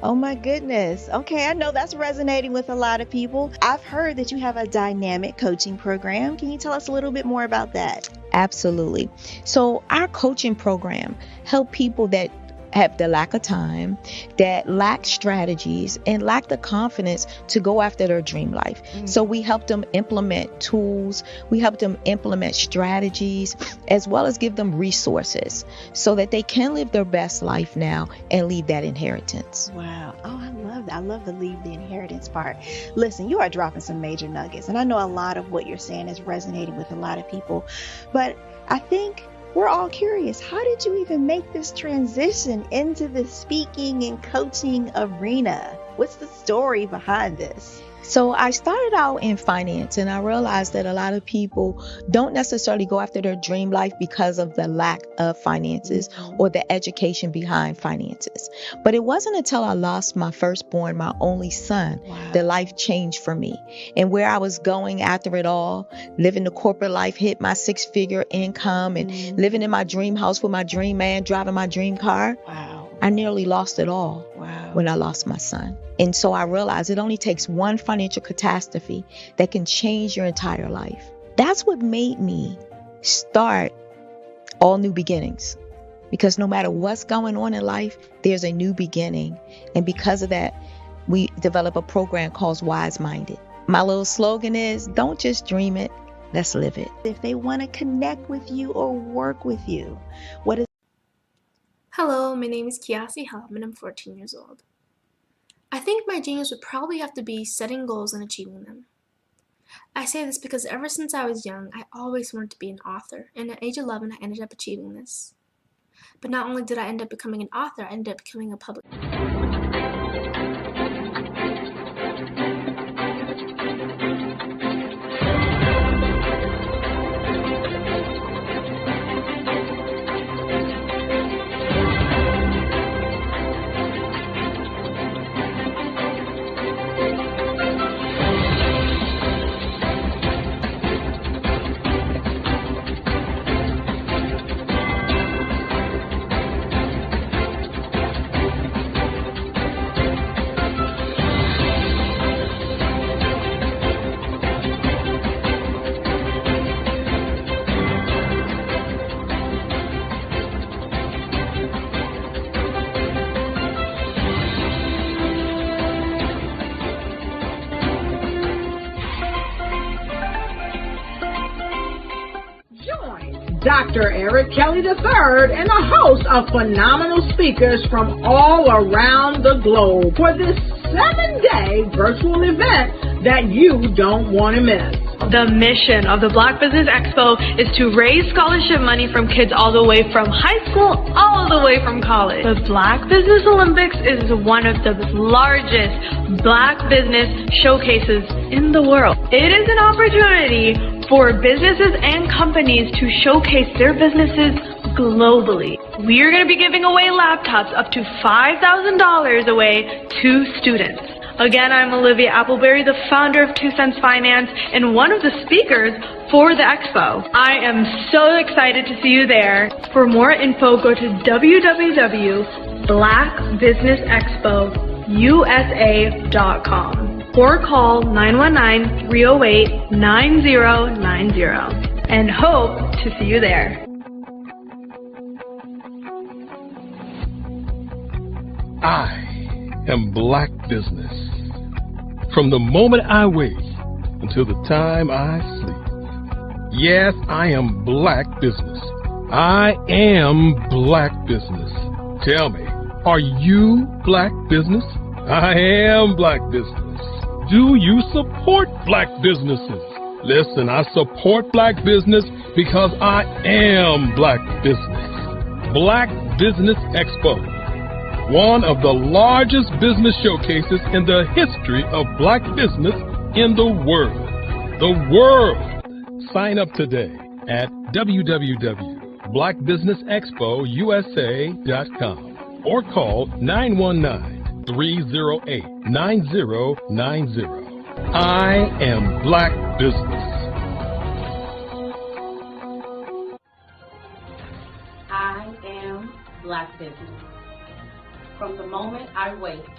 Oh my goodness. Okay, I know that's resonating with a lot of people. I've heard that you have a dynamic coaching program. Can you tell us a little bit more about that? Absolutely. So our coaching program help people that have the lack of time, that lack strategies, and lack the confidence to go after their dream life. So we help them implement tools, we help them implement strategies, as well as give them resources so that they can live their best life now and leave that inheritance. Wow. Oh, I love that. I love the leave the inheritance part. Listen, you are dropping some major nuggets, and I know a lot of what you're saying is resonating with a lot of people, but I think we're all curious. How did you even make this transition into the speaking and coaching arena? What's the story behind this? So I started out in finance, and I realized that a lot of people don't necessarily go after their dream life because of the lack of finances or the education behind finances. But it wasn't until I lost my firstborn, my only son, that life changed for me. And where I was going after it all, living the corporate life, hit my 6-figure income and living in my dream house with my dream man, driving my dream car. I nearly lost it all when I lost my son. And so I realized it only takes one financial catastrophe that can change your entire life. That's what made me start All New Beginnings. Because no matter what's going on in life, there's a new beginning. And because of that, we develop a program called Wise Minded. My little slogan is, don't just dream it, let's live it. If they want to connect with you or work with you, what is... Hello, my name is Kiasi Helm and I'm 14 years old. I think my genius would probably have to be setting goals and achieving them. I say this because ever since I was young, I always wanted to be an author, and at age 11, I ended up achieving this. But not only did I end up becoming an author, I ended up becoming a public... Dr. Eric Kelly III and a host of phenomenal speakers from all around the globe for this 7-day virtual event that you don't want to miss. The mission of the Black Business Expo is to raise scholarship money from kids all the way from high school all the way from college. The Black Business Olympics is one of the largest Black business showcases in the world. It is an opportunity for businesses and companies to showcase their businesses globally. We are going to be giving away laptops up to $5,000 away to students. Again, I'm Olivia Appleberry, the founder of 2 Cents Finance and one of the speakers for the expo. I am so excited to see you there. For more info, go to www.blackbusinessexpousa.com or call 919-308-9090 and hope to see you there. I am Black business. From the moment I wake until the time I sleep. Yes, I am Black business. I am Black business. Tell me, are you Black business? I am Black business. Do you support Black businesses? Listen, I support Black business because I am Black business. Black Business Expo, one of the largest business showcases in the history of Black business in the world. The world! Sign up today at www.blackbusinessexpousa.com or call 919-308-9090. I am Black business. I am Black business. From the moment I wake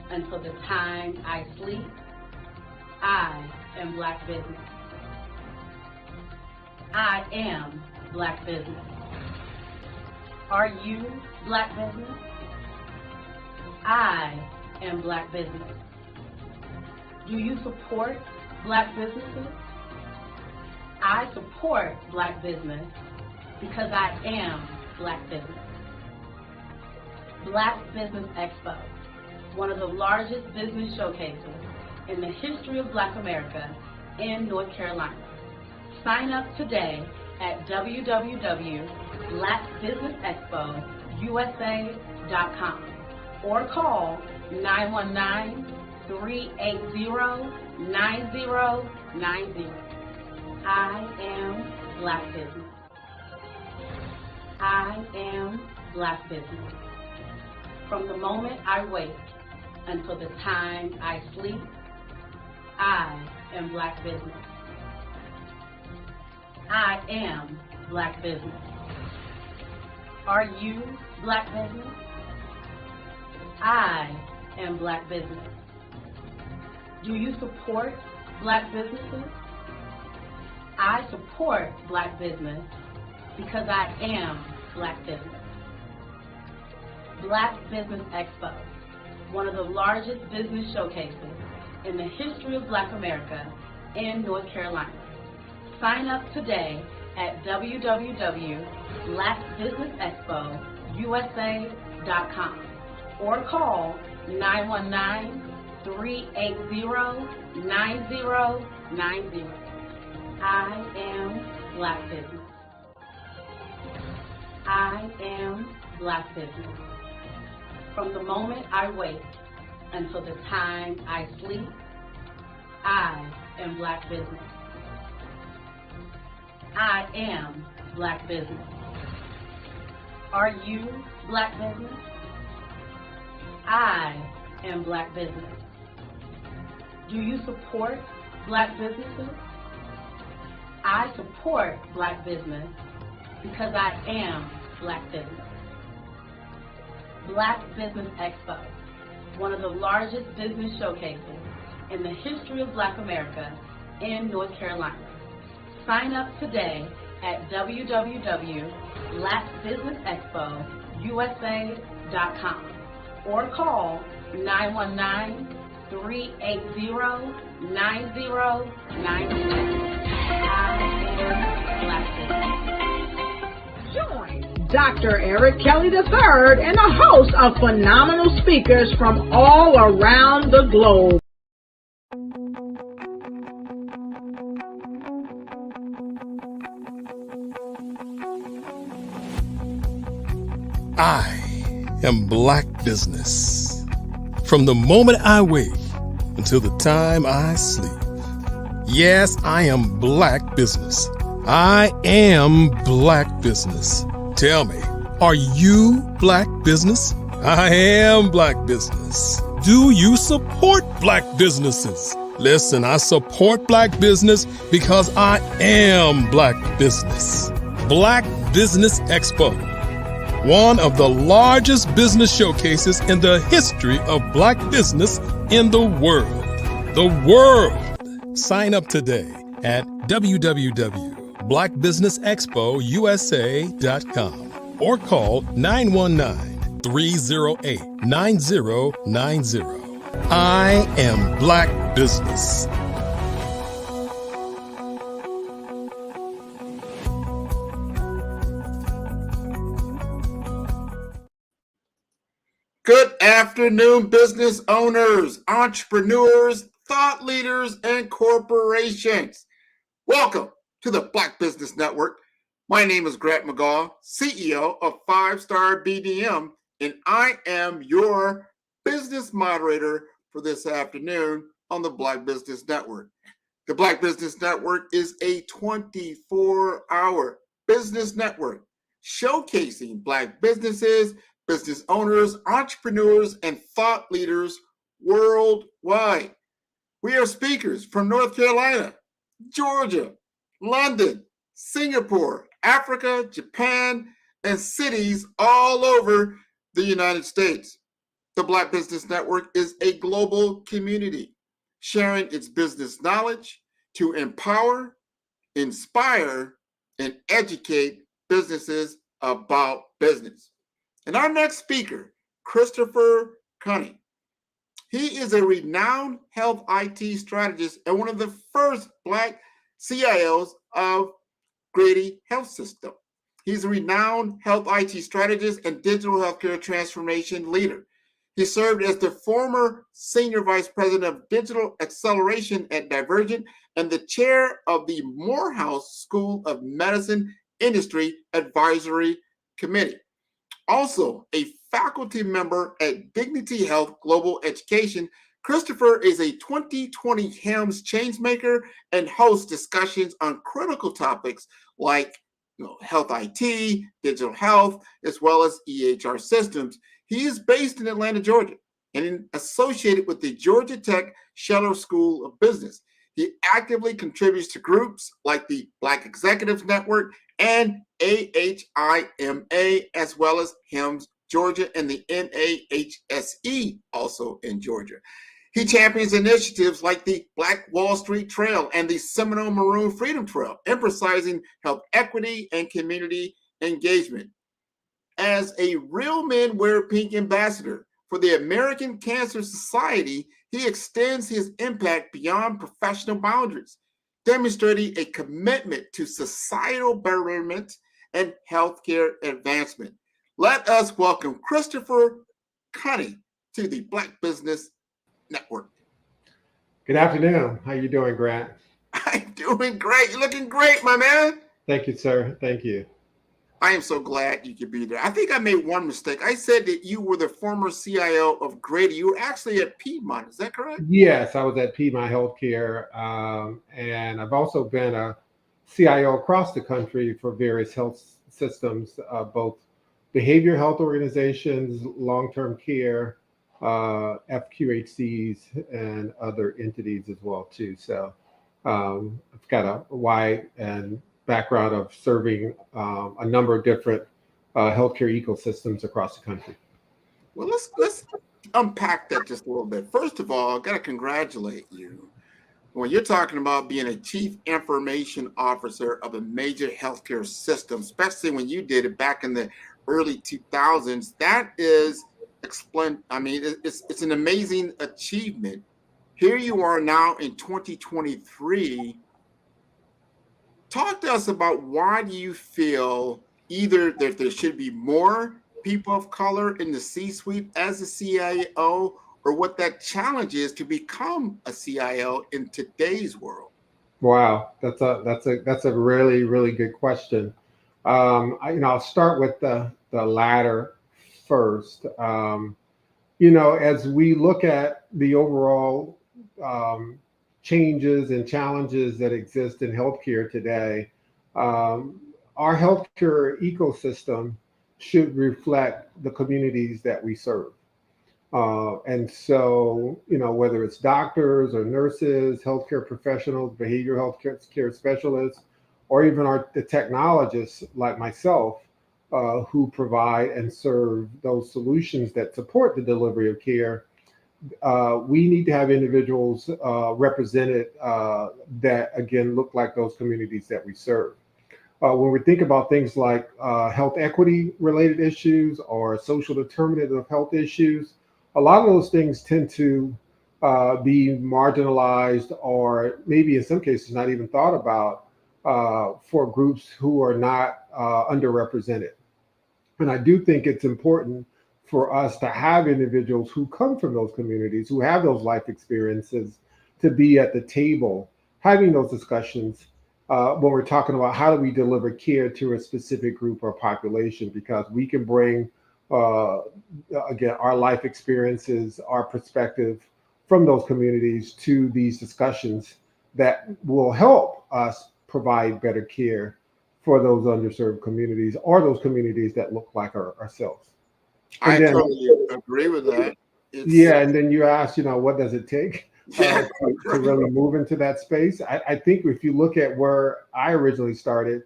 until the time I sleep, I am Black business. I am Black business. Are you Black business? I am Black business. Do you support Black businesses? I support Black business because I am Black business. Black Business Expo, one of the largest business showcases in the history of Black America in North Carolina. Sign up today at www.blackbusinessexpousa.com or call 919 380-9090. I am Black Business. I am Black Business. From the moment I wake until the time I sleep, I am Black Business. I am Black Business. Are you Black Business? I am Black Business. Do you support Black businesses? I support Black business because I am Black Business. Black Business Expo, one of the largest business showcases in the history of Black America in North Carolina. Sign up today at www.blackbusinessexpousa.com or call 919-380-9090. I am Black Business. I am Black Business. From the moment I wake until the time I sleep, I am Black Business. I am Black Business. Are you Black Business? I am Black Business. Do you support Black businesses? I support Black business because I am Black Business. Black Business Expo, one of the largest business showcases in the history of Black America in North Carolina. Sign up today at www.blackbusinessexpousa.com or call 919-380-9090. I am Black Business. Join Dr. Eric Kelly III and a host of phenomenal speakers from all around the globe. I am Black Business. From the moment I wake until the time I sleep. Yes, I am Black Business. I am Black Business. Tell me, are you Black Business? I am Black Business. Do you support Black businesses? Listen, I support Black business because I am Black Business. Black Business Expo, one of the largest business showcases in the history of Black business in the world. The world! Sign up today at www.blackbusinessexpousa.com or call 919-308-9090. I am Black Business. Good afternoon, business owners, entrepreneurs, thought leaders, and corporations. Welcome to the Black Business Network. My name is Grant McGaw, CEO of 5-Star BDM, and I am your business moderator for this afternoon on the Black Business Network. The Black Business Network is a 24-hour business network showcasing Black businesses, business owners, entrepreneurs, and thought leaders worldwide. We are speakers from North Carolina, Georgia, London, Singapore, Africa, Japan, and cities all over the United States. The Black Business Network is a global community sharing its business knowledge to empower, inspire, and educate businesses about business. And our next speaker, Christopher Cunning. He is a renowned health IT strategist and one of the first Black CIOs of Grady Health System. He's a renowned health IT strategist and digital healthcare transformation leader. He served as the former Senior Vice President of Digital Acceleration at Divergent and the chair of the Morehouse School of Medicine Industry Advisory Committee. Also, a faculty member at Dignity Health Global Education, Christopher is a 2020 HIMSS changemaker and hosts discussions on critical topics like health IT, digital health, as well as EHR systems. He is based in Atlanta, Georgia, and associated with the Georgia Tech Scheller School of Business. He actively contributes to groups like the Black Executives Network and AHIMA, as well as HIMSS Georgia and the NAHSE, also in Georgia. He champions initiatives like the Black Wall Street Trail and the Seminole Maroon Freedom Trail, emphasizing health equity and community engagement. As a Real Men Wear Pink ambassador for the American Cancer Society, he extends his impact beyond professional boundaries, demonstrating a commitment to societal betterment and healthcare advancement. Let us welcome Christopher Cunny to the Black Business Network. Good afternoon. How you doing, Grant? I'm doing great. You're looking great, my man. Thank you, sir. Thank you. I am so glad you could be there. I think I made one mistake. I said that you were the former CIO of Grady. You were actually at Piedmont. Is that correct? Yes, I was at Piedmont Healthcare, and I've also been a CIO across the country for various health systems, both behavioral health organizations, long-term care, FQHCs, and other entities as well too. So I've got a wide and background of serving a number of different healthcare ecosystems across the country. Well, let's unpack that just a little bit. First of all, I got to congratulate you. When you're talking about being a chief information officer of a major healthcare system, especially when you did it back in the early 2000s, that is it's an amazing achievement. Here you are now in 2023. Talk to us about why do you feel either that there should be more people of color in the C-suite as a CIO, or what that challenge is to become a CIO in today's world? Wow, that's a really, really good question. I'll start with the latter first. As we look at the overall changes and challenges that exist in healthcare today, our healthcare ecosystem should reflect the communities that we serve. And so, whether it's doctors or nurses, healthcare professionals, behavioral health care specialists, or even the technologists like myself, who provide and serve those solutions that support the delivery of care, we need to have individuals represented that, again, look like those communities that we serve. When we think about things like health equity related issues or social determinant of health issues, a lot of those things tend to be marginalized, or maybe in some cases not even thought about for groups who are not underrepresented. And I do think it's important for us to have individuals who come from those communities, who have those life experiences, to be at the table having those discussions when we're talking about how do we deliver care to a specific group or population, because we can bring, again, our life experiences, our perspective from those communities to these discussions that will help us provide better care for those underserved communities, or those communities that look like ourselves. I totally agree with that. And then you ask, what does it take to really move into that space? I think if you look at where I originally started,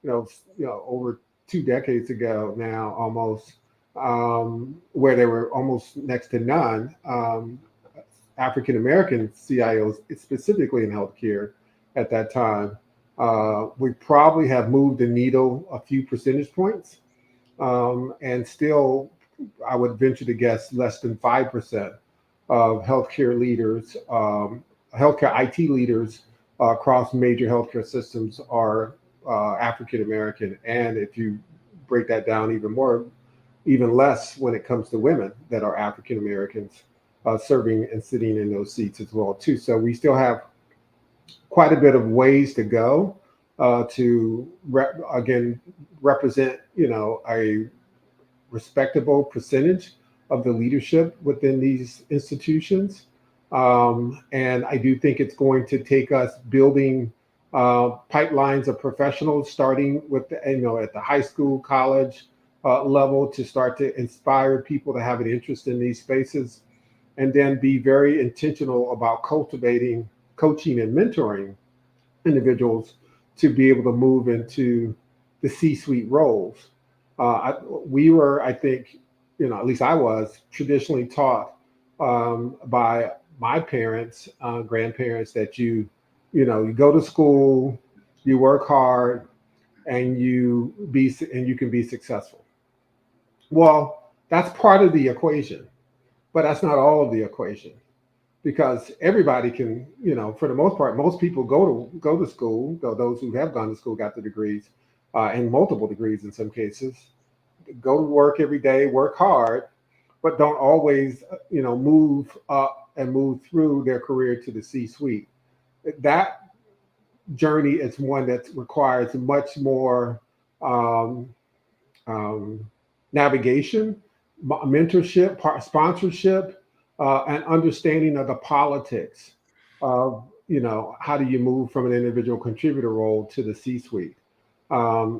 over 2 decades ago now, almost, where there were almost next to none African American CIOs, specifically in healthcare at that time. We probably have moved the needle a few percentage points, and still, I would venture to guess less than 5% of healthcare leaders, healthcare IT leaders across major healthcare systems are African American. And if you break that down even less when it comes to women that are African Americans serving and sitting in those seats as well too. So we still have quite a bit of ways to go to represent, a respectable percentage of the leadership within these institutions. And I do think it's going to take us building pipelines of professionals, starting with at the high school, college level, to start to inspire people to have an interest in these spaces, and then be very intentional about cultivating, coaching, and mentoring individuals to be able to move into the C-suite roles. We were, I think, at least I was traditionally taught by my parents, grandparents, that you go to school, you work hard, and you can be successful. Well, that's part of the equation, but that's not all of the equation, because everybody can, for the most part, most people go to school. Those who have gone to school got the degrees, and multiple degrees in some cases. Go to work every day, work hard, but don't always, move up and move through their career to the C-suite. That journey is one that requires much more navigation, mentorship, sponsorship, and understanding of the politics of, how do you move from an individual contributor role to the C-suite.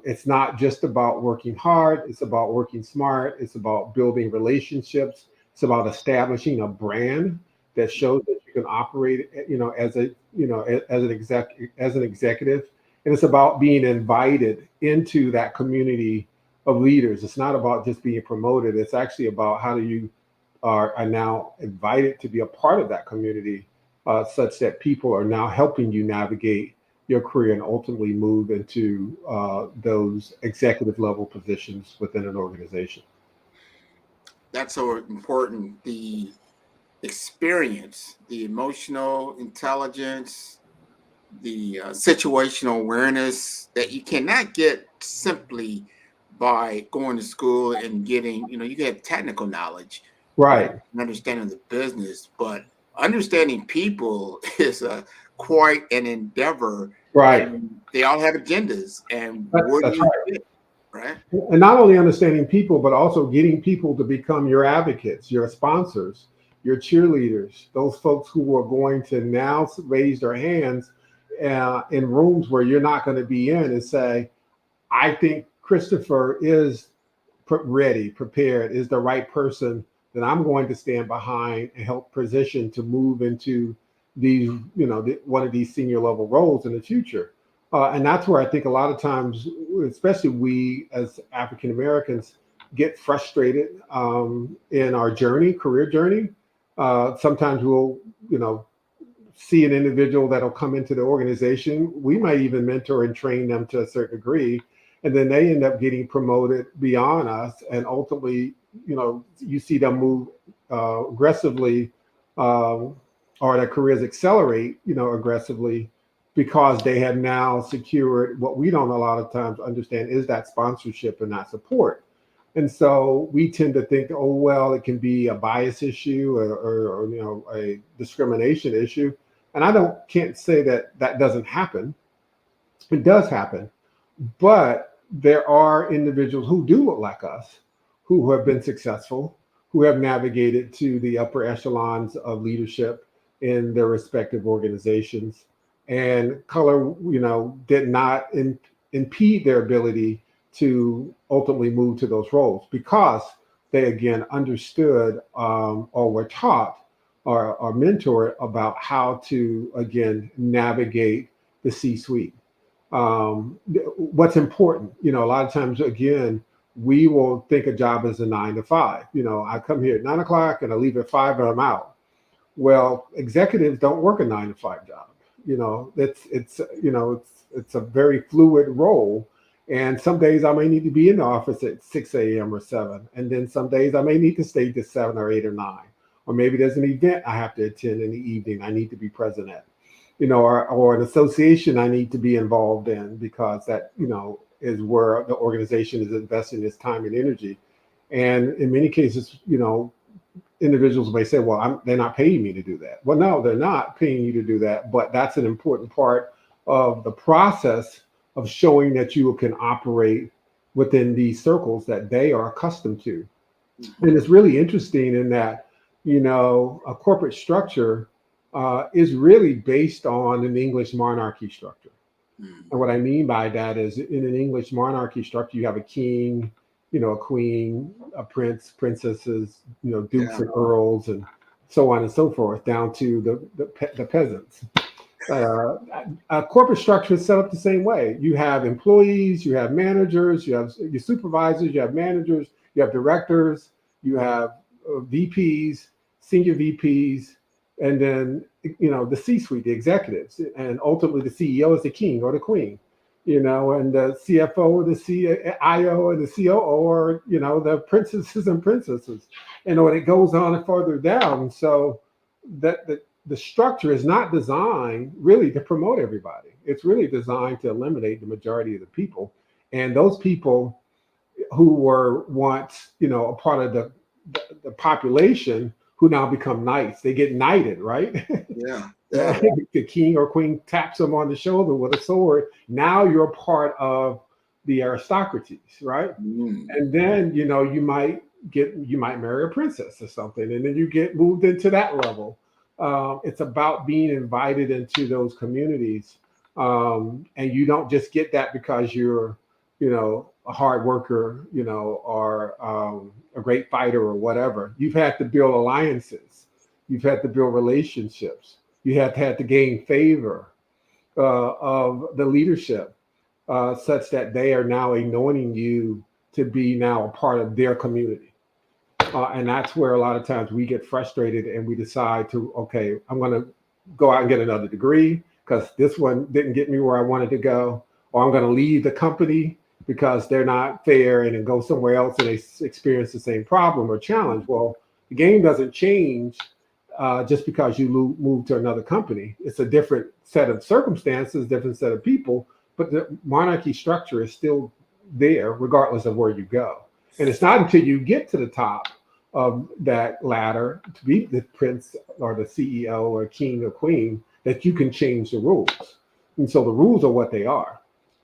It's not just about working hard. It's about working smart. It's about building relationships. It's about establishing a brand that shows that you can operate, as an executive. And it's about being invited into that community of leaders. It's not about just being promoted. It's actually about how you are now invited to be a part of that community, such that people are now helping you navigate your career and ultimately move into those executive level positions within an organization. That's so important. The experience, the emotional intelligence, the situational awareness that you cannot get simply by going to school and getting, you get technical knowledge, right? Understanding the business, but understanding people is quite an endeavor. Right. And they all have agendas, and That's right. Fit, right? And not only understanding people, but also getting people to become your advocates, your sponsors, your cheerleaders, those folks who are going to now raise their hands in rooms where you're not going to be in and say, I think Christopher is ready, prepared, is the right person that I'm going to stand behind and help position to move into these, one of these senior level roles in the future. And that's where I think a lot of times, especially we as African Americans, get frustrated in our career journey. Sometimes we'll, see an individual that'll come into the organization. We might even mentor and train them to a certain degree, and then they end up getting promoted beyond us. And ultimately, you see them move aggressively, or their careers accelerate, aggressively, because they have now secured what we don't a lot of times understand is that sponsorship and that support. And so we tend to think, oh, well, it can be a bias issue or a discrimination issue. And I can't say that doesn't happen. It does happen. But there are individuals who do look like us, who have been successful, who have navigated to the upper echelons of leadership in their respective organizations. And color, did not impede their ability to ultimately move to those roles, because they, again, understood or were taught or mentored about how to, again, navigate the C-suite. What's important, a lot of times, again, we will think a job as a 9 to 5. I come here at 9 o'clock and I leave at 5 and I'm out. Well, executives don't work a 9 to 5 job. It's a very fluid role. And some days I may need to be in the office at 6 a.m. or 7. And then some days I may need to stay to 7 or 8 or 9. Or maybe there's an event I have to attend in the evening I need to be present at, or an association I need to be involved in, because that, is where the organization is investing its time and energy. And in many cases, individuals may say, well, they're not paying me to do that. Well, no, they're not paying you to do that, but that's an important part of the process of showing that you can operate within these circles that they are accustomed to. And it's really interesting in that, a corporate structure is really based on an English monarchy structure. And what I mean by that is in an English monarchy structure, you have a king, a queen, a prince, princesses, dukes and earls, and so on and so forth, down to the peasants. A corporate structure is set up the same way. You have employees, you have managers, you have your supervisors, you have managers, you have directors, you have VPs, senior VPs, and then the C-suite, the executives, and ultimately the CEO is the king or the queen, and the CFO, the CIO, and the COO are the princesses and princesses, and it goes on and further down. So that the structure is not designed really to promote everybody. It's really designed to eliminate the majority of the people, and those people who were once a part of the population, who now become knights. They get knighted, right? Yeah. The king or queen taps them on the shoulder with a sword. Now you're a part of the aristocracies, right? And then you might marry a princess or something, and then you get moved into that level. It's about being invited into those communities, and you don't just get that because you're a hard worker, or a great fighter or whatever. You've had to build alliances. You've had to build relationships. You have had to gain favor of the leadership, such that they are now anointing you to be now a part of their community. And that's where a lot of times we get frustrated and we decide to, okay, I'm going to go out and get another degree because this one didn't get me where I wanted to go, or I'm going to leave the company because they're not fair, and then go somewhere else and they experience the same problem or challenge. Well, the game doesn't change just because you move to another company. It's a different set of circumstances, different set of people, but the monarchy structure is still there regardless of where you go. And it's not until you get to the top of that ladder to be the prince or the CEO or king or queen that you can change the rules. And so the rules are what they are.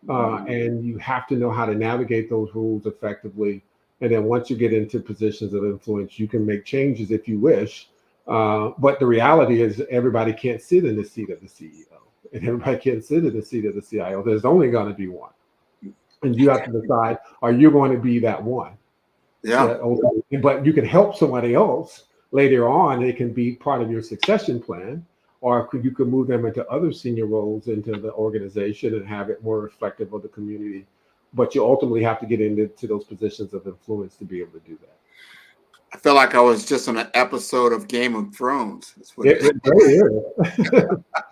And you have to know how to navigate those rules effectively. And then once you get into positions of influence, you can make changes if you wish. But the reality is everybody can't sit in the seat of the CEO, and everybody can't sit in the seat of the CIO. There's only going to be one. And you have to decide, are you going to be that one? Yeah. But you can help somebody else later on. They can be part of your succession plan, or you could move them into other senior roles into the organization and have it more reflective of the community. But you ultimately have to get into those positions of influence to be able to do that. I feel like I was just on an episode of Game of Thrones. It really is.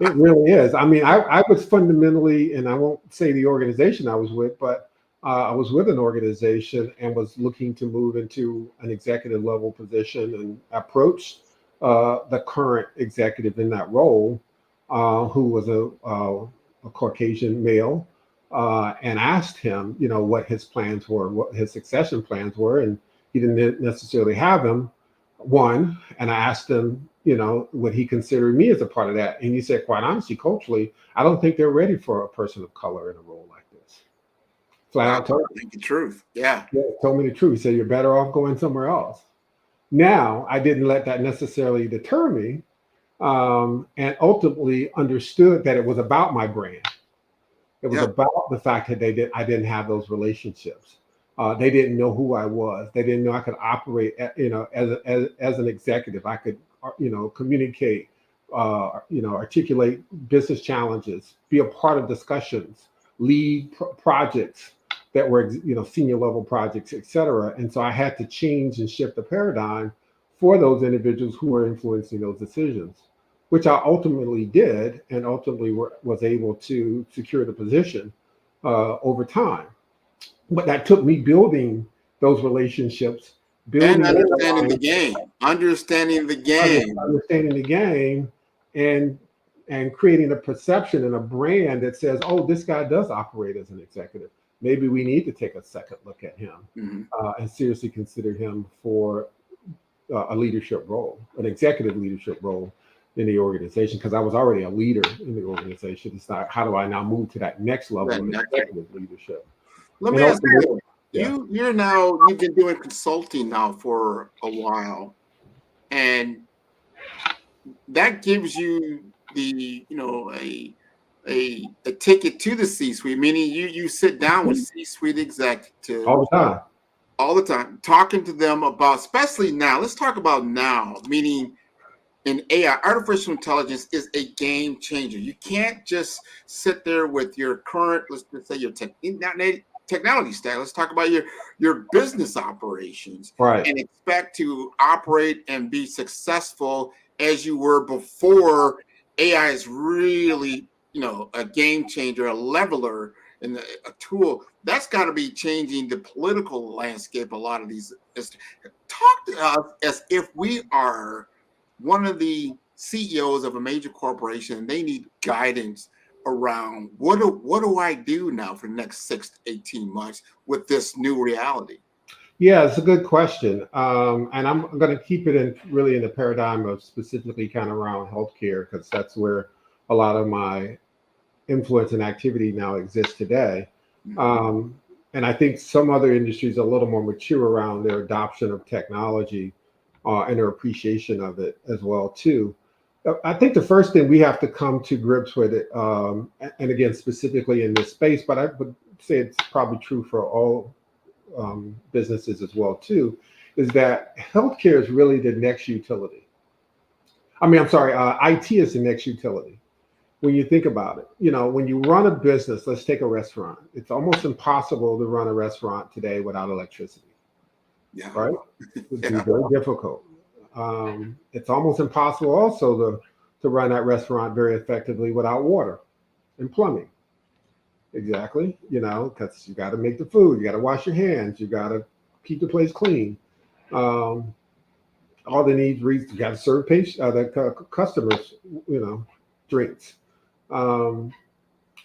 It really is. I mean, I was fundamentally, and I won't say the organization I was with, but I was with an organization and was looking to move into an executive level position, and approached the current executive in that role, who was a Caucasian male, and asked him, what his plans were, what his succession plans were, and he didn't necessarily have them. One, and I asked him, would he consider me as a part of that? And he said, quite honestly, culturally, I don't think they're ready for a person of color in a role like this. Flat out told me the truth. Yeah, told me the truth. He said, you're better off going somewhere else. Now, I didn't let that necessarily deter me, and ultimately understood that it was about my brand. It was about the fact that I didn't have those relationships. They didn't know who I was. They didn't know I could operate, as an executive. I could, communicate, articulate business challenges, be a part of discussions, lead projects that were, senior level projects, et cetera. And so I had to change and shift the paradigm for those individuals who were influencing those decisions, which I ultimately did, and ultimately was able to secure the position over time. But that took me building those relationships, and understanding the game, understanding the game, and creating a perception and a brand that says, oh, this guy does operate as an executive. Maybe we need to take a second look at him, and seriously consider him for a leadership role, an executive leadership role in the organization, because I was already a leader in the organization. It's not, how do I now move to that next level of executive leadership? Let me ask you, you've been doing consulting now for a while, and that gives you the, a ticket to the C-suite, meaning you sit down with C-suite executives all the time, talking to them about, especially now. Let's talk about now, meaning in AI, artificial intelligence is a game changer. You can't just sit there with your current, let's say your technology stack. Let's talk about your business operations, right, and expect to operate and be successful as you were before. AI is really, a game changer, a leveler, and a tool that's got to be changing the political landscape. A lot of these, talk to us as if we are one of the CEOs of a major corporation and they need guidance around what do I do now for the next 6 to 18 months with this new reality? Yeah, it's a good question. And I'm going to keep it in the paradigm of specifically kind of around healthcare, because that's where a lot of my influence and activity now exists today. And I think some other industries are a little more mature around their adoption of technology and their appreciation of it as well too. I think the first thing we have to come to grips with it, and again, specifically in this space, but I would say it's probably true for all businesses as well too, is that healthcare is really the next utility. IT is the next utility. When you think about it, when you run a business, let's take a restaurant. It's almost impossible to run a restaurant today without electricity. Yeah. Right? It would be very difficult. It's almost impossible also to run that restaurant very effectively without water and plumbing. Exactly. Because you got to make the food, you got to wash your hands, you got to keep the place clean. All the needs, you got to serve the customers, drinks. And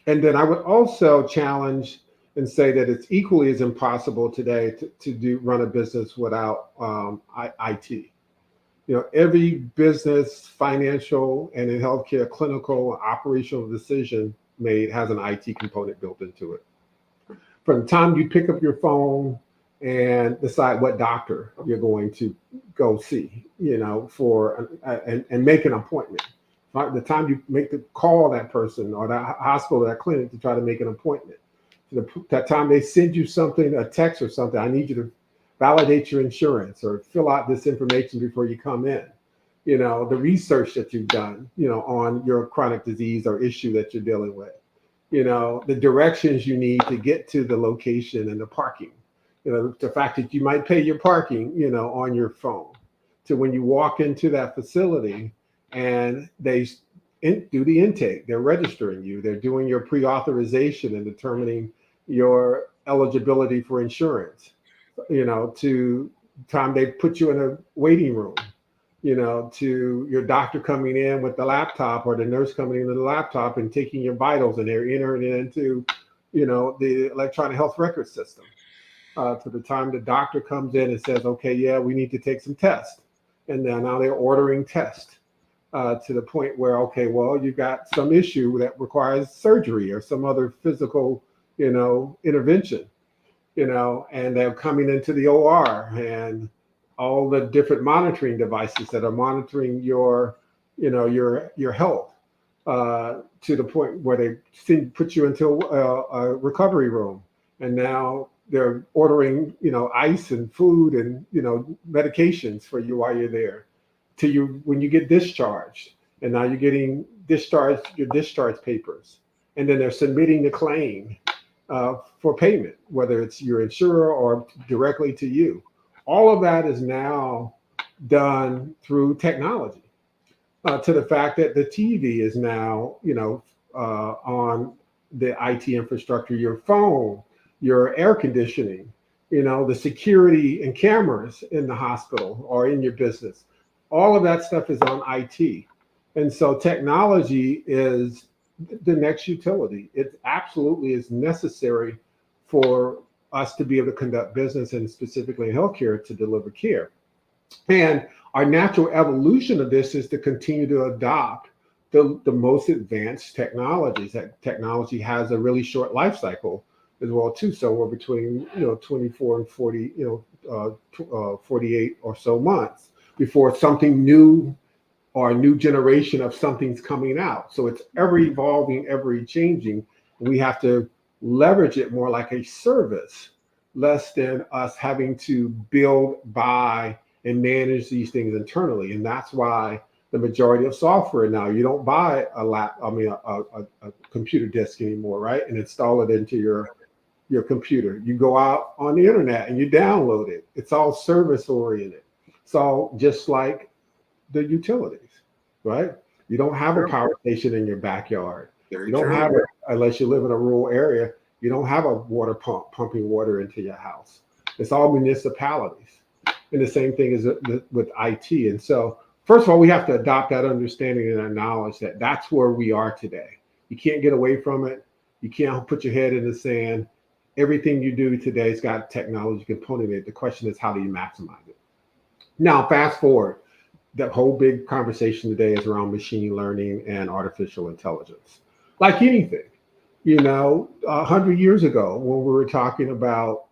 then I would also challenge and say that it's equally as impossible today to run a business without IT. Every business, financial, and in healthcare, clinical, operational decision made has an IT component built into it. From the time you pick up your phone and decide what doctor you're going to go see, and make an appointment. Right? The time you make the call that person or that hospital, that clinic to try to make an appointment. That time they send you something, a text or something, I need you to validate your insurance or fill out this information before you come in. The research that you've done, on your chronic disease or issue that you're dealing with. The directions you need to get to the location and the parking. The fact that you might pay your parking, on your phone. To when you walk into that facility and they do the intake, they're registering you, they're doing your pre-authorization and determining your eligibility for insurance, to time they put you in a waiting room, to your doctor coming in with the laptop or the nurse coming in with the laptop and taking your vitals and they're entering it into, the electronic health record system, to the time the doctor comes in and says, okay, yeah, we need to take some tests. And then now they're ordering tests. To the point where, okay, well, you've got some issue that requires surgery or some other physical, intervention, and they're coming into the OR and all the different monitoring devices that are monitoring your health, to the point where they put you into a recovery room. And now they're ordering, ice and food and, medications for you while you're there. To you when you get discharged, and now you're getting discharged, your discharge papers, and then they're submitting the claim for payment, whether it's your insurer or directly to you. All of that is now done through technology. To the fact that the TV is now, on the IT infrastructure, your phone, your air conditioning, the security and cameras in the hospital or in your business. All of that stuff is on IT. And so technology is the next utility. It absolutely is necessary for us to be able to conduct business, and specifically in healthcare, to deliver care. And our natural evolution of this is to continue to adopt the most advanced technologies. That technology has a really short life cycle as well too. So we're between 24 and 40, 48 or so months before something new or a new generation of something's coming out. So it's ever evolving, ever changing. We have to leverage it more like a service, less than us having to build, buy, and manage these things internally. And that's why the majority of software now, you don't buy a computer disk anymore, right? And install it into your computer. You go out on the internet and you download it. It's all service oriented. It's all just like the utilities, right? You don't have a power station in your backyard. You don't have it unless you live in a rural area. You don't have a water pump pumping water into your house. It's all municipalities. And the same thing is with IT. And so, first of all, we have to adopt that understanding and acknowledge that that's where we are today. You can't get away from it. You can't put your head in the sand. Everything you do today has got technology component in it. The question is, how do you maximize it? Now, fast forward. The whole big conversation today is around machine learning and artificial intelligence. Like anything, 100 years ago when we were talking about,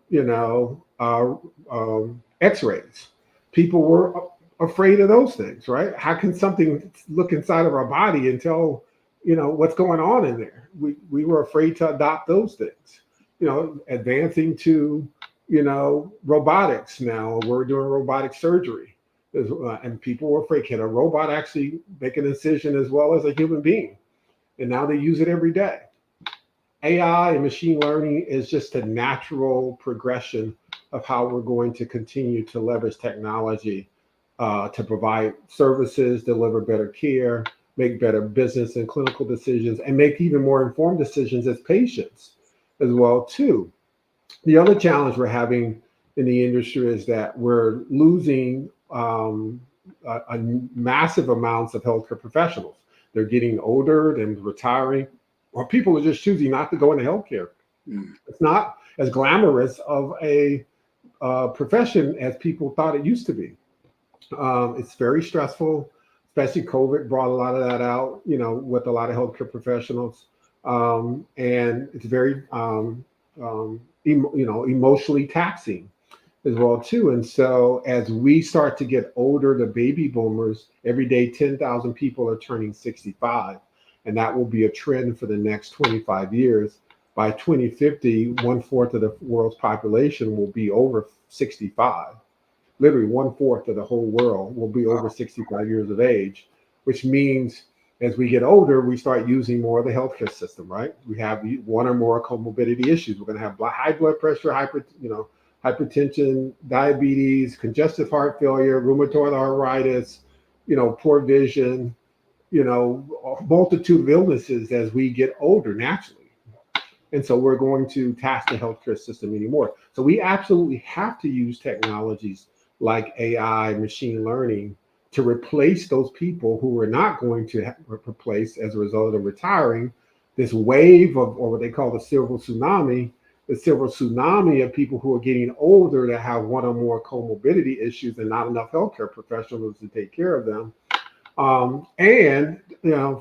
X-rays, people were afraid of those things, right? How can something look inside of our body and tell, what's going on in there? We were afraid to adopt those things, advancing to, robotics. Now we're doing robotic surgery. And people were afraid, can a robot actually make an incision as well as a human being? And now they use it every day. AI and machine learning is just a natural progression of how we're going to continue to leverage technology to provide services, deliver better care, make better business and clinical decisions, and make even more informed decisions as patients as well too. The other challenge we're having in the industry is that we're losing massive amounts of healthcare professionals. They're getting older and retiring, or people are just choosing not to go into healthcare. It's not as glamorous of a profession as people thought it used to be. It's very stressful, especially COVID brought a lot of that out, with a lot of healthcare professionals. And it's very, emotionally taxing as well too. And so as we start to get older, the baby boomers, every day 10,000 people are turning 65, and that will be a trend for the next 25 years. By 2050, 1/4 of the world's population will be over 65. Literally 1/4 of the whole world will be over 65 years of age, which means as we get older, we start using more of the healthcare system, right? We have one or more comorbidity issues. We're going to have high blood pressure, hypertension, diabetes, congestive heart failure, rheumatoid arthritis, poor vision, a multitude of illnesses as we get older naturally. And so we're going to task the healthcare system anymore. So we absolutely have to use technologies like AI, machine learning, to replace those people who we're not going to replace as a result of retiring. This wave of, or what they call the silver tsunami of people who are getting older that have one or more comorbidity issues and not enough healthcare professionals to take care of them. And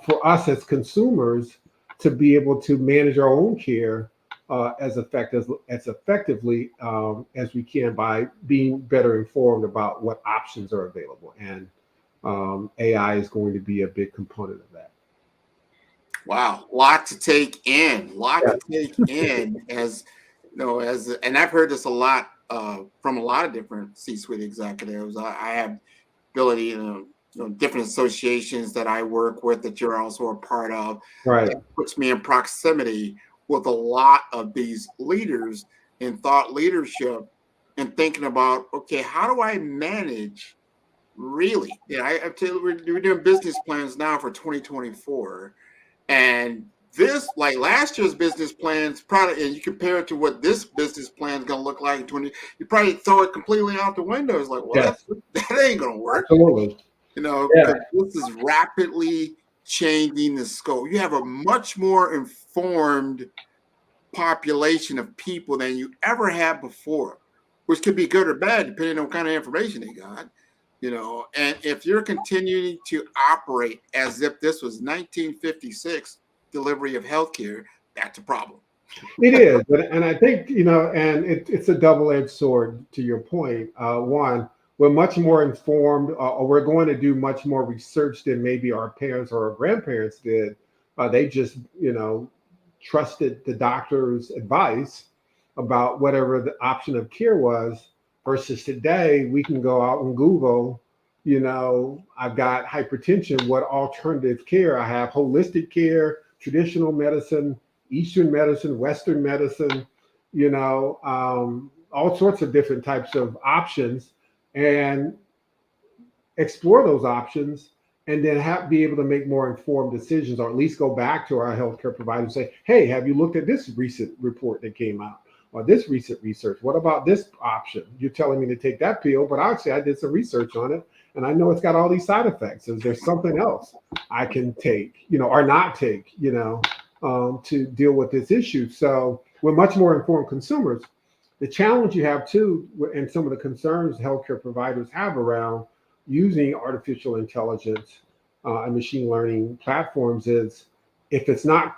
for us as consumers to be able to manage our own care as effectively as we can by being better informed about what options are available. And AI is going to be a big component of that. Wow, lot to take in, and I've heard this a lot from a lot of different C-suite executives. I have ability, different associations that I work with that you're also a part of. Right. It puts me in proximity with a lot of these leaders in thought leadership and thinking about, okay, how do I manage really? I tell you, we're doing business plans now for 2024. And this, like last year's business plans, probably, and you compare it to what this business plan is going to look like in 20, you probably throw it completely out the window. It's like, well, that ain't going to work. Absolutely. This is rapidly changing the scope. You have a much more informed population of people than you ever had before, which could be good or bad, depending on what kind of information they got. And if you're continuing to operate as if this was 1956 delivery of healthcare, that's a problem. It is, and I think and it's a double-edged sword. To your point, one, we're much more informed, or we're going to do much more research than maybe our parents or our grandparents did. They just, trusted the doctor's advice about whatever the option of care was, versus today we can go out and Google, I've got hypertension, what alternative care? I have holistic care, traditional medicine, Eastern medicine, Western medicine, all sorts of different types of options, and explore those options, and then be able to make more informed decisions, or at least go back to our healthcare provider and say, hey, have you looked at this recent report that came out, or this recent research? What about this option? You're telling me to take that pill, but actually I did some research on it, and I know it's got all these side effects. Is there something else I can take, or not take, to deal with this issue? So we're much more informed consumers. The challenge you have too, and some of the concerns healthcare providers have around using artificial intelligence and machine learning platforms, is if it's not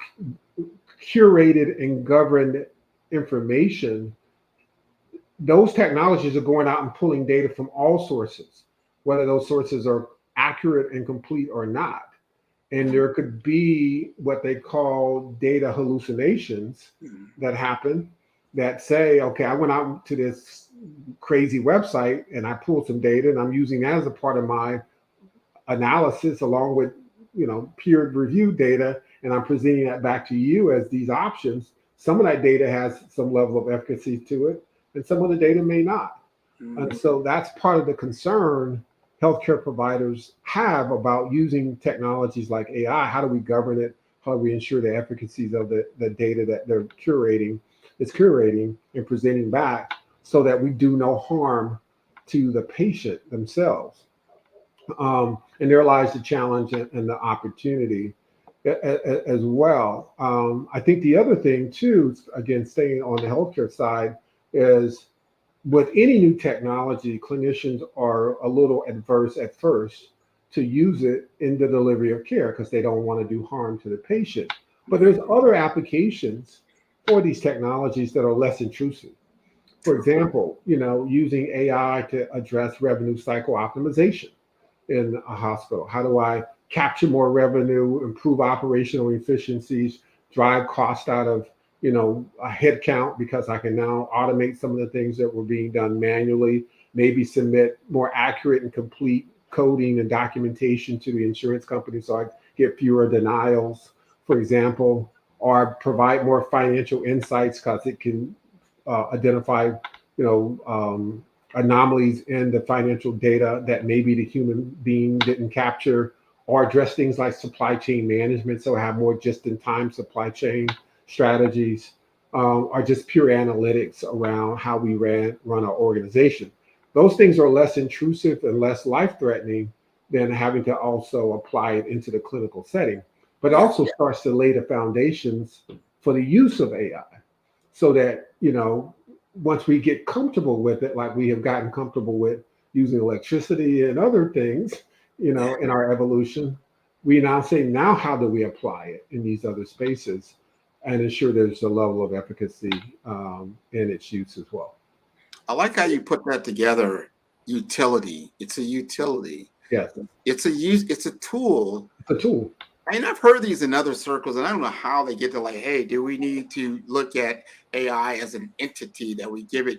curated and governed information, those technologies are going out and pulling data from all sources, whether those sources are accurate and complete or not. And there could be what they call data hallucinations that happen, that say, okay, I went out to this crazy website and I pulled some data, and I'm using that as a part of my analysis along with, peer reviewed data, and I'm presenting that back to you as these options. Some of that data has some level of efficacy to it, and some of the data may not. And so that's part of the concern healthcare providers have about using technologies like AI. How do we govern it? How do we ensure the efficacies of the data that they're curating and presenting back, so that we do no harm to the patient themselves? And there lies the challenge and the opportunity as well. I think the other thing too, again, staying on the healthcare side, is with any new technology, clinicians are a little adverse at first to use it in the delivery of care because they don't want to do harm to the patient. But there's other applications for these technologies that are less intrusive. For example, using AI to address revenue cycle optimization in a hospital. How do I capture more revenue, improve operational efficiencies, drive cost out of a head count, because I can now automate some of the things that were being done manually, maybe submit more accurate and complete coding and documentation to the insurance company so I get fewer denials, for example, or provide more financial insights because it can identify, anomalies in the financial data that maybe the human being didn't capture, or address things like supply chain management, so I have more just-in-time supply chain strategies, or just pure analytics around how we run our organization. Those things are less intrusive and less life-threatening than having to also apply it into the clinical setting. But it also starts to lay the foundations for the use of AI, so that, once we get comfortable with it, like we have gotten comfortable with using electricity and other things, in our evolution, we now say, now how do we apply it in these other spaces and ensure there's a level of efficacy in its use as well? I like how you put that together. Utility. It's a utility. Yes. It's a tool. It's a tool. And I've heard these in other circles, and I don't know how they get to like, hey, do we need to look at AI as an entity that we give it,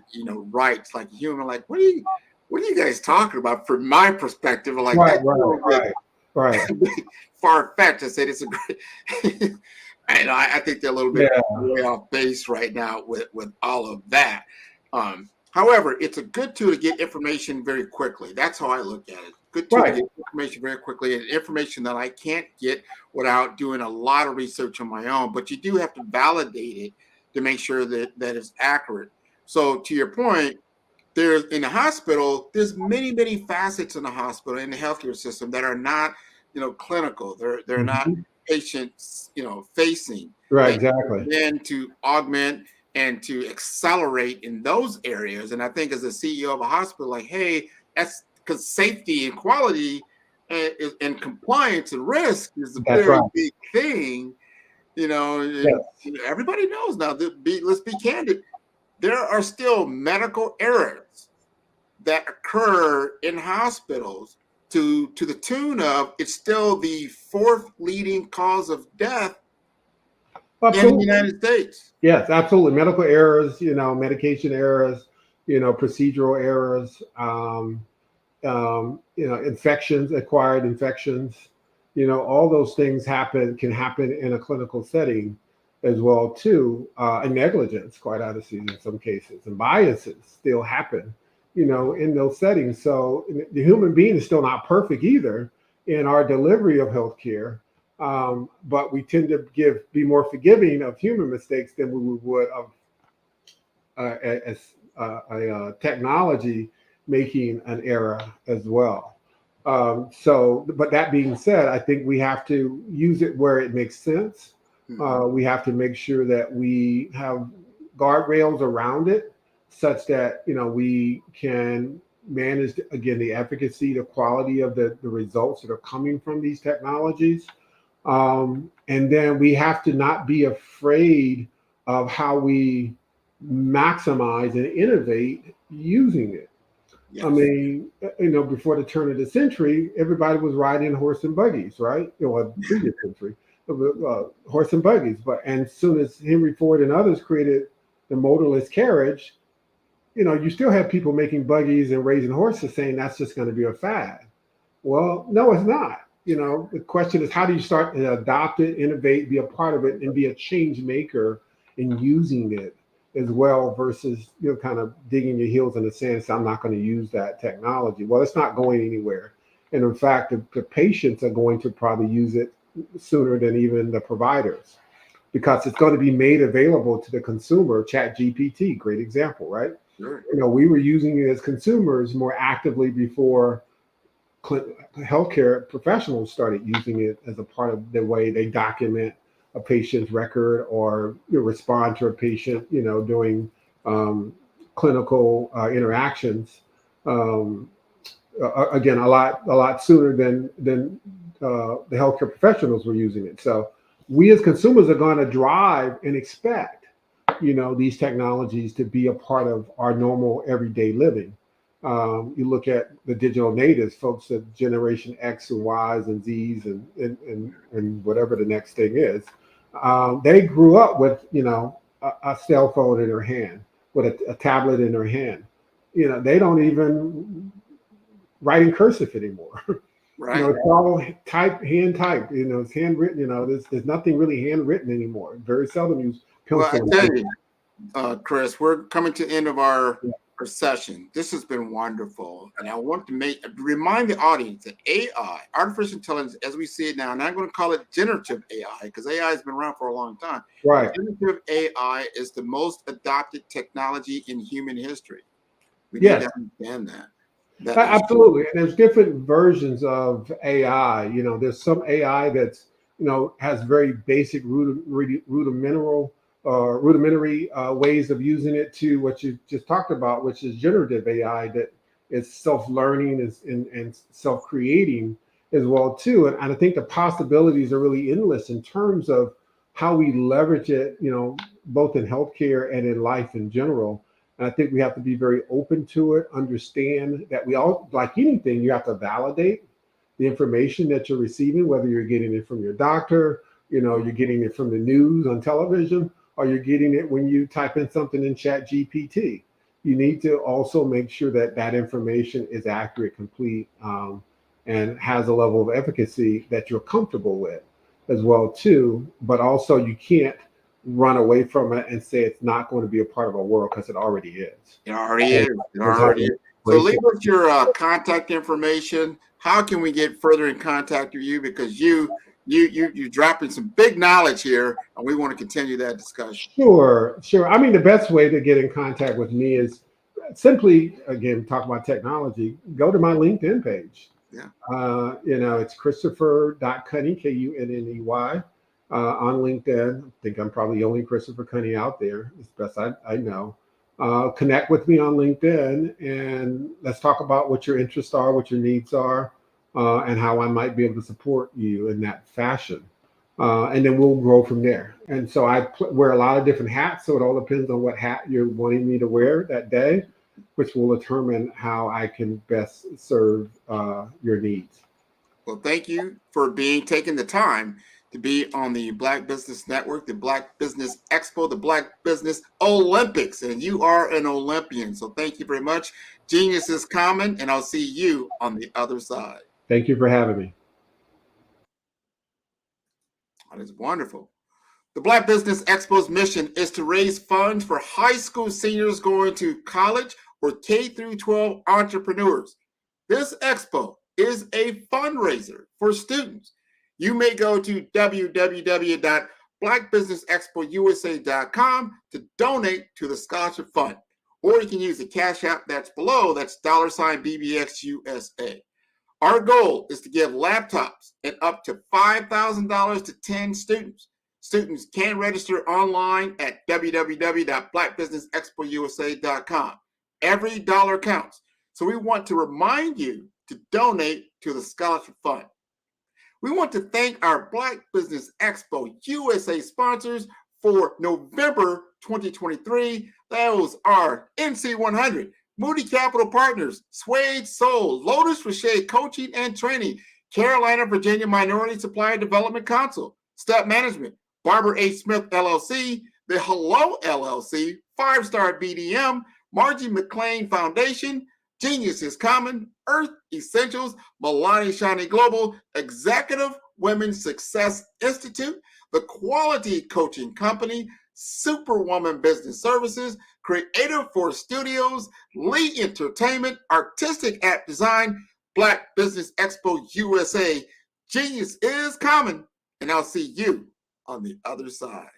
rights like a human? Like, what are you guys talking about? From my perspective, like, right. Far-fetched. I said it's a great. And I think they're a little bit way off base right now with all of that. However, it's a good tool to get information very quickly. That's how I look at it. Good tool to get information very quickly, and information that I can't get without doing a lot of research on my own. But you do have to validate it to make sure that it's accurate. So to your point, there's in the hospital, there's many facets in the hospital, in the healthcare system, that are not, clinical. They're not patients, facing. Right, exactly. Then to augment and to accelerate in those areas. And I think as a CEO of a hospital, like, hey, that's because safety and quality and compliance and risk is a very big thing. Everybody knows now. Let's be candid. There are still medical errors that occur in hospitals to the tune of it's still the fourth leading cause of death in the United States. Yes, absolutely. Medical errors, medication errors, procedural errors, infections, acquired infections, all those things can happen in a clinical setting as well too, and negligence, quite honestly, in some cases, and biases still happen, in those settings. So the human being is still not perfect either in our delivery of healthcare. But we tend to be more forgiving of human mistakes than we would of technology making an error as well. But that being said, I think we have to use it where it makes sense. We have to make sure that we have guardrails around it such that, we can manage, again, the efficacy, the quality of the results that are coming from these technologies. And then we have to not be afraid of how we maximize and innovate using it. Yes. I mean, before the turn of the century, everybody was riding horse and buggies, right? Previous century, horse and buggies. And as soon as Henry Ford and others created the motorless carriage, you still have people making buggies and raising horses saying that's just going to be a fad. Well, no, it's not. The question is, how do you start to adopt it, innovate, be a part of it, and be a change maker in using it as well versus, kind of digging your heels in the sand and say, I'm not going to use that technology. Well, it's not going anywhere. And in fact, the patients are going to probably use it sooner than even the providers because it's going to be made available to the consumer. ChatGPT, great example, right? Sure. We were using it as consumers more actively before healthcare professionals started using it as a part of the way they document a patient's record or respond to a patient, doing clinical interactions. Again, a lot sooner than the healthcare professionals were using it. So we as consumers are going to drive and expect, these technologies to be a part of our normal everyday living. You look at the digital natives, folks of Generation X and Ys and Zs and whatever the next thing is. They grew up with, a cell phone in their hand, with a tablet in their hand. They don't even write in cursive anymore. Right. It's all hand typed. It's handwritten. There's nothing really handwritten anymore. Very seldom use pencil. Well, I tell you, Chris, we're coming to the end of our session. This has been wonderful, and I want to remind the audience that AI, artificial intelligence, as we see it now, and I'm going to call it generative AI because AI has been around for a long time. Right. Generative AI is the most adopted technology in human history. We need to understand that. Absolutely, and there's different versions of AI. There's some AI that's has very basic rudimentary ways of using it to what you just talked about, which is generative AI that is self-learning and self-creating as well too. And I think the possibilities are really endless in terms of how we leverage it, both in healthcare and in life in general. And I think we have to be very open to it, understand that we all, like anything, you have to validate the information that you're receiving, whether you're getting it from your doctor, you're getting it from the news on television, or you're getting it when you type in something in ChatGPT. You need to also make sure that that information is accurate, complete, and has a level of efficacy that you're comfortable with as well too. But also you can't run away from it and say it's not going to be a part of our world because it already is. It already is. It already is. So leave us your contact information. How can we get further in contact with you? Because you're dropping some big knowledge here, and we want to continue that discussion. Sure. I mean, the best way to get in contact with me is simply, again, talk about technology. Go to my LinkedIn page. Yeah. It's Christopher.Cunny, Kunney, on LinkedIn. I think I'm probably the only Christopher Cunny out there, as best I know. Connect with me on LinkedIn, and let's talk about what your interests are, what your needs are, and how I might be able to support you in that fashion. And then we'll grow from there. And so I wear a lot of different hats, so it all depends on what hat you're wanting me to wear that day. which will determine how I can best serve your needs. Well, thank you for taking the time to be on the Black Business Network, the Black Business Expo, the Black Business Olympics, and you are an Olympian. So thank you very much. Genius is common, and I'll see you on the other side. Thank you for having me. That is wonderful. The Black Business Expo's mission is to raise funds for high school seniors going to college or K-12 entrepreneurs. This expo is a fundraiser for students. You may go to www.blackbusinessexpousa.com to donate to the scholarship fund, or you can use the Cash App that's below, that's $BBXUSA. Our goal is to give laptops and up to $5,000 to 10 students. Students can register online at www.blackbusinessexpousa.com. Every dollar counts. So we want to remind you to donate to the scholarship fund. We want to thank our Black Business Expo USA sponsors for November 2023. Those are NC100, Moody Capital Partners, Suede Soul, Lotus Richey Coaching and Training, Carolina, Virginia Minority Supplier Development Council, Step Management, Barbara H. Smith LLC, The Hello LLC, 5-Star BDM, Margie McLean Foundation, Genius is Common, Earth Essentials, Milani Shani Global, Executive Women's Success Institute, The Quality Coaching Company, Superwoman Business Services, Creative Force Studios, Lee Entertainment, Artistic App Design, Black Business Expo USA. Genius is Common, and I'll see you on the other side.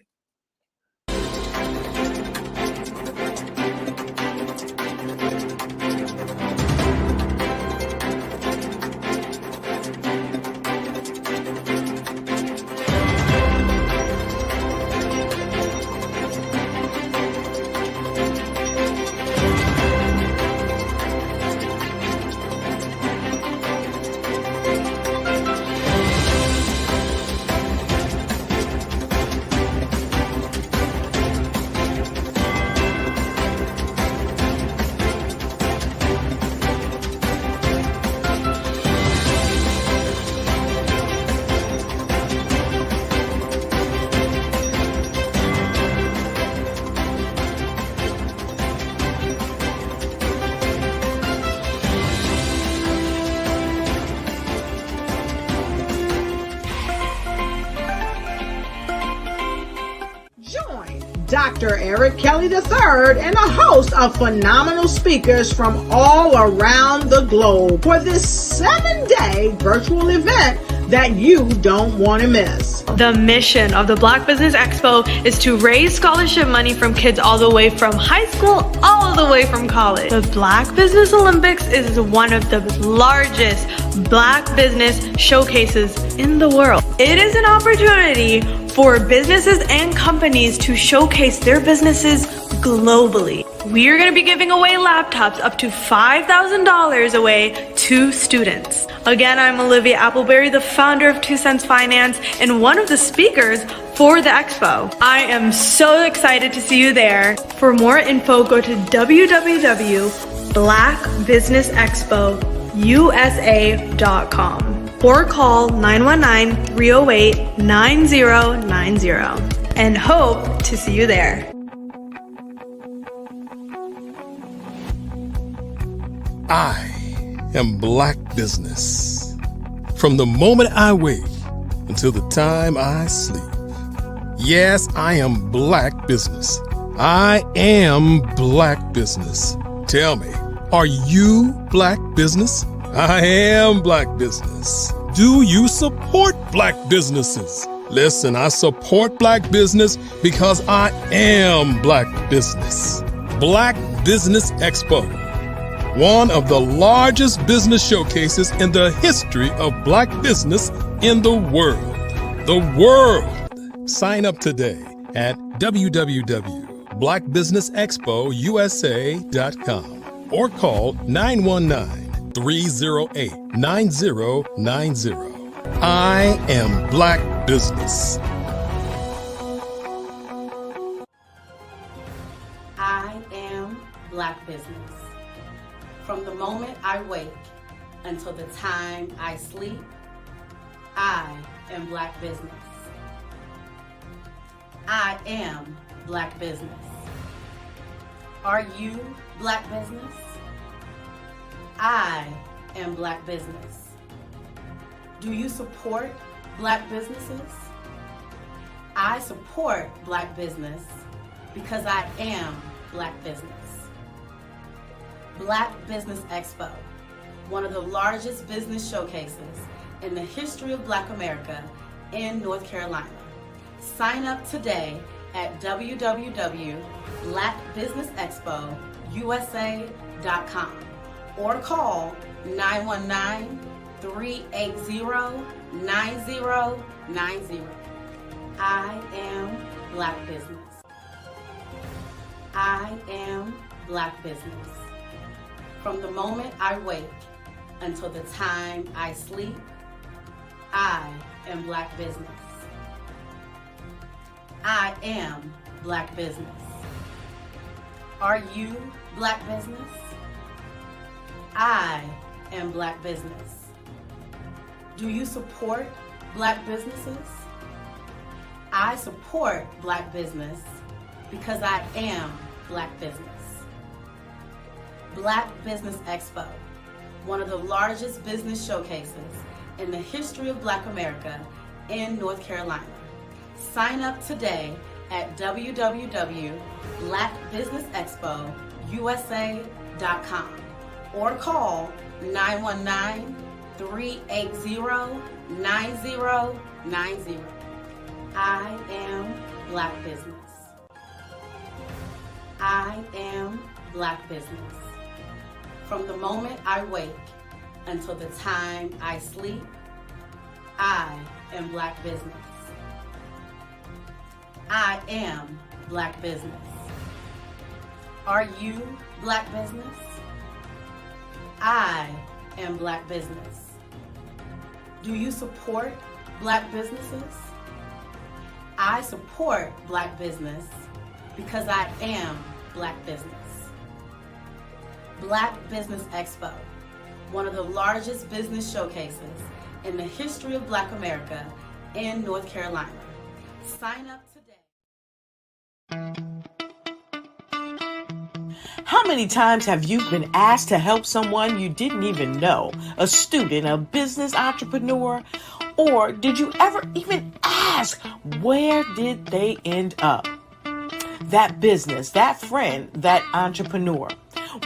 Dr. Eric Kelly III and a host of phenomenal speakers from all around the globe for this 7-day virtual event that you don't want to miss. The mission of the Black Business Expo is to raise scholarship money from kids all the way from high school, all the way from college. The Black Business Olympics is one of the largest Black business showcases in the world. It is an opportunity for businesses and companies to showcase their businesses globally. We are going to be giving away laptops up to $5,000 away to students. Again, I'm Olivia Appleberry, the founder of 2 Cents Finance and one of the speakers for the expo. I am so excited to see you there. For more info, go to www.blackbusinessexpousa.com or call 919-308-9090 and hope to see you there. I am Black business. From the moment I wake until the time I sleep. Yes, I am Black business. I am Black business. Tell me, are you Black business? I am Black business. Do you support Black businesses? Listen, I support Black business because I am Black business. Black Business Expo, one of the largest business showcases in the history of Black business in the world. The world. Sign up today at www.blackbusinessexpousa.com or call 919-308-9090. I am Black business. I am Black business. From the moment I wake until the time I sleep, I am Black business. I am Black business. Are you Black business? I am Black business. Do you support Black businesses? I support Black business because I am Black business. Black Business Expo, one of the largest business showcases in the history of Black America in North Carolina. Sign up today at www.blackbusinessexpousa.com or call 919-380-9090. I am Black business. I am Black business. From the moment I wake until the time I sleep, I am Black business. I am Black business. Are you Black business? I am Black business. Do you support Black businesses? I support Black business because I am Black business. Black Business Expo, one of the largest business showcases in the history of Black America in North Carolina. Sign up today at www.blackbusinessexpousa.com or call 919-380-9090. I am Black business. I am Black business. From the moment I wake until the time I sleep, I am Black business. I am Black business. Are you Black business? I am Black business. Do you support Black businesses? I support Black business because I am Black business. Black Business Expo, one of the largest business showcases in the history of Black America in North Carolina. Sign up today. How many times have you been asked to help someone you didn't even know, a student, a business entrepreneur, or did you ever even ask, where did they end up? That business, that friend, that entrepreneur.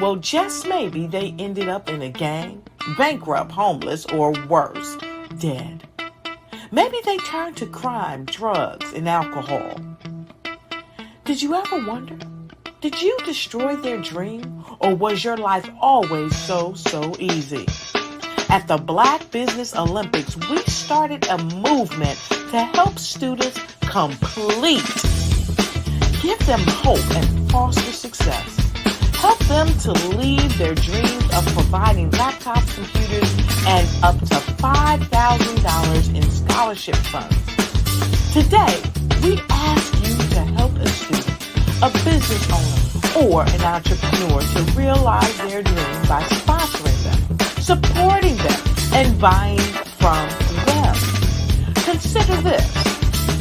Well, just maybe they ended up in a gang, bankrupt, homeless, or worse, dead. Maybe they turned to crime, drugs, and alcohol. Did you ever wonder? Did you destroy their dream, or was your life always so easy? At the Black Business Olympics, we started a movement to help students complete. Give them hope and foster success. Help them to leave their dreams of providing laptops, computers, and up to $5,000 in scholarship funds. Today, we ask you to help a student, a business owner, or an entrepreneur to realize their dream by sponsoring them, supporting them, and buying from them. Consider this.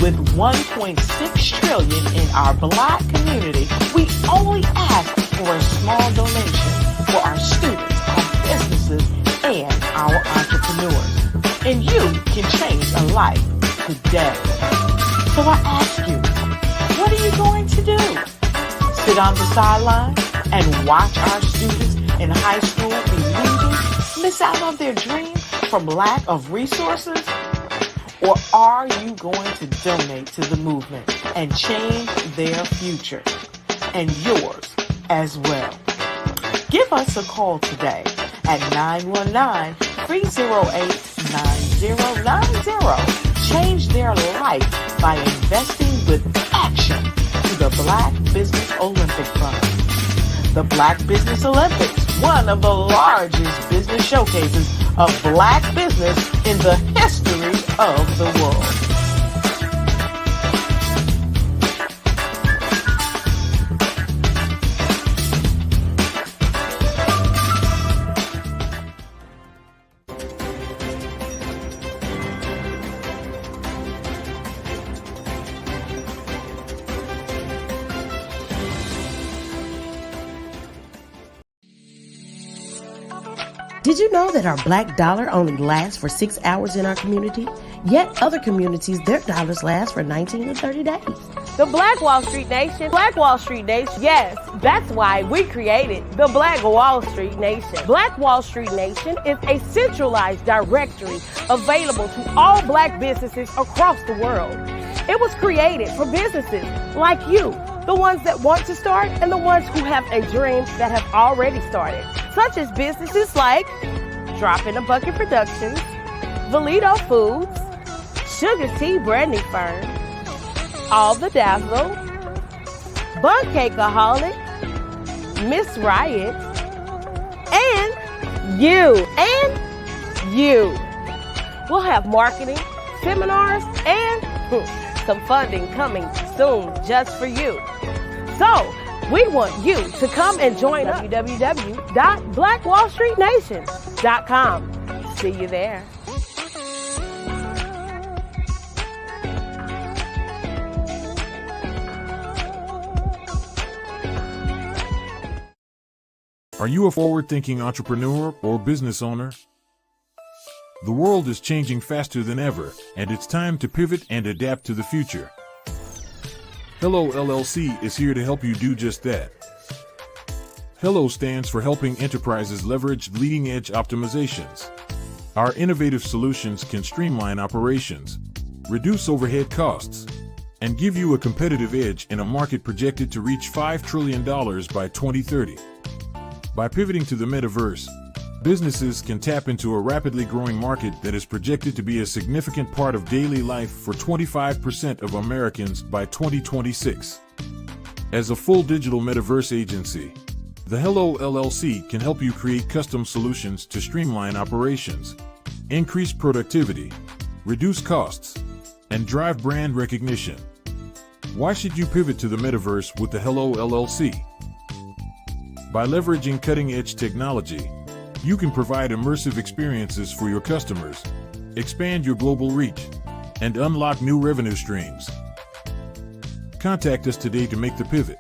With $1.6 trillion in our Black community, we only ask for a small donation for our students, our businesses, and our entrepreneurs. And you can change a life today. So I ask you, what are you going to do? Sit on the sideline and watch our students in high school be losers, miss out on their dream from lack of resources? Or are you going to donate to the movement and change their future and yours as well? Give us a call today at 919-308-9090. Change their life by investing with action to the Black Business Olympic Fund. The Black Business Olympics, one of the largest business showcases of Black business in the history of the world. Did you know that our black dollar only lasts for 6 hours in our community? Yet other communities, their dollars last for 19 to 30 days. The Black Wall Street Nation. Black Wall Street Nation. Yes, that's why we created the Black Wall Street Nation. Black Wall Street Nation is a centralized directory available to all black businesses across the world. It was created for businesses like you, the ones that want to start and the ones who have a dream that have already started, such as businesses like Drop in a Bucket Productions, Valito Foods, Sugar Tea Branding Firm, All the Dazzle, Bun Cakeaholic, Miss Riot, and you. We'll have marketing, seminars, and some funding coming soon just for you. So, we want you to come and join us at www.blackwallstreetnation.com. See you there. Are you a forward-thinking entrepreneur or business owner? The world is changing faster than ever, and it's time to pivot and adapt to the future. Hello LLC is here to help you do just that. Hello stands for helping enterprises leverage leading-edge optimizations. Our innovative solutions can streamline operations, reduce overhead costs, and give you a competitive edge in a market projected to reach $5 trillion by 2030. By pivoting to the metaverse, businesses can tap into a rapidly growing market that is projected to be a significant part of daily life for 25% of Americans by 2026. As a full digital metaverse agency, the Hello LLC can help you create custom solutions to streamline operations, increase productivity, reduce costs, and drive brand recognition. Why should you pivot to the metaverse with the Hello LLC? By leveraging cutting-edge technology, you can provide immersive experiences for your customers, expand your global reach, and unlock new revenue streams. Contact us today to make the pivot.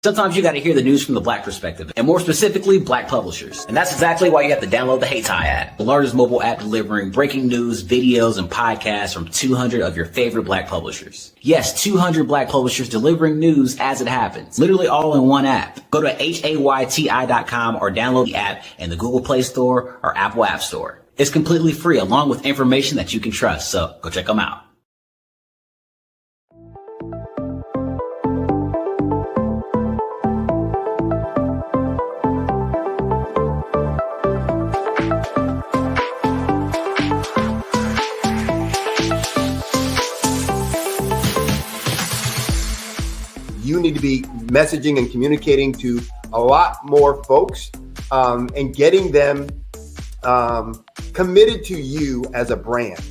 Sometimes you got to hear the news from the Black perspective, and more specifically, Black publishers. And that's exactly why you have to download the HeyTie app, the largest mobile app delivering breaking news, videos, and podcasts from 200 of your favorite Black publishers. Yes, 200 Black publishers delivering news as it happens, literally all in one app. Go to HAYTI.com or download the app in the Google Play Store or Apple App Store. It's completely free, along with information that you can trust, so go check them out. You need to be messaging and communicating to a lot more folks and getting them committed to you as a brand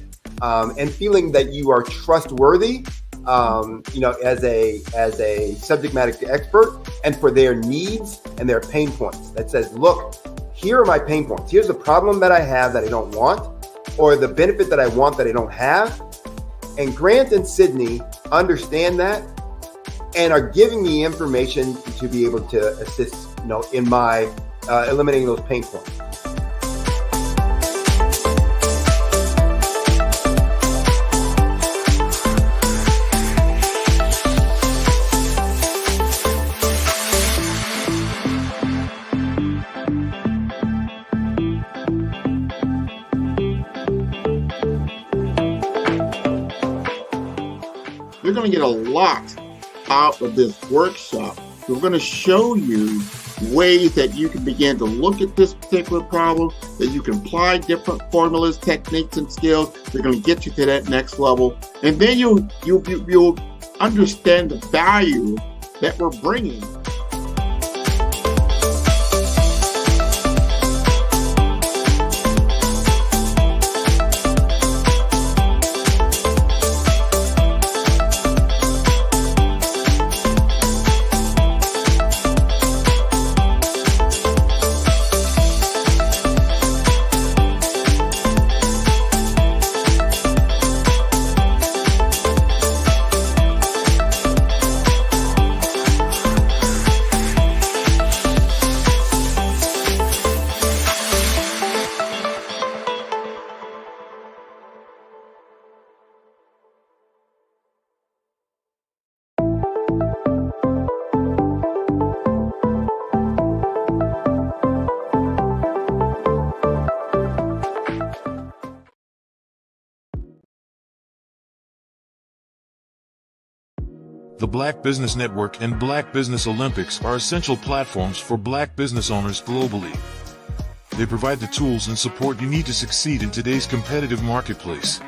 and feeling that you are trustworthy, as a subject matter expert, and for their needs and their pain points. That says, look, here are my pain points. Here's the problem that I have that I don't want, or the benefit that I want that I don't have. And Grant and Sydney understand that and are giving me information to be able to assist, in my eliminating those pain points. You're going to get a lot out of this workshop. We're going to show you ways that you can begin to look at this particular problem, that you can apply different formulas, techniques, and skills. They're going to get you to that next level. And then you'll understand the value that we're bringing. The Black Business Network and Black Business Olympics are essential platforms for Black business owners globally. They provide the tools and support you need to succeed in today's competitive marketplace.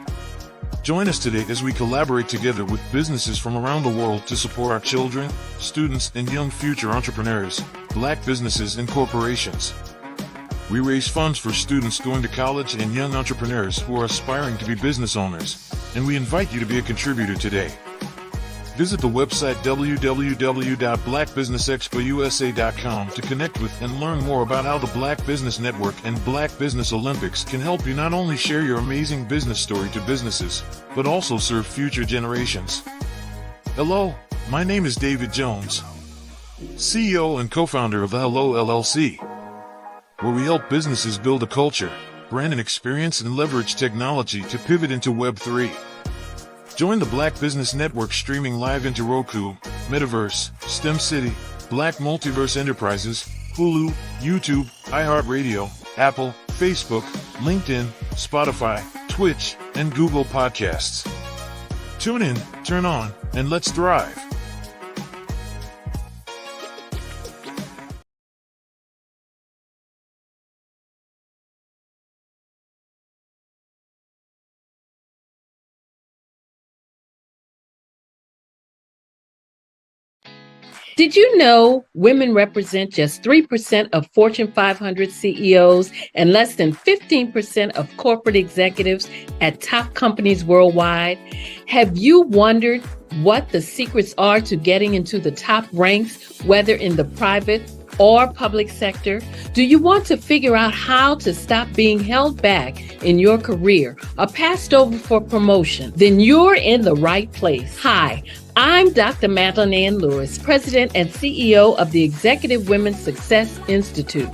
Join us today as we collaborate together with businesses from around the world to support our children, students, and young future entrepreneurs, Black businesses and corporations. We raise funds for students going to college and young entrepreneurs who are aspiring to be business owners, and we invite you to be a contributor today. Visit the website www.blackbusinessexpousa.com to connect with and learn more about how the Black Business Network and Black Business Olympics can help you not only share your amazing business story to businesses, but also serve future generations. Hello, my name is David Jones, CEO and co-founder of the Hello LLC, where we help businesses build a culture, brand and experience, and leverage technology to pivot into Web3. Join the Black Business Network streaming live into Roku, Metaverse, STEM City, Black Multiverse Enterprises, Hulu, YouTube, iHeartRadio, Apple, Facebook, LinkedIn, Spotify, Twitch, and Google Podcasts. Tune in, turn on, and let's thrive. Did you know women represent just 3% of Fortune 500 CEOs and less than 15% of corporate executives at top companies worldwide? Have you wondered what the secrets are to getting into the top ranks, whether in the private or public sector? Do you want to figure out how to stop being held back in your career or passed over for promotion? Then you're in the right place. Hi, I'm Dr. Madeline Ann Lewis, President and CEO of the Executive Women's Success Institute.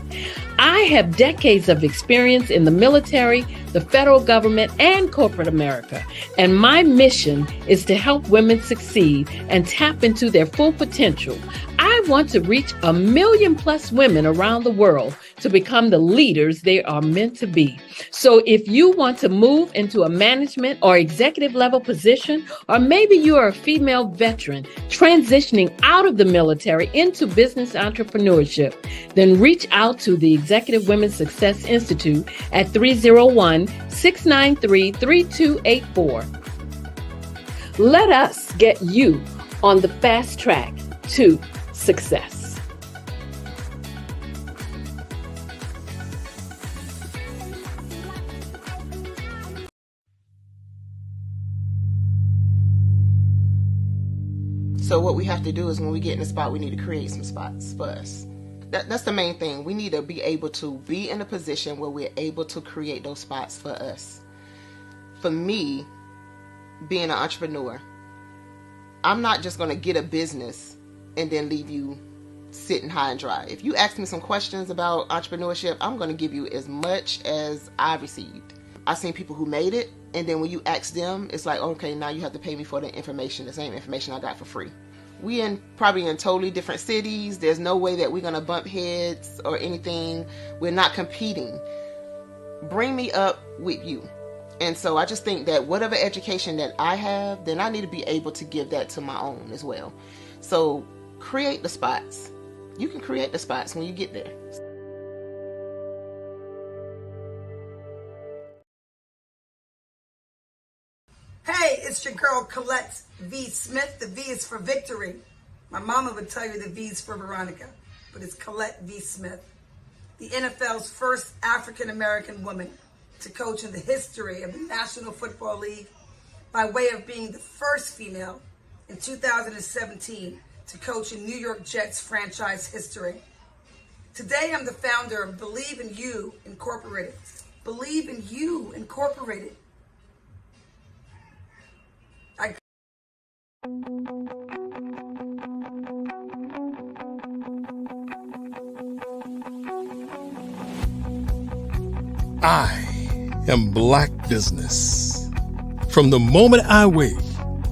I have decades of experience in the military, the federal government, and corporate America, and my mission is to help women succeed and tap into their full potential. I want to reach 1 million+ women around the world to become the leaders they are meant to be. So if you want to move into a management or executive level position, or maybe you are a female veteran transitioning out of the military into business entrepreneurship, then reach out to the Executive Women's Success Institute at 301-693-3284. Let us get you on the fast track to success. So what we have to do is when we get in the spot, we need to create some spots for us. That's the main thing. We need to be able to be in a position where we're able to create those spots for us. For me, being an entrepreneur, I'm not just going to get a business and then leave you sitting high and dry. If you ask me some questions about entrepreneurship, I'm going to give you as much as I received. I've seen people who made it, and then when you ask them, it's like, okay, now you have to pay me for the information, the same information I got for free. We probably in totally different cities. There's no way that we're going to bump heads or anything. We're not competing. Bring me up with you. And so I just think that whatever education that I have, then I need to be able to give that to my own as well. So create the spots. You can create the spots when you get there. Hey, it's your girl Colette V. Smith. The V is for victory. My mama would tell you the V is for Veronica, but it's Colette V. Smith, the NFL's first African-American woman to coach in the history of the National Football League, by way of being the first female in 2017 to coach in New York Jets franchise history. Today, I'm the founder of Believe in You Incorporated. Believe in You Incorporated. I am Black business. From the moment I wake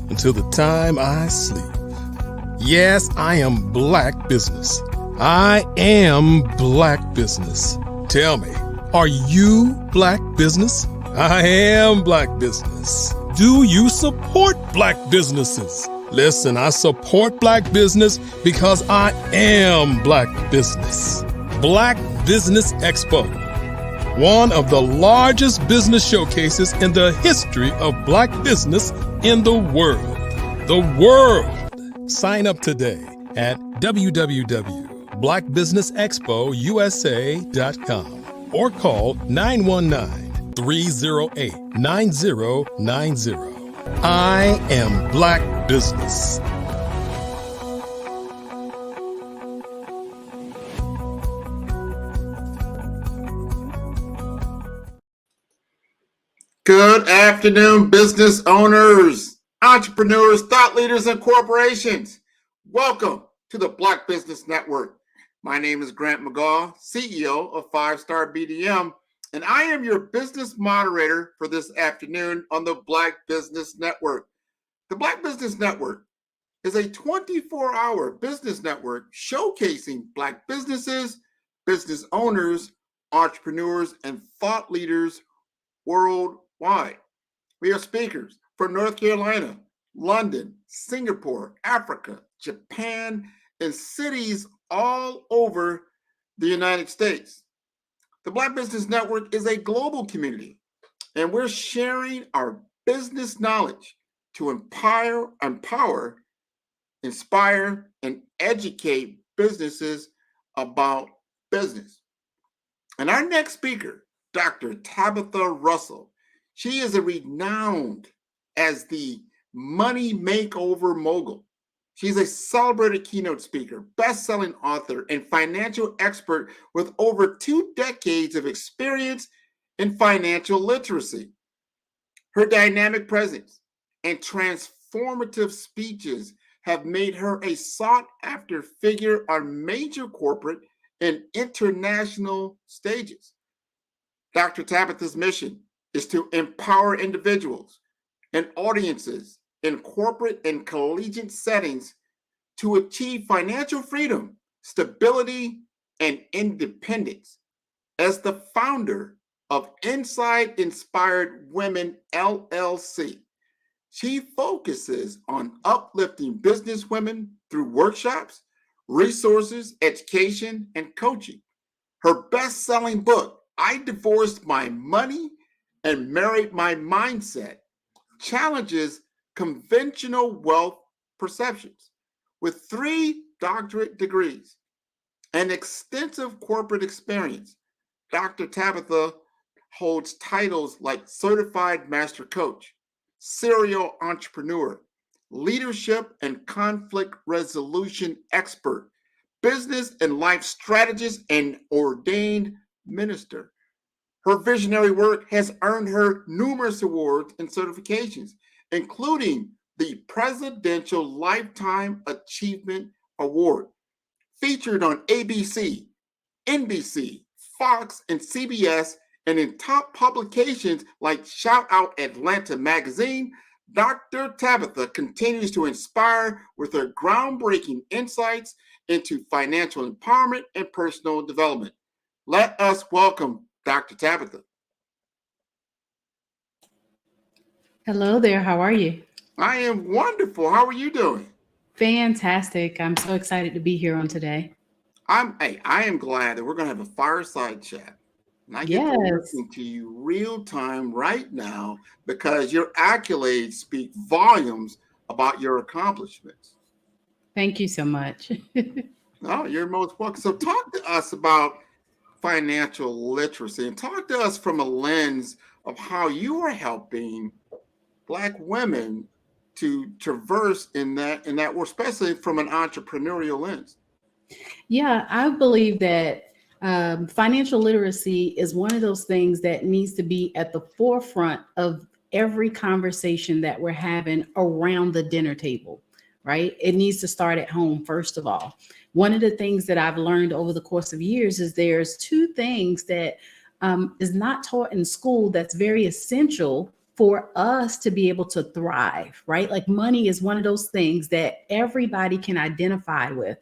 until the time I sleep. Yes, I am Black business. I am Black business. Tell me, are you Black business? I am Black business. Do you support Black businesses? Listen, I support black business because I am black business. Black Business Expo, one of the largest business showcases in the history of black business in the world. The world! Sign up today at www.blackbusinessexpousa.com or call 919-308-9090. I am black business. Good afternoon, business owners, entrepreneurs, thought leaders, and corporations. Welcome to the Black Business Network. My name is Grant McGaw, CEO of 5-Star BDM, and I am your business moderator for this afternoon on the Black Business Network. The Black Business Network is a 24-hour business network showcasing black businesses, business owners, entrepreneurs, and thought leaders worldwide. We have speakers from North Carolina, London, Singapore, Africa, Japan, and cities all over the United States. The Black Business Network is a global community, and we're sharing our business knowledge to empower, inspire, and educate businesses about business. And our next speaker, Dr. Tabitha Russell. She is renowned as the money makeover mogul. She's a celebrated keynote speaker, best-selling author, and financial expert with over 2 decades of experience in financial literacy. Her dynamic presence and transformative speeches have made her a sought-after figure on major corporate and international stages. Dr. Tabitha's mission is to empower individuals and audiences in corporate and collegiate settings to achieve financial freedom, stability, and independence. As the founder of Inside Inspired Women, LLC, she focuses on uplifting business women through workshops, resources, education, and coaching. Her best-selling book, I Divorced My Money and Married My Mindset, challenges conventional wealth perceptions. With 3 doctorate degrees and extensive corporate experience, Dr. Tabitha holds titles like Certified Master Coach, Serial Entrepreneur, Leadership and Conflict Resolution Expert, Business and Life Strategist, and Ordained Minister. Her visionary work has earned her numerous awards and certifications, including the Presidential Lifetime Achievement Award, featured on ABC, NBC, Fox, and CBS, and in top publications like Shout Out Atlanta magazine. Dr. Tabitha continues to inspire with her groundbreaking insights into financial empowerment and personal development. Let us welcome Dr. Tabitha. Hello there. How are you? I am wonderful. How are you doing? Fantastic. I'm so excited to be here on today. I am glad that we're going to have a fireside chat. And I get to listen to you real time right now because your accolades speak volumes about your accomplishments. Thank you so much. Oh, you're most welcome. So talk to us about financial literacy and talk to us from a lens of how you are helping Black women to traverse in that world, especially from an entrepreneurial lens. Yeah, I believe that financial literacy is one of those things that needs to be at the forefront of every conversation that we're having around the dinner table, right? It needs to start at home, first of all. One of the things that I've learned over the course of years is there's 2 things that is not taught in school that's very essential for us to be able to thrive, right? Like money is one of those things that everybody can identify with.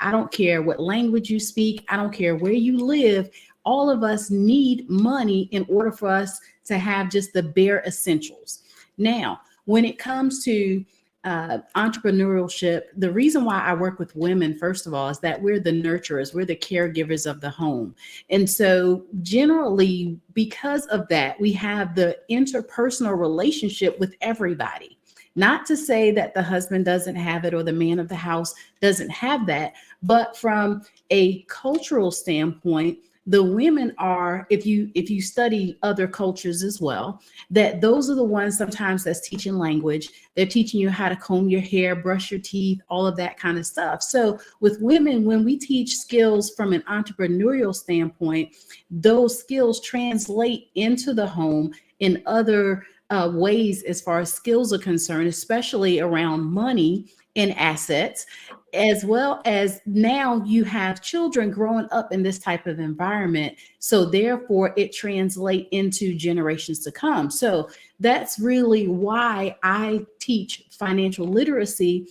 I don't care what language you speak. I don't care where you live. All of us need money in order for us to have just the bare essentials. Now, when it comes to entrepreneurship, the reason why I work with women, first of all, is that we're the nurturers, we're the caregivers of the home. And so generally, because of that, we have the interpersonal relationship with everybody. Not to say that the husband doesn't have it or the man of the house doesn't have that, but from a cultural standpoint, the women are, if you study other cultures as well, that those are the ones sometimes that's teaching language. They're teaching you how to comb your hair, brush your teeth, all of that kind of stuff. So with women, when we teach skills from an entrepreneurial standpoint, those skills translate into the home in other ways as far as skills are concerned, especially around money and assets, as well as now you have children growing up in this type of environment. So therefore it translates into generations to come. So that's really why I teach financial literacy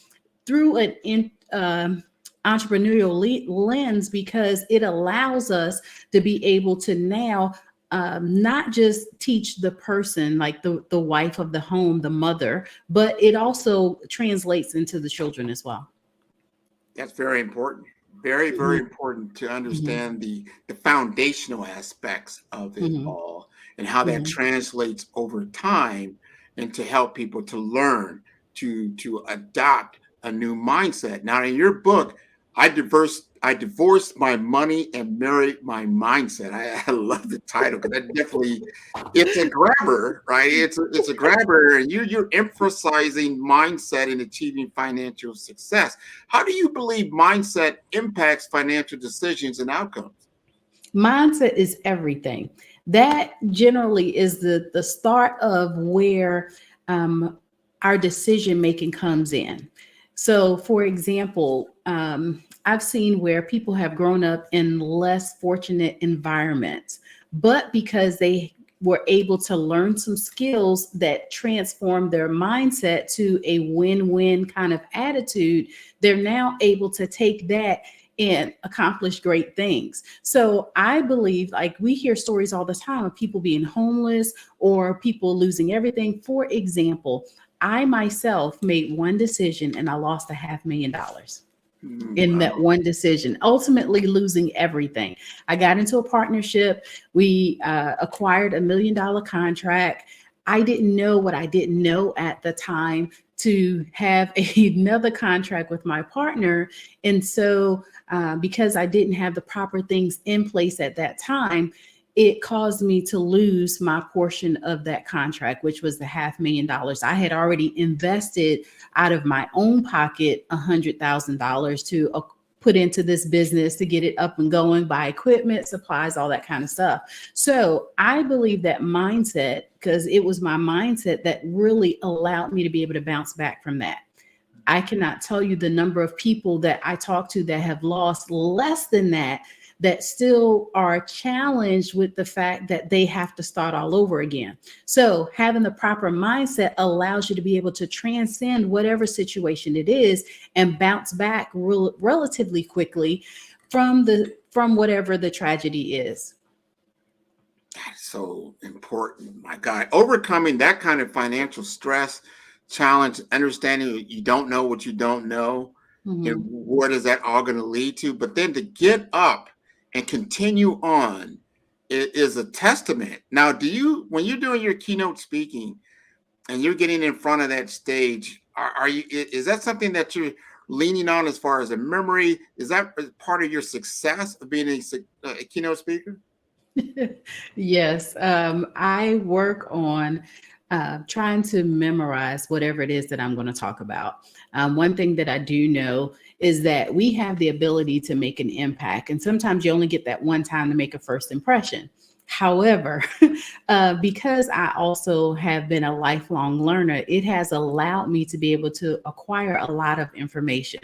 through an entrepreneurial lens, because it allows us to be able to now not just teach the person, like the wife of the home, the mother, but it also translates into the children as well. That's very important. Very, very important to understand the foundational aspects of it all and how that translates over time, and to help people to learn to adopt a new mindset. Now, in your book, I divorced my money and married my mindset. I love the title, because that definitely, it's a grabber, right? It's a grabber, and you're emphasizing mindset in achieving financial success. How do you believe mindset impacts financial decisions and outcomes? Mindset is everything. That generally is the start of where our decision making comes in. So, for example, I've seen where people have grown up in less fortunate environments, but because they were able to learn some skills that transform their mindset to a win-win kind of attitude, they're now able to take that and accomplish great things. So I believe, like, we hear stories all the time of people being homeless or people losing everything. For example, I myself made one decision and I lost $500,000 in that one decision, ultimately losing everything. I got into a partnership. We acquired $1 million contract. I didn't know what I didn't know at the time to have another contract with my partner. And so because I didn't have the proper things in place at that time, it caused me to lose my portion of that contract, which was the $500,000. I had already invested out of my own pocket $100,000 to put into this business to get it up and going, buy equipment, supplies, all that kind of stuff. So I believe that mindset, because it was my mindset that really allowed me to be able to bounce back from that. I cannot tell you the number of people that I talk to that have lost less than that still are challenged with the fact that they have to start all over again. So having the proper mindset allows you to be able to transcend whatever situation it is and bounce back relatively quickly from whatever the tragedy is. That's so important. My God, overcoming that kind of financial stress, challenge, understanding you don't know what you don't know, and what is that all going to lead to, but then to get up and continue on is a testament. Now, when you're doing your keynote speaking and you're getting in front of that stage, is that something that you're leaning on as far as a memory? Is that part of your success of being a keynote speaker? Yes, I work on trying to memorize whatever it is that I'm going to talk about. One thing that I do know is that we have the ability to make an impact. And sometimes you only get that one time to make a first impression. However, because I also have been a lifelong learner, it has allowed me to be able to acquire a lot of information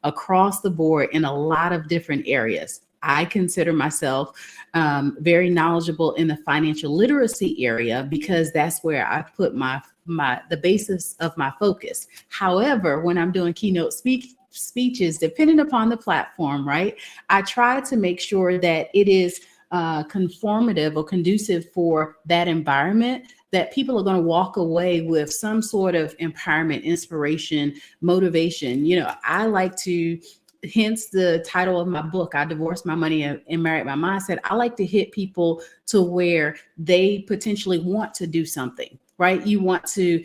across the board in a lot of different areas. I consider myself very knowledgeable in the financial literacy area because that's where I put the basis of my focus. However, when I'm doing keynote speeches, depending upon the platform, right, I try to make sure that it is conformative or conducive for that environment, that people are going to walk away with some sort of empowerment, inspiration, motivation. I like to, hence the title of my book, I Divorced My Money and Married My Mindset. I like to hit people to where they potentially want to do something, right? You want to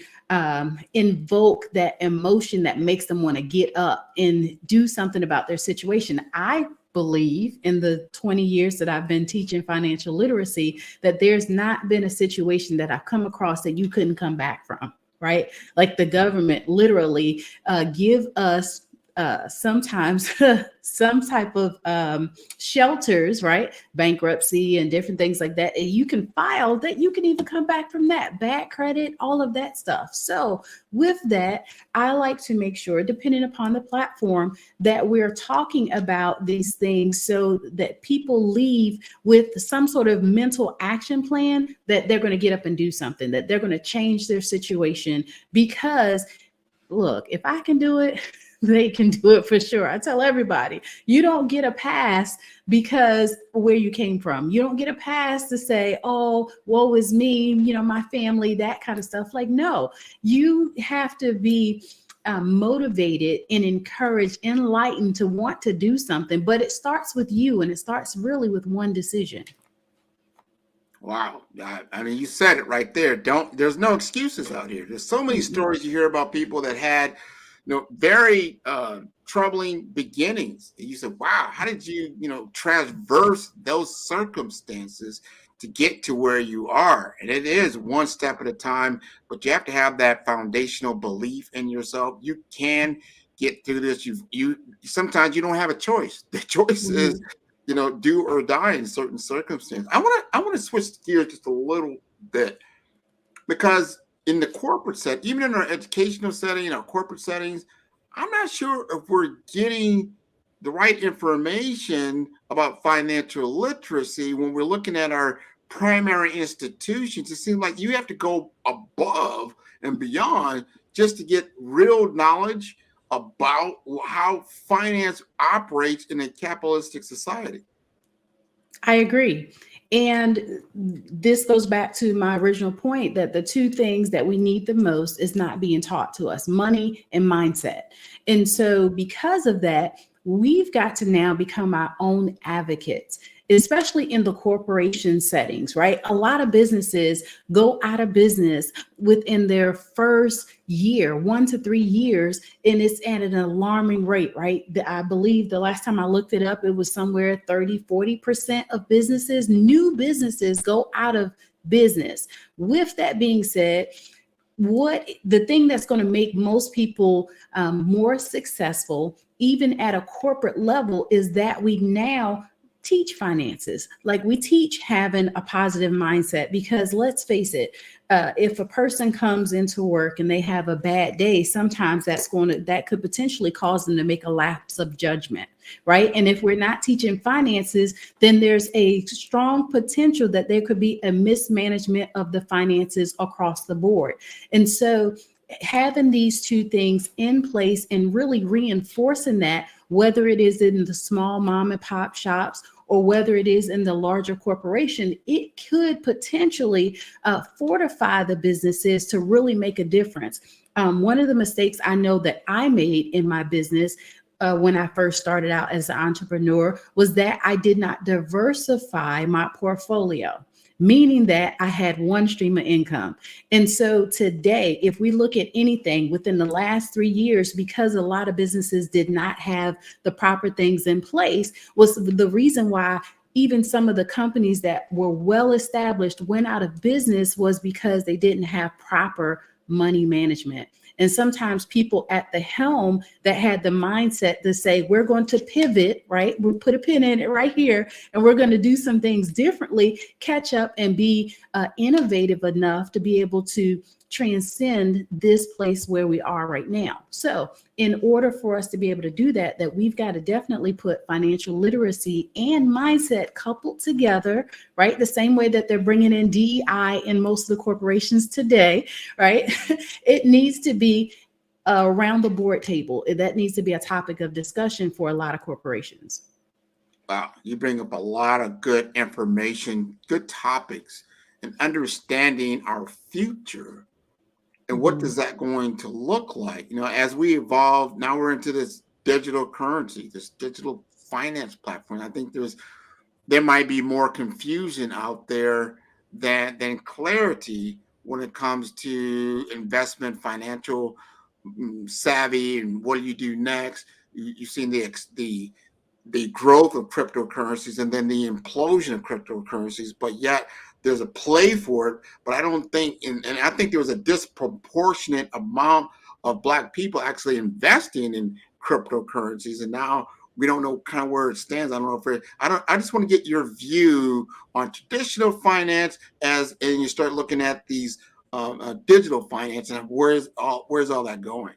invoke that emotion that makes them want to get up and do something about their situation. I believe in the 20 years that I've been teaching financial literacy that there's not been a situation that I've come across that you couldn't come back from, right? Like the government literally give us sometimes some type of shelters, right? Bankruptcy and different things like that. And you can file that, you can even come back from that, bad credit, all of that stuff. So with that, I like to make sure, depending upon the platform, that we're talking about these things so that people leave with some sort of mental action plan that they're going to get up and do something, that they're going to change their situation. Because look, if I can do it, they can do it for sure. I tell everybody, you don't get a pass because where you came from. You don't get a pass to say, oh, woe is me, my family, that kind of stuff. Like, no, you have to be motivated and encouraged, enlightened to want to do something. But it starts with you, and it starts really with one decision. Wow. I mean, you said it right there. There's no excuses out here. There's so many stories you hear about people that had, very troubling beginnings. And you said, wow, how did you, traverse those circumstances to get to where you are? And it is one step at a time, but you have to have that foundational belief in yourself. You can get through this. You sometimes you don't have a choice. The choice is, do or die in certain circumstances. I want to switch gears just a little bit, because in the corporate setting, even in our educational setting, our corporate settings, I'm not sure if we're getting the right information about financial literacy when we're looking at our primary institutions. It seems like you have to go above and beyond just to get real knowledge about how finance operates in a capitalistic society. I agree. And this goes back to my original point that the two things that we need the most is not being taught to us: money and mindset. And so because of that, we've got to now become our own advocates, especially in the corporation settings, right? A lot of businesses go out of business within their first year, 1 to 3 years, and it's at an alarming rate, right? I believe the last time I looked it up, it was somewhere 30-40% of businesses, new businesses, go out of business. With that being said, the thing that's going to make most people more successful, even at a corporate level, is that we now teach finances. Like, we teach having a positive mindset, because let's face it, if a person comes into work and they have a bad day, sometimes that could potentially cause them to make a lapse of judgment, right? And if we're not teaching finances, then there's a strong potential that there could be a mismanagement of the finances across the board. And so having these two things in place and really reinforcing that, whether it is in the small mom and pop shops or whether it is in the larger corporation, it could potentially fortify the businesses to really make a difference. One of the mistakes I know that I made in my business when I first started out as an entrepreneur was that I did not diversify my portfolio, meaning that I had one stream of income. And so today, if we look at anything within the last 3 years, because a lot of businesses did not have the proper things in place, was the reason why even some of the companies that were well established went out of business, was because they didn't have proper money management. And sometimes people at the helm that had the mindset to say, we're going to pivot, right? We'll put a pin in it right here, and we're going to do some things differently, catch up and be innovative enough to be able to transcend this place where we are right now. So in order for us to be able to do that, we've got to definitely put financial literacy and mindset coupled together, right? The same way that they're bringing in DEI in most of the corporations today, right? It needs to be around the board table. That needs to be a topic of discussion for a lot of corporations. Wow, you bring up a lot of good information, good topics. and understanding our future. And what does that going to look like? As we evolve, now we're into this digital currency, this digital finance platform. I think there might be more confusion out there than clarity when it comes to investment, financial savvy, and what do you do next? You've seen the growth of cryptocurrencies and then the implosion of cryptocurrencies, but yet there's a play for it. But I don't think, and I think there was a disproportionate amount of Black people actually investing in cryptocurrencies, and now we don't know kind of where it stands. I don't know if I just want to get your view on traditional finance and you start looking at these digital finance, and where's all that going?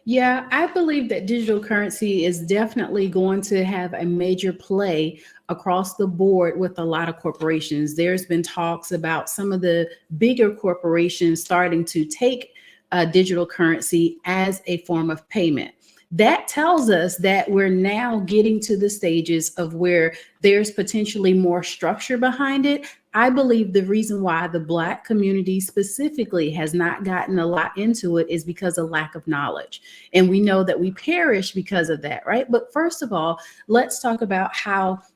Yeah, I believe that digital currency is definitely going to have a major play across the board with a lot of corporations. There's been talks about some of the bigger corporations starting to take digital currency as a form of payment. That tells us that we're now getting to the stages of where there's potentially more structure behind it. I believe the reason why the Black community specifically has not gotten a lot into it is because of lack of knowledge. And we know that we perish because of that, right? But first of all, let's talk about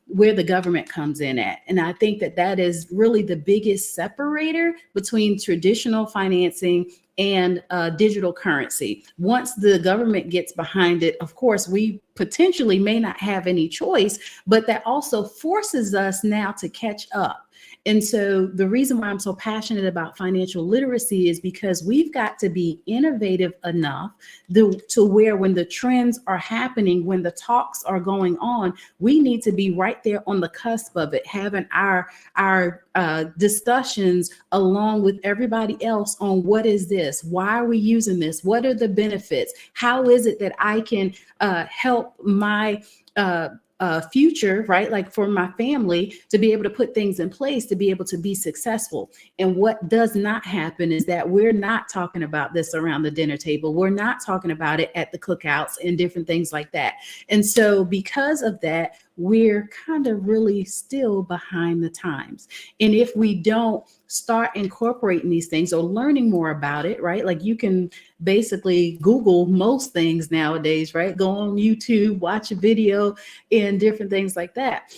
where the government comes in at. And I think that is really the biggest separator between traditional financing and digital currency. Once the government gets behind it, of course, we potentially may not have any choice, but that also forces us now to catch up. And so the reason why I'm so passionate about financial literacy is because we've got to be innovative enough to where when the trends are happening, when the talks are going on, we need to be right there on the cusp of it, having our discussions along with everybody else on what is this? Why are we using this? What are the benefits? How is it that I can help my future, right? Like for my family to be able to put things in place to be able to be successful. And what does not happen is that we're not talking about this around the dinner table. We're not talking about it at the cookouts and different things like that. And so because of that, we're kind of really still behind the times. And if we don't start incorporating these things or learning more about it, right? Like you can basically Google most things nowadays, right? Go on YouTube, watch a video and different things like that.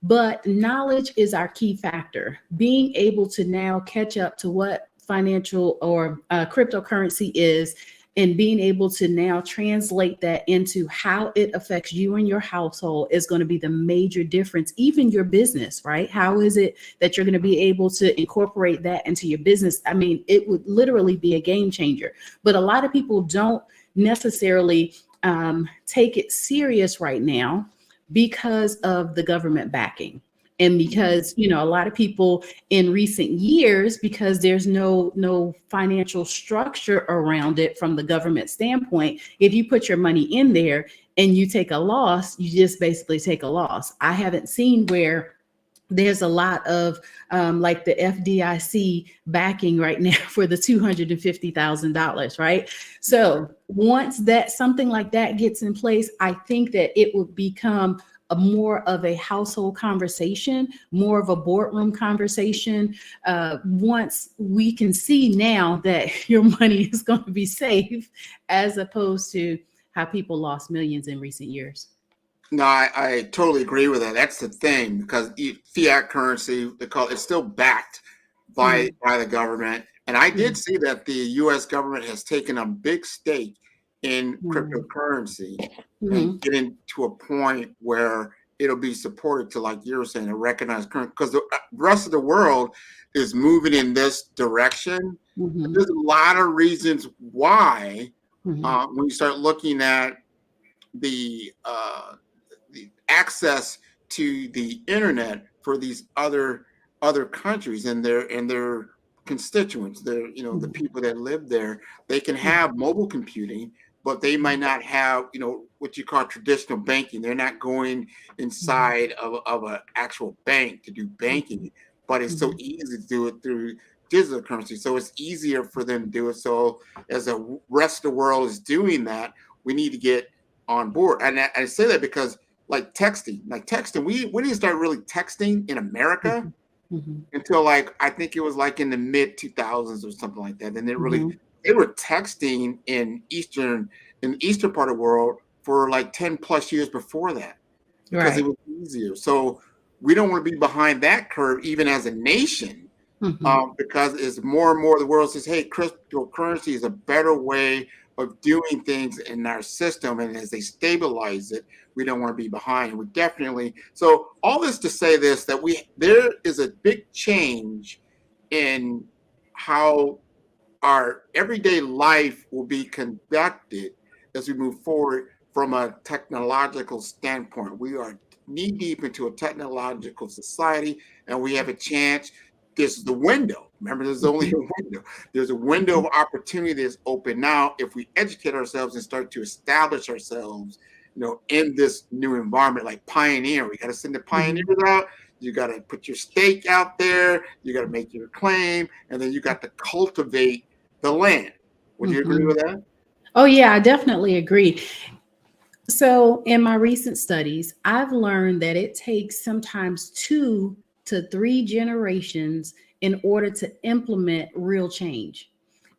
But knowledge is our key factor. Being able to now catch up to what financial or cryptocurrency is, and being able to now translate that into how it affects you and your household is going to be the major difference, even your business, right? How is it that you're going to be able to incorporate that into your business? I mean, it would literally be a game changer, but a lot of people don't necessarily take it serious right now because of the government backing. And because, a lot of people in recent years, because there's no financial structure around it from the government standpoint, if you put your money in there and you take a loss, you just basically take a loss. I haven't seen where there's a lot of like the FDIC backing right now for the $250,000, right? So once something like that gets in place, I think that it would become more of a household conversation, more of a boardroom conversation. Once we can see now that your money is going to be safe, as opposed to how people lost millions in recent years. No, I totally agree with that. That's the thing, because fiat currency, it's still backed by the government. And I did see that the U.S. government has taken a big stake in cryptocurrency and getting to a point where it'll be supported to, like you were saying, a recognized currency, because the rest of the world is moving in this direction. There's a lot of reasons why when you start looking at the access to the internet for these other countries and their constituents, the people that live there, they can have mobile computing, but they might not have, what you call traditional banking. They're not going inside of an actual bank to do banking, but it's so easy to do it through digital currency. So it's easier for them to do it. So as the rest of the world is doing that, we need to get on board. And I say that because like texting, we need to start really texting in America until like, I think it was like in the mid 2000s or something like that. And Mm-hmm. they were texting in the eastern part of the world for like 10 plus years before that, because it Right. was easier. So we don't want to be behind that curve, even as a nation, because it's more and more the world says, hey, cryptocurrency is a better way of doing things in our system. And as they stabilize it, we don't want to be behind. We definitely, so all this to say this, that there is a big change in how our everyday life will be conducted as we move forward from a technological standpoint. We are knee deep into a technological society, and we have a chance. This is the window. Remember, there's only a window. There's a window of opportunity that's open now if we educate ourselves and start to establish ourselves, in this new environment, like pioneer. We got to send the pioneers out. You got to put your stake out there. You got to make your claim, and then you got to cultivate the land. Would you agree with that? Oh, yeah, I definitely agree. So, in my recent studies, I've learned that it takes sometimes 2 to 3 generations in order to implement real change,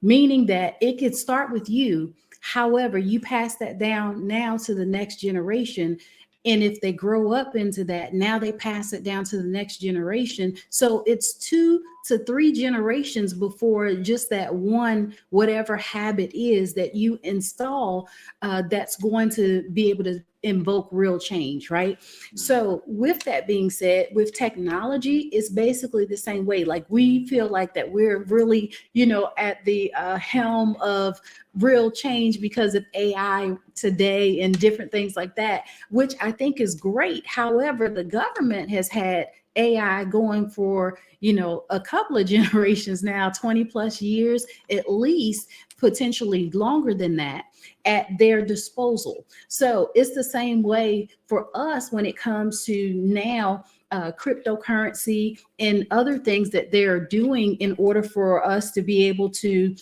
meaning that it could start with you. However, you pass that down now to the next generation. And if they grow up into that, now they pass it down to the next generation. So it's 2 to 3 generations before just that one, whatever habit is that you install, that's going to be able to invoke real change, right? So with that being said, with technology, it's basically the same way. Like, we feel like that we're really, at the helm of real change because of AI today and different things like that, which I think is great. However, the government has had AI going for, a couple of generations now, 20 plus years, at least, potentially longer than that, at their disposal. So it's the same way for us when it comes to now cryptocurrency and other things that they're doing in order for us to be able to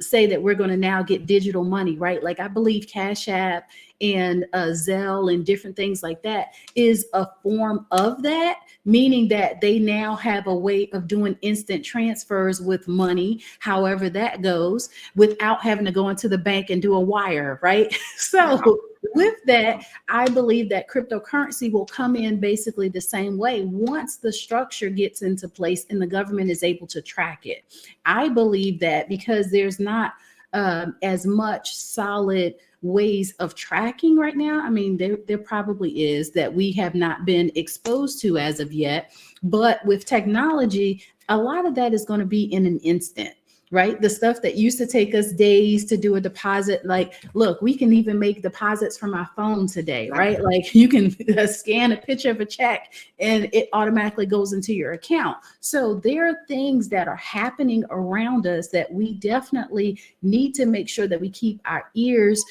say that we're going to now get digital money, right? Like, I believe Cash App and Zelle and different things like that is a form of that, meaning that they now have a way of doing instant transfers with money, however that goes, without having to go into the bank and do a wire, right? So with that, I believe that cryptocurrency will come in basically the same way once the structure gets into place and the government is able to track it. I believe that because there's not as much solid ways of tracking right now. I mean, there probably is that we have not been exposed to as of yet, but with technology, a lot of that is going to be in an instant. Right? The stuff that used to take us days to do a deposit, like, look, we can even make deposits from our phone today, right? Like, you can scan a picture of a check and it automatically goes into your account. So there are things that are happening around us that we definitely need to make sure that we keep our ears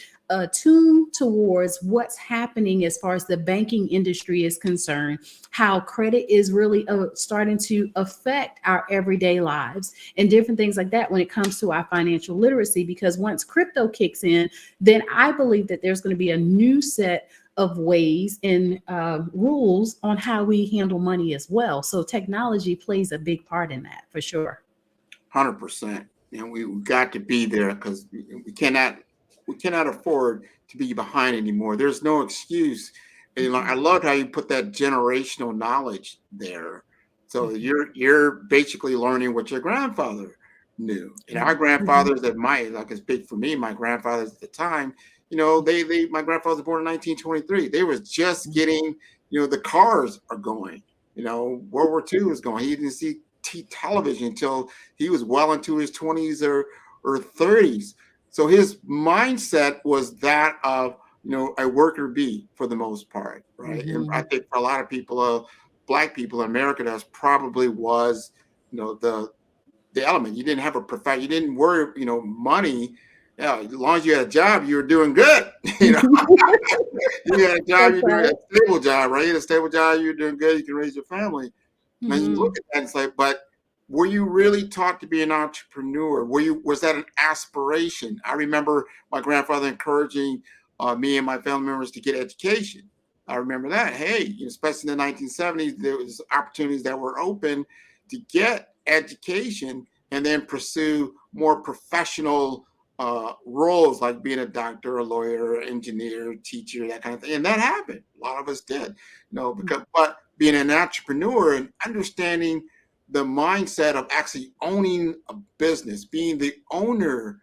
tuned towards what's happening as far as the banking industry is concerned, how credit is really starting to affect our everyday lives and different things like that when it comes to our financial literacy. Because once crypto kicks in, then I believe that there's going to be a new set of ways and rules on how we handle money as well. So technology plays a big part in that, for sure. 100%. And we've got to be there, because we cannot afford to be behind anymore. There's no excuse. And I love how you put that generational knowledge there. So you're basically learning what your grandfather knew. And our grandfathers at like, it's big for me, my grandfathers at the time, my grandfather was born in 1923. They was just getting, the cars are going, World War II was going. He didn't see television until he was well into his 20s or 30s. So his mindset was that of, a worker bee for the most part, right? And I think for a lot of people, Black people in America, that's probably was, the element. You didn't have a profession. You didn't worry, money. Yeah, as long as you had a job, you were doing good. You had a job, you were a stable job, right? You had a stable job, you're doing good. You can raise your family. Now you look at that and say, but were you really taught to be an entrepreneur? Was that an aspiration? I remember my grandfather encouraging me and my family members to get education. I remember that. Hey, especially in the 1970s, there was opportunities that were open to get education and then pursue more professional roles, like being a doctor, a lawyer, engineer, teacher, that kind of thing. And that happened. A lot of us did, but being an entrepreneur and understanding the mindset of actually owning a business, being the owner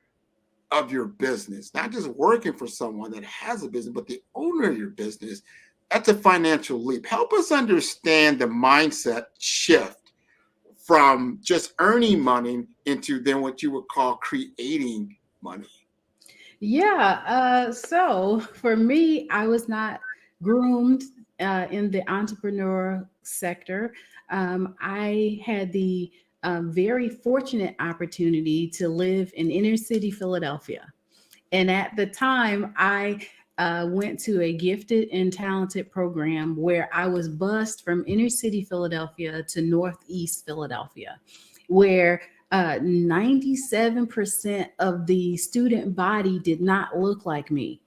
of your business, not just working for someone that has a business, but the owner of your business, that's a financial leap. Help us understand the mindset shift from just earning money into then what you would call creating money. Yeah. So for me, I was not groomed in the entrepreneur sector. I had the very fortunate opportunity to live in inner city Philadelphia. And at the time, I went to a gifted and talented program where I was bused from inner city Philadelphia to Northeast Philadelphia, where 97% of the student body did not look like me.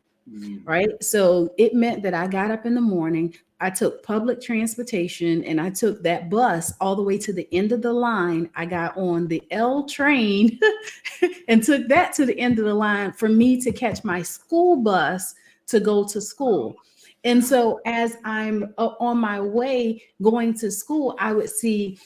Right. So it meant that I got up in the morning, I took public transportation, and I took that bus all the way to the end of the line. I got on the L train and took that to the end of the line for me to catch my school bus to go to school. And so as I'm on my way going to school, I would see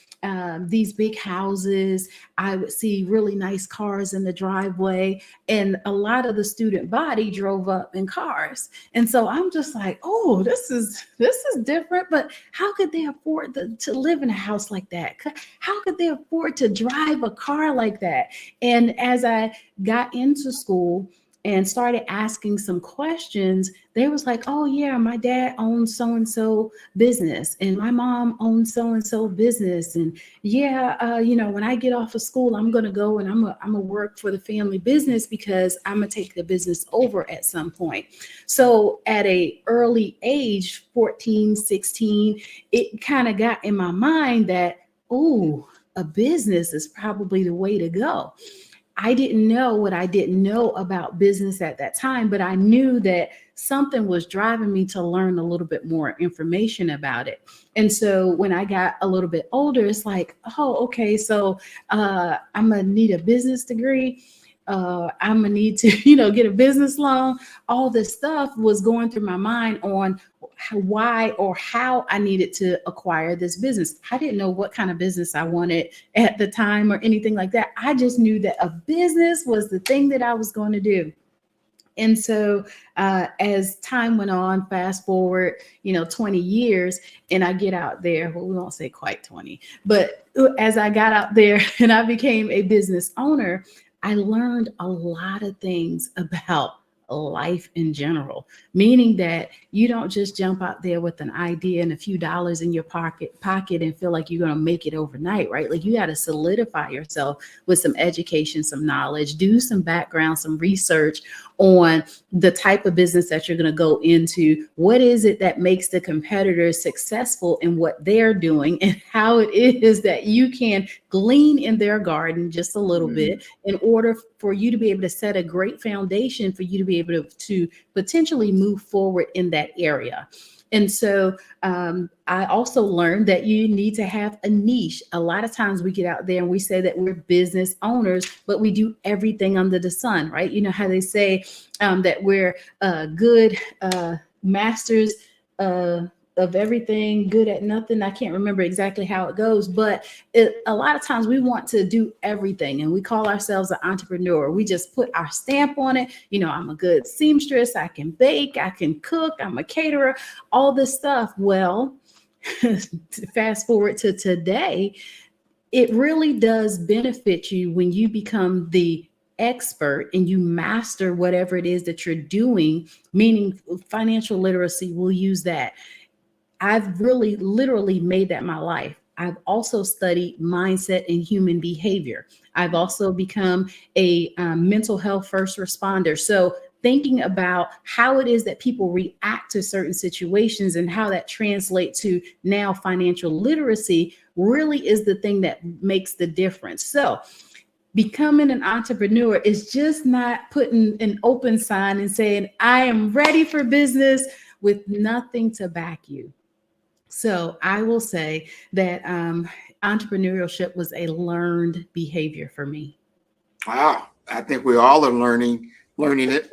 these big houses. I would see really nice cars in the driveway, and a lot of the student body drove up in cars. And so I'm just like, oh, this is different. But how could they afford to live in a house like that? How could they afford to drive a car like that? And as I got into school and started asking some questions, they was like, oh yeah, my dad owns so-and-so business, and my mom owns so-and-so business. And yeah, when I get off of school, I'm going to go and I'm gonna work for the family business because I'm going to take the business over at some point. So at a early age, 14, 16, it kind of got in my mind that, oh, a business is probably the way to go. I didn't know what I didn't know about business at that time, but I knew that something was driving me to learn a little bit more information about it. And so when I got a little bit older, it's like, oh, okay, so I'm gonna need a business degree. I'm gonna need to, get a business loan. All this stuff was going through my mind on why or how I needed to acquire this business. I didn't know what kind of business I wanted at the time or anything like that. I just knew that a business was the thing that I was going to do. And so as time went on, fast forward, 20 years, and I get out there, well, we won't say quite 20, but as I got out there and I became a business owner, I learned a lot of things about life in general, meaning that you don't just jump out there with an idea and a few dollars in your pocket and feel like you're going to make it overnight, right? Like you got to solidify yourself with some education, some knowledge, do some background, some research on the type of business that you're going to go into. What is it that makes the competitors successful in what they're doing, and how it is that you can glean in their garden just a little bit in order for you to be able to set a great foundation for you to be able to potentially move forward in that area. And so I also learned that you need to have a niche. A lot of times we get out there and we say that we're business owners, but we do everything under the sun, right? You know how they say that we're good masters of everything, good at nothing. I can't remember exactly how it goes, but a lot of times we want to do everything, and we call ourselves an entrepreneur. We just put our stamp on it. I'm a good seamstress. I can bake. I can cook. I'm a caterer, all this stuff. Well, fast forward to today, it really does benefit you when you become the expert and you master whatever it is that you're doing, meaning financial literacy. We'll use that. I've really literally made that my life. I've also studied mindset and human behavior. I've also become a mental health first responder. So thinking about how it is that people react to certain situations and how that translates to now financial literacy really is the thing that makes the difference. So becoming an entrepreneur is just not putting an open sign and saying, I am ready for business. with nothing to back you. So I will say that entrepreneurship was a learned behavior for me. Wow, I think we all are learning it.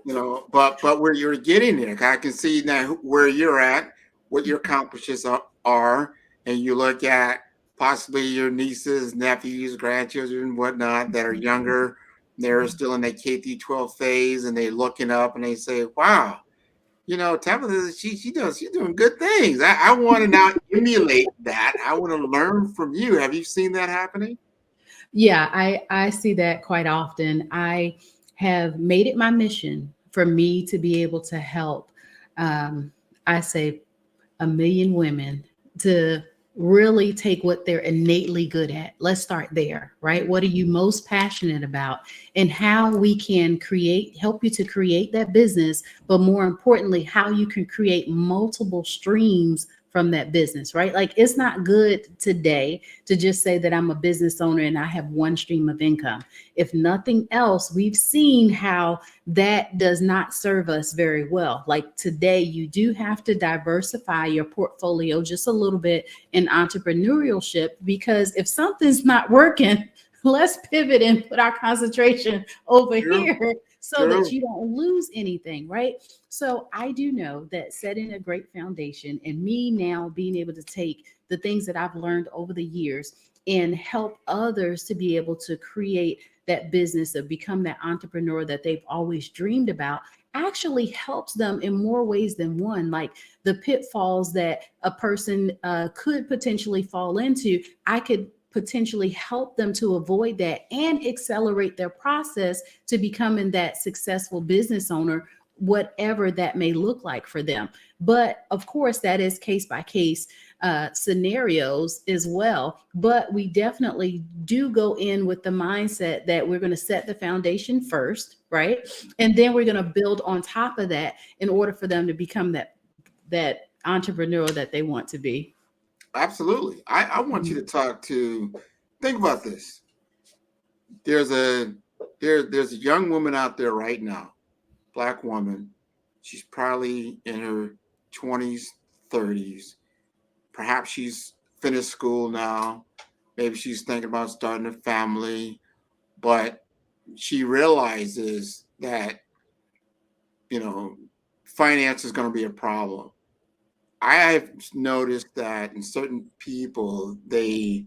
But where you're getting there, I can see now where you're at, what your accomplishments are, and you look at possibly your nieces, nephews, grandchildren, whatnot that are younger. They're still in that K through 12 phase, and they're looking up and they say, "Wow, Tabitha, she's doing good things. I want to now emulate that. I want to learn from you." Have you seen that happening? Yeah, I see that quite often. I have made it my mission for me to be able to help, I say, 1 million women to really take what they're innately good at. Let's start there, right? What are you most passionate about, and how we can help you to create that business, but more importantly, how you can create multiple streams from that business, right? Like, it's not good today to just say that I'm a business owner and I have one stream of income. If nothing else, we've seen how that does not serve us very well. Like today, you do have to diversify your portfolio just a little bit in entrepreneurship, because if something's not working, let's pivot and put our concentration over here so that you don't lose anything, right? So I do know that setting a great foundation, and me now being able to take the things that I've learned over the years and help others to be able to create that business or become that entrepreneur that they've always dreamed about, actually helps them in more ways than one. Like the pitfalls that a person could potentially fall into, I could potentially help them to avoid that and accelerate their process to becoming that successful business owner, whatever that may look like for them. But of course, that is case by case scenarios as well. But we definitely do go in with the mindset that we're going to set the foundation first, right? And then we're going to build on top of that in order for them to become that entrepreneur that they want to be. Absolutely. I want you to think about this. There's a young woman out there right now, Black woman. She's probably in her 20s, 30s. Perhaps she's finished school now. Maybe she's thinking about starting a family, but she realizes that, finance is going to be a problem. I've noticed that in certain people, they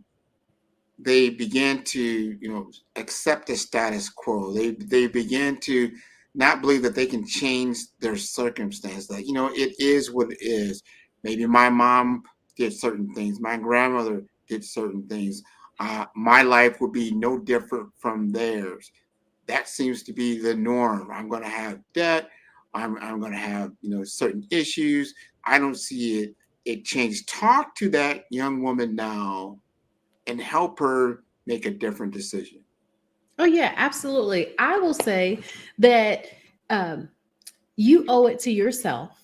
begin to, accept the status quo. They begin to not believe that they can change their circumstance. That, it is what it is. Maybe my mom did certain things. My grandmother did certain things. My life would be no different from theirs. That seems to be the norm. I'm going to have debt. I'm going to have, certain issues. I don't see it change. Talk to that young woman now and help her make a different decision. Oh, yeah, absolutely. I will say that you owe it to yourself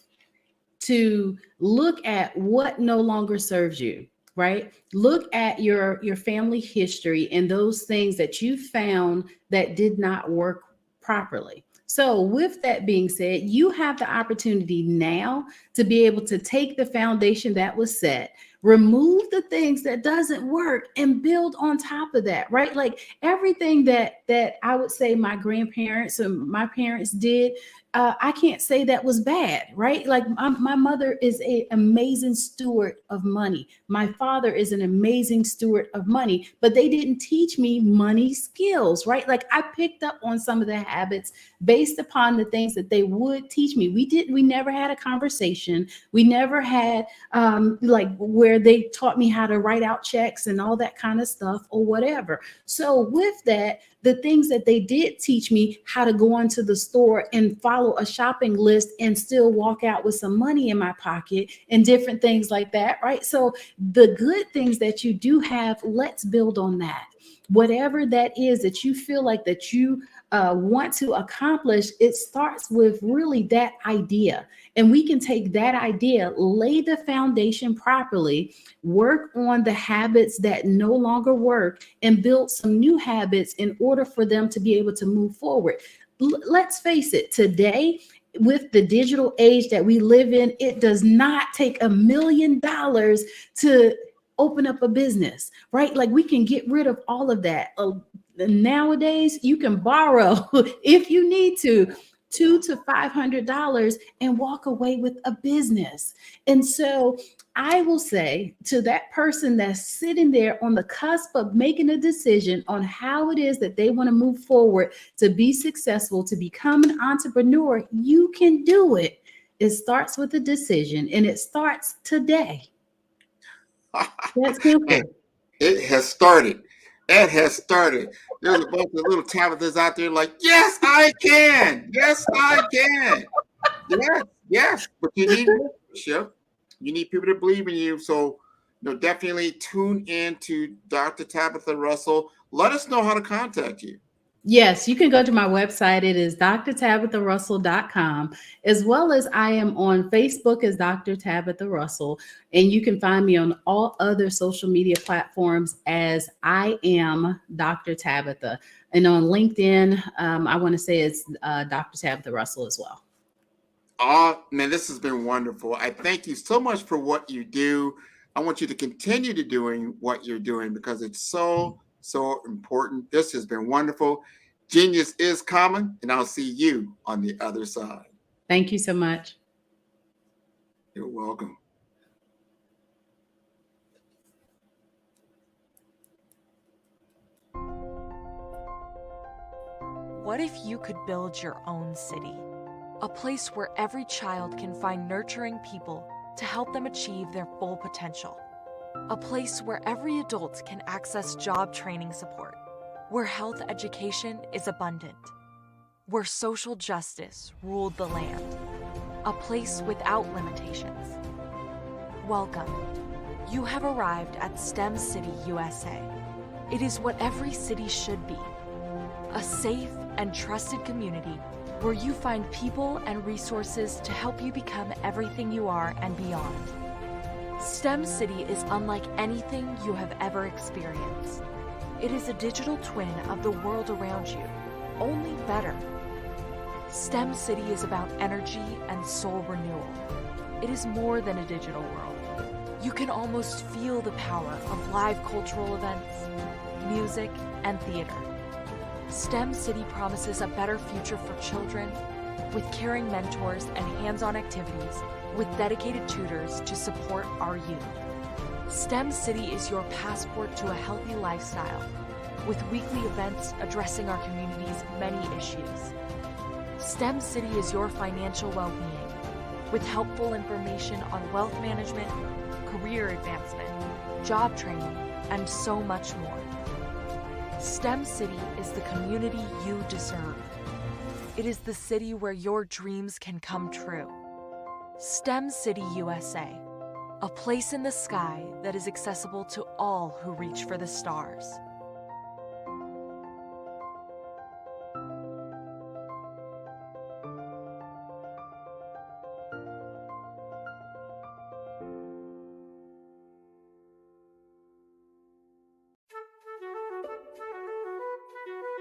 to look at what no longer serves you, right? Look at your family history and those things that you found that did not work properly. So with that being said, you have the opportunity now to be able to take the foundation that was set, remove the things that doesn't work, and build on top of that, right? Like everything that I would say my grandparents and my parents did, I can't say that was bad, right? Like my mother is an amazing steward of money. My father is an amazing steward of money, but they didn't teach me money skills, right? Like I picked up on some of the habits based upon the things that they would teach me. We never had a conversation. We never had like where they taught me how to write out checks and all that kind of stuff or whatever. So with that, the things that they did teach me how to go into the store and follow a shopping list and still walk out with some money in my pocket and different things like that, right? So the good things that you do have, let's build on that. Whatever that is that you feel like that you want to accomplish, it starts with really that idea. And we can take that idea, lay the foundation properly, work on the habits that no longer work, and build some new habits in order for them to be able to move forward. Let's face it, today, with the digital age that we live in, it does not take $1 million to open up a business, right? Like we can get rid of all of that. Nowadays, you can borrow if you need to $200 to $500 and walk away with a business. And so I will say to that person that's sitting there on the cusp of making a decision on how it is that they want to move forward to be successful, to become an entrepreneur, you can do it. It starts with a decision, and it starts today. That's simple. It has started. It has started. There's a bunch of little Tabithas out there like, yes, I can. Yes, I can. Yes, yes. But you need leadership. You need people to believe in you. So, definitely tune in to Dr. Tabitha Russell. Let us know how to contact you. Yes, you can go to my website. It is drtabitharussell.com, as well as I am on Facebook as Dr. Tabitha Russell. And you can find me on all other social media platforms as I am Dr. Tabitha. And on LinkedIn, I want to say it's Dr. Tabitha Russell as well. Oh, man, this has been wonderful. I thank you so much for what you do. I want you to continue to doing what you're doing because it's so important. This has been wonderful. Genius is common, and I'll see you on the other side. Thank you so much. You're welcome. What if you could build your own city? A place where every child can find nurturing people to help them achieve their full potential. A place where every adult can access job training support, where health education is abundant, where social justice ruled the land. A place without limitations. Welcome. You have arrived at STEM City, USA. It is what every city should be. A safe and trusted community where you find people and resources to help you become everything you are and beyond. STEM City is unlike anything you have ever experienced. It is a digital twin of the world around you, only better. STEM City is about energy and soul renewal. It is more than a digital world. You can almost feel the power of live cultural events, music, and theater. STEM City promises a better future for children with caring mentors and hands-on activities with dedicated tutors to support our youth. STEM City is your passport to a healthy lifestyle with weekly events addressing our community's many issues. STEM City is your financial well-being with helpful information on wealth management, career advancement, job training, and so much more. STEM City is the community you deserve. It is the city where your dreams can come true. STEM City USA, a place in the sky that is accessible to all who reach for the stars.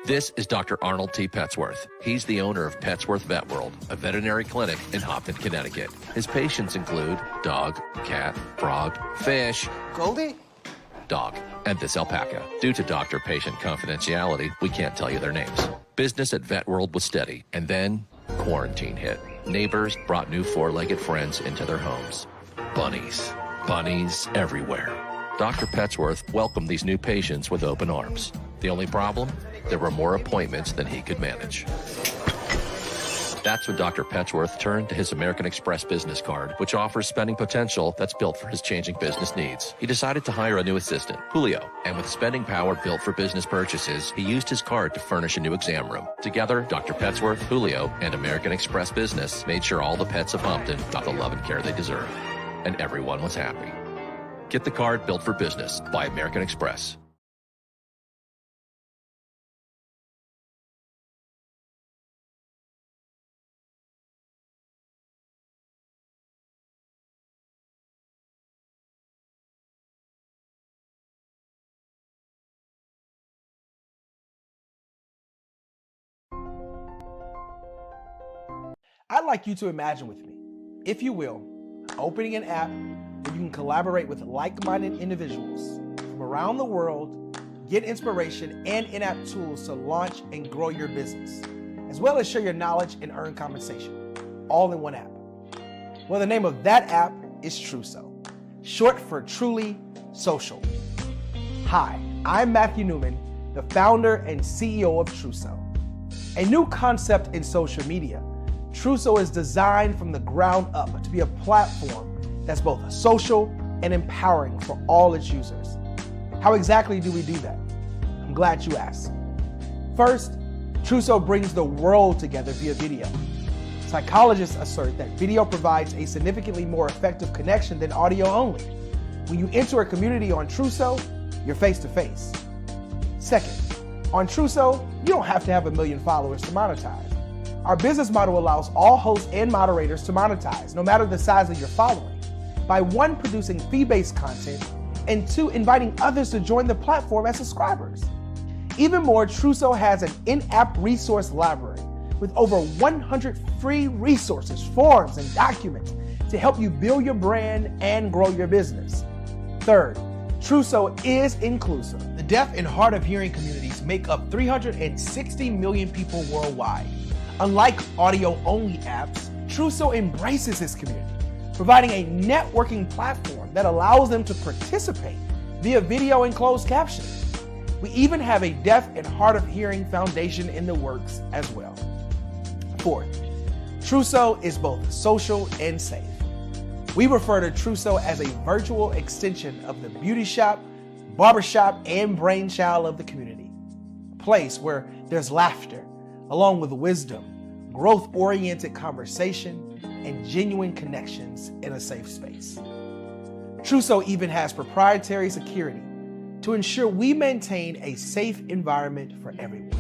This is Dr. Arnold T. Petsworth. He's the owner of Petsworth Vet World, a veterinary clinic in Hopton, Connecticut. His patients include dog, cat, frog, fish, Goldie, dog, and this alpaca. Due to doctor-patient confidentiality, we can't tell you their names. Business at Vet World was steady, and then quarantine hit. Neighbors brought new four-legged friends into their homes. Bunnies. Bunnies everywhere. Dr. Petsworth welcomed these new patients with open arms. The only problem? There were more appointments than he could manage. That's when Dr. Petsworth turned to his American Express business card, which offers spending potential that's built for his changing business needs. He decided to hire a new assistant, Julio, and with spending power built for business purchases, he used his card to furnish a new exam room. Together, Dr. Petsworth, Julio, and American Express Business made sure all the pets of Hopton got the love and care they deserve. And everyone was happy. Get the card built for business by American Express. I'd like you to imagine with me, if you will, opening an app where you can collaborate with like-minded individuals from around the world, get inspiration and in-app tools to launch and grow your business, as well as share your knowledge and earn compensation, all in one app. Well, the name of that app is Truso, short for Truly Social. Hi, I'm Matthew Newman, the founder and CEO of Truso. A new concept in social media, Truso is designed from the ground up to be a platform that's both social and empowering for all its users. How exactly do we do that? I'm glad you asked. First, Truso brings the world together via video. Psychologists assert that video provides a significantly more effective connection than audio only. When you enter a community on Truso, you're face to face. Second, on Truso, you don't have to have 1 million followers to monetize. Our business model allows all hosts and moderators to monetize, no matter the size of your following, by 1, producing fee-based content, and 2, inviting others to join the platform as subscribers. Even more, Truso has an in-app resource library with over 100 free resources, forms, and documents to help you build your brand and grow your business. Third, Truso is inclusive. The deaf and hard of hearing communities make up 360 million people worldwide. Unlike audio-only apps, Truso embraces this community, providing a networking platform that allows them to participate via video and closed captioning. We even have a deaf and hard of hearing foundation in the works as well. Fourth, Truso is both social and safe. We refer to Truso as a virtual extension of the beauty shop, barbershop, and brainchild of the community. A place where there's laughter, along with wisdom, growth-oriented conversation, and genuine connections in a safe space. Truso even has proprietary security to ensure we maintain a safe environment for everyone.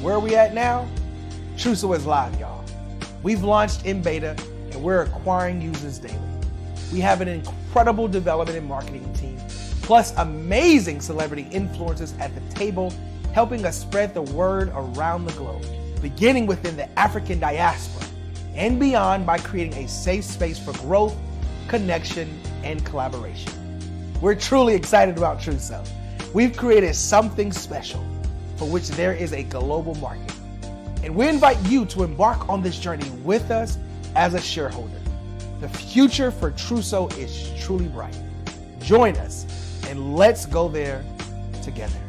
Where are we at now? Truso is live, y'all. We've launched in beta, and we're acquiring users daily. We have an incredible development and marketing team, plus amazing celebrity influencers at the table, helping us spread the word around the globe, beginning within the African diaspora and beyond by creating a safe space for growth, connection, and collaboration. We're truly excited about Truso. We've created something special for which there is a global market. And we invite you to embark on this journey with us as a shareholder. The future for Truso is truly bright. Join us and let's go there together.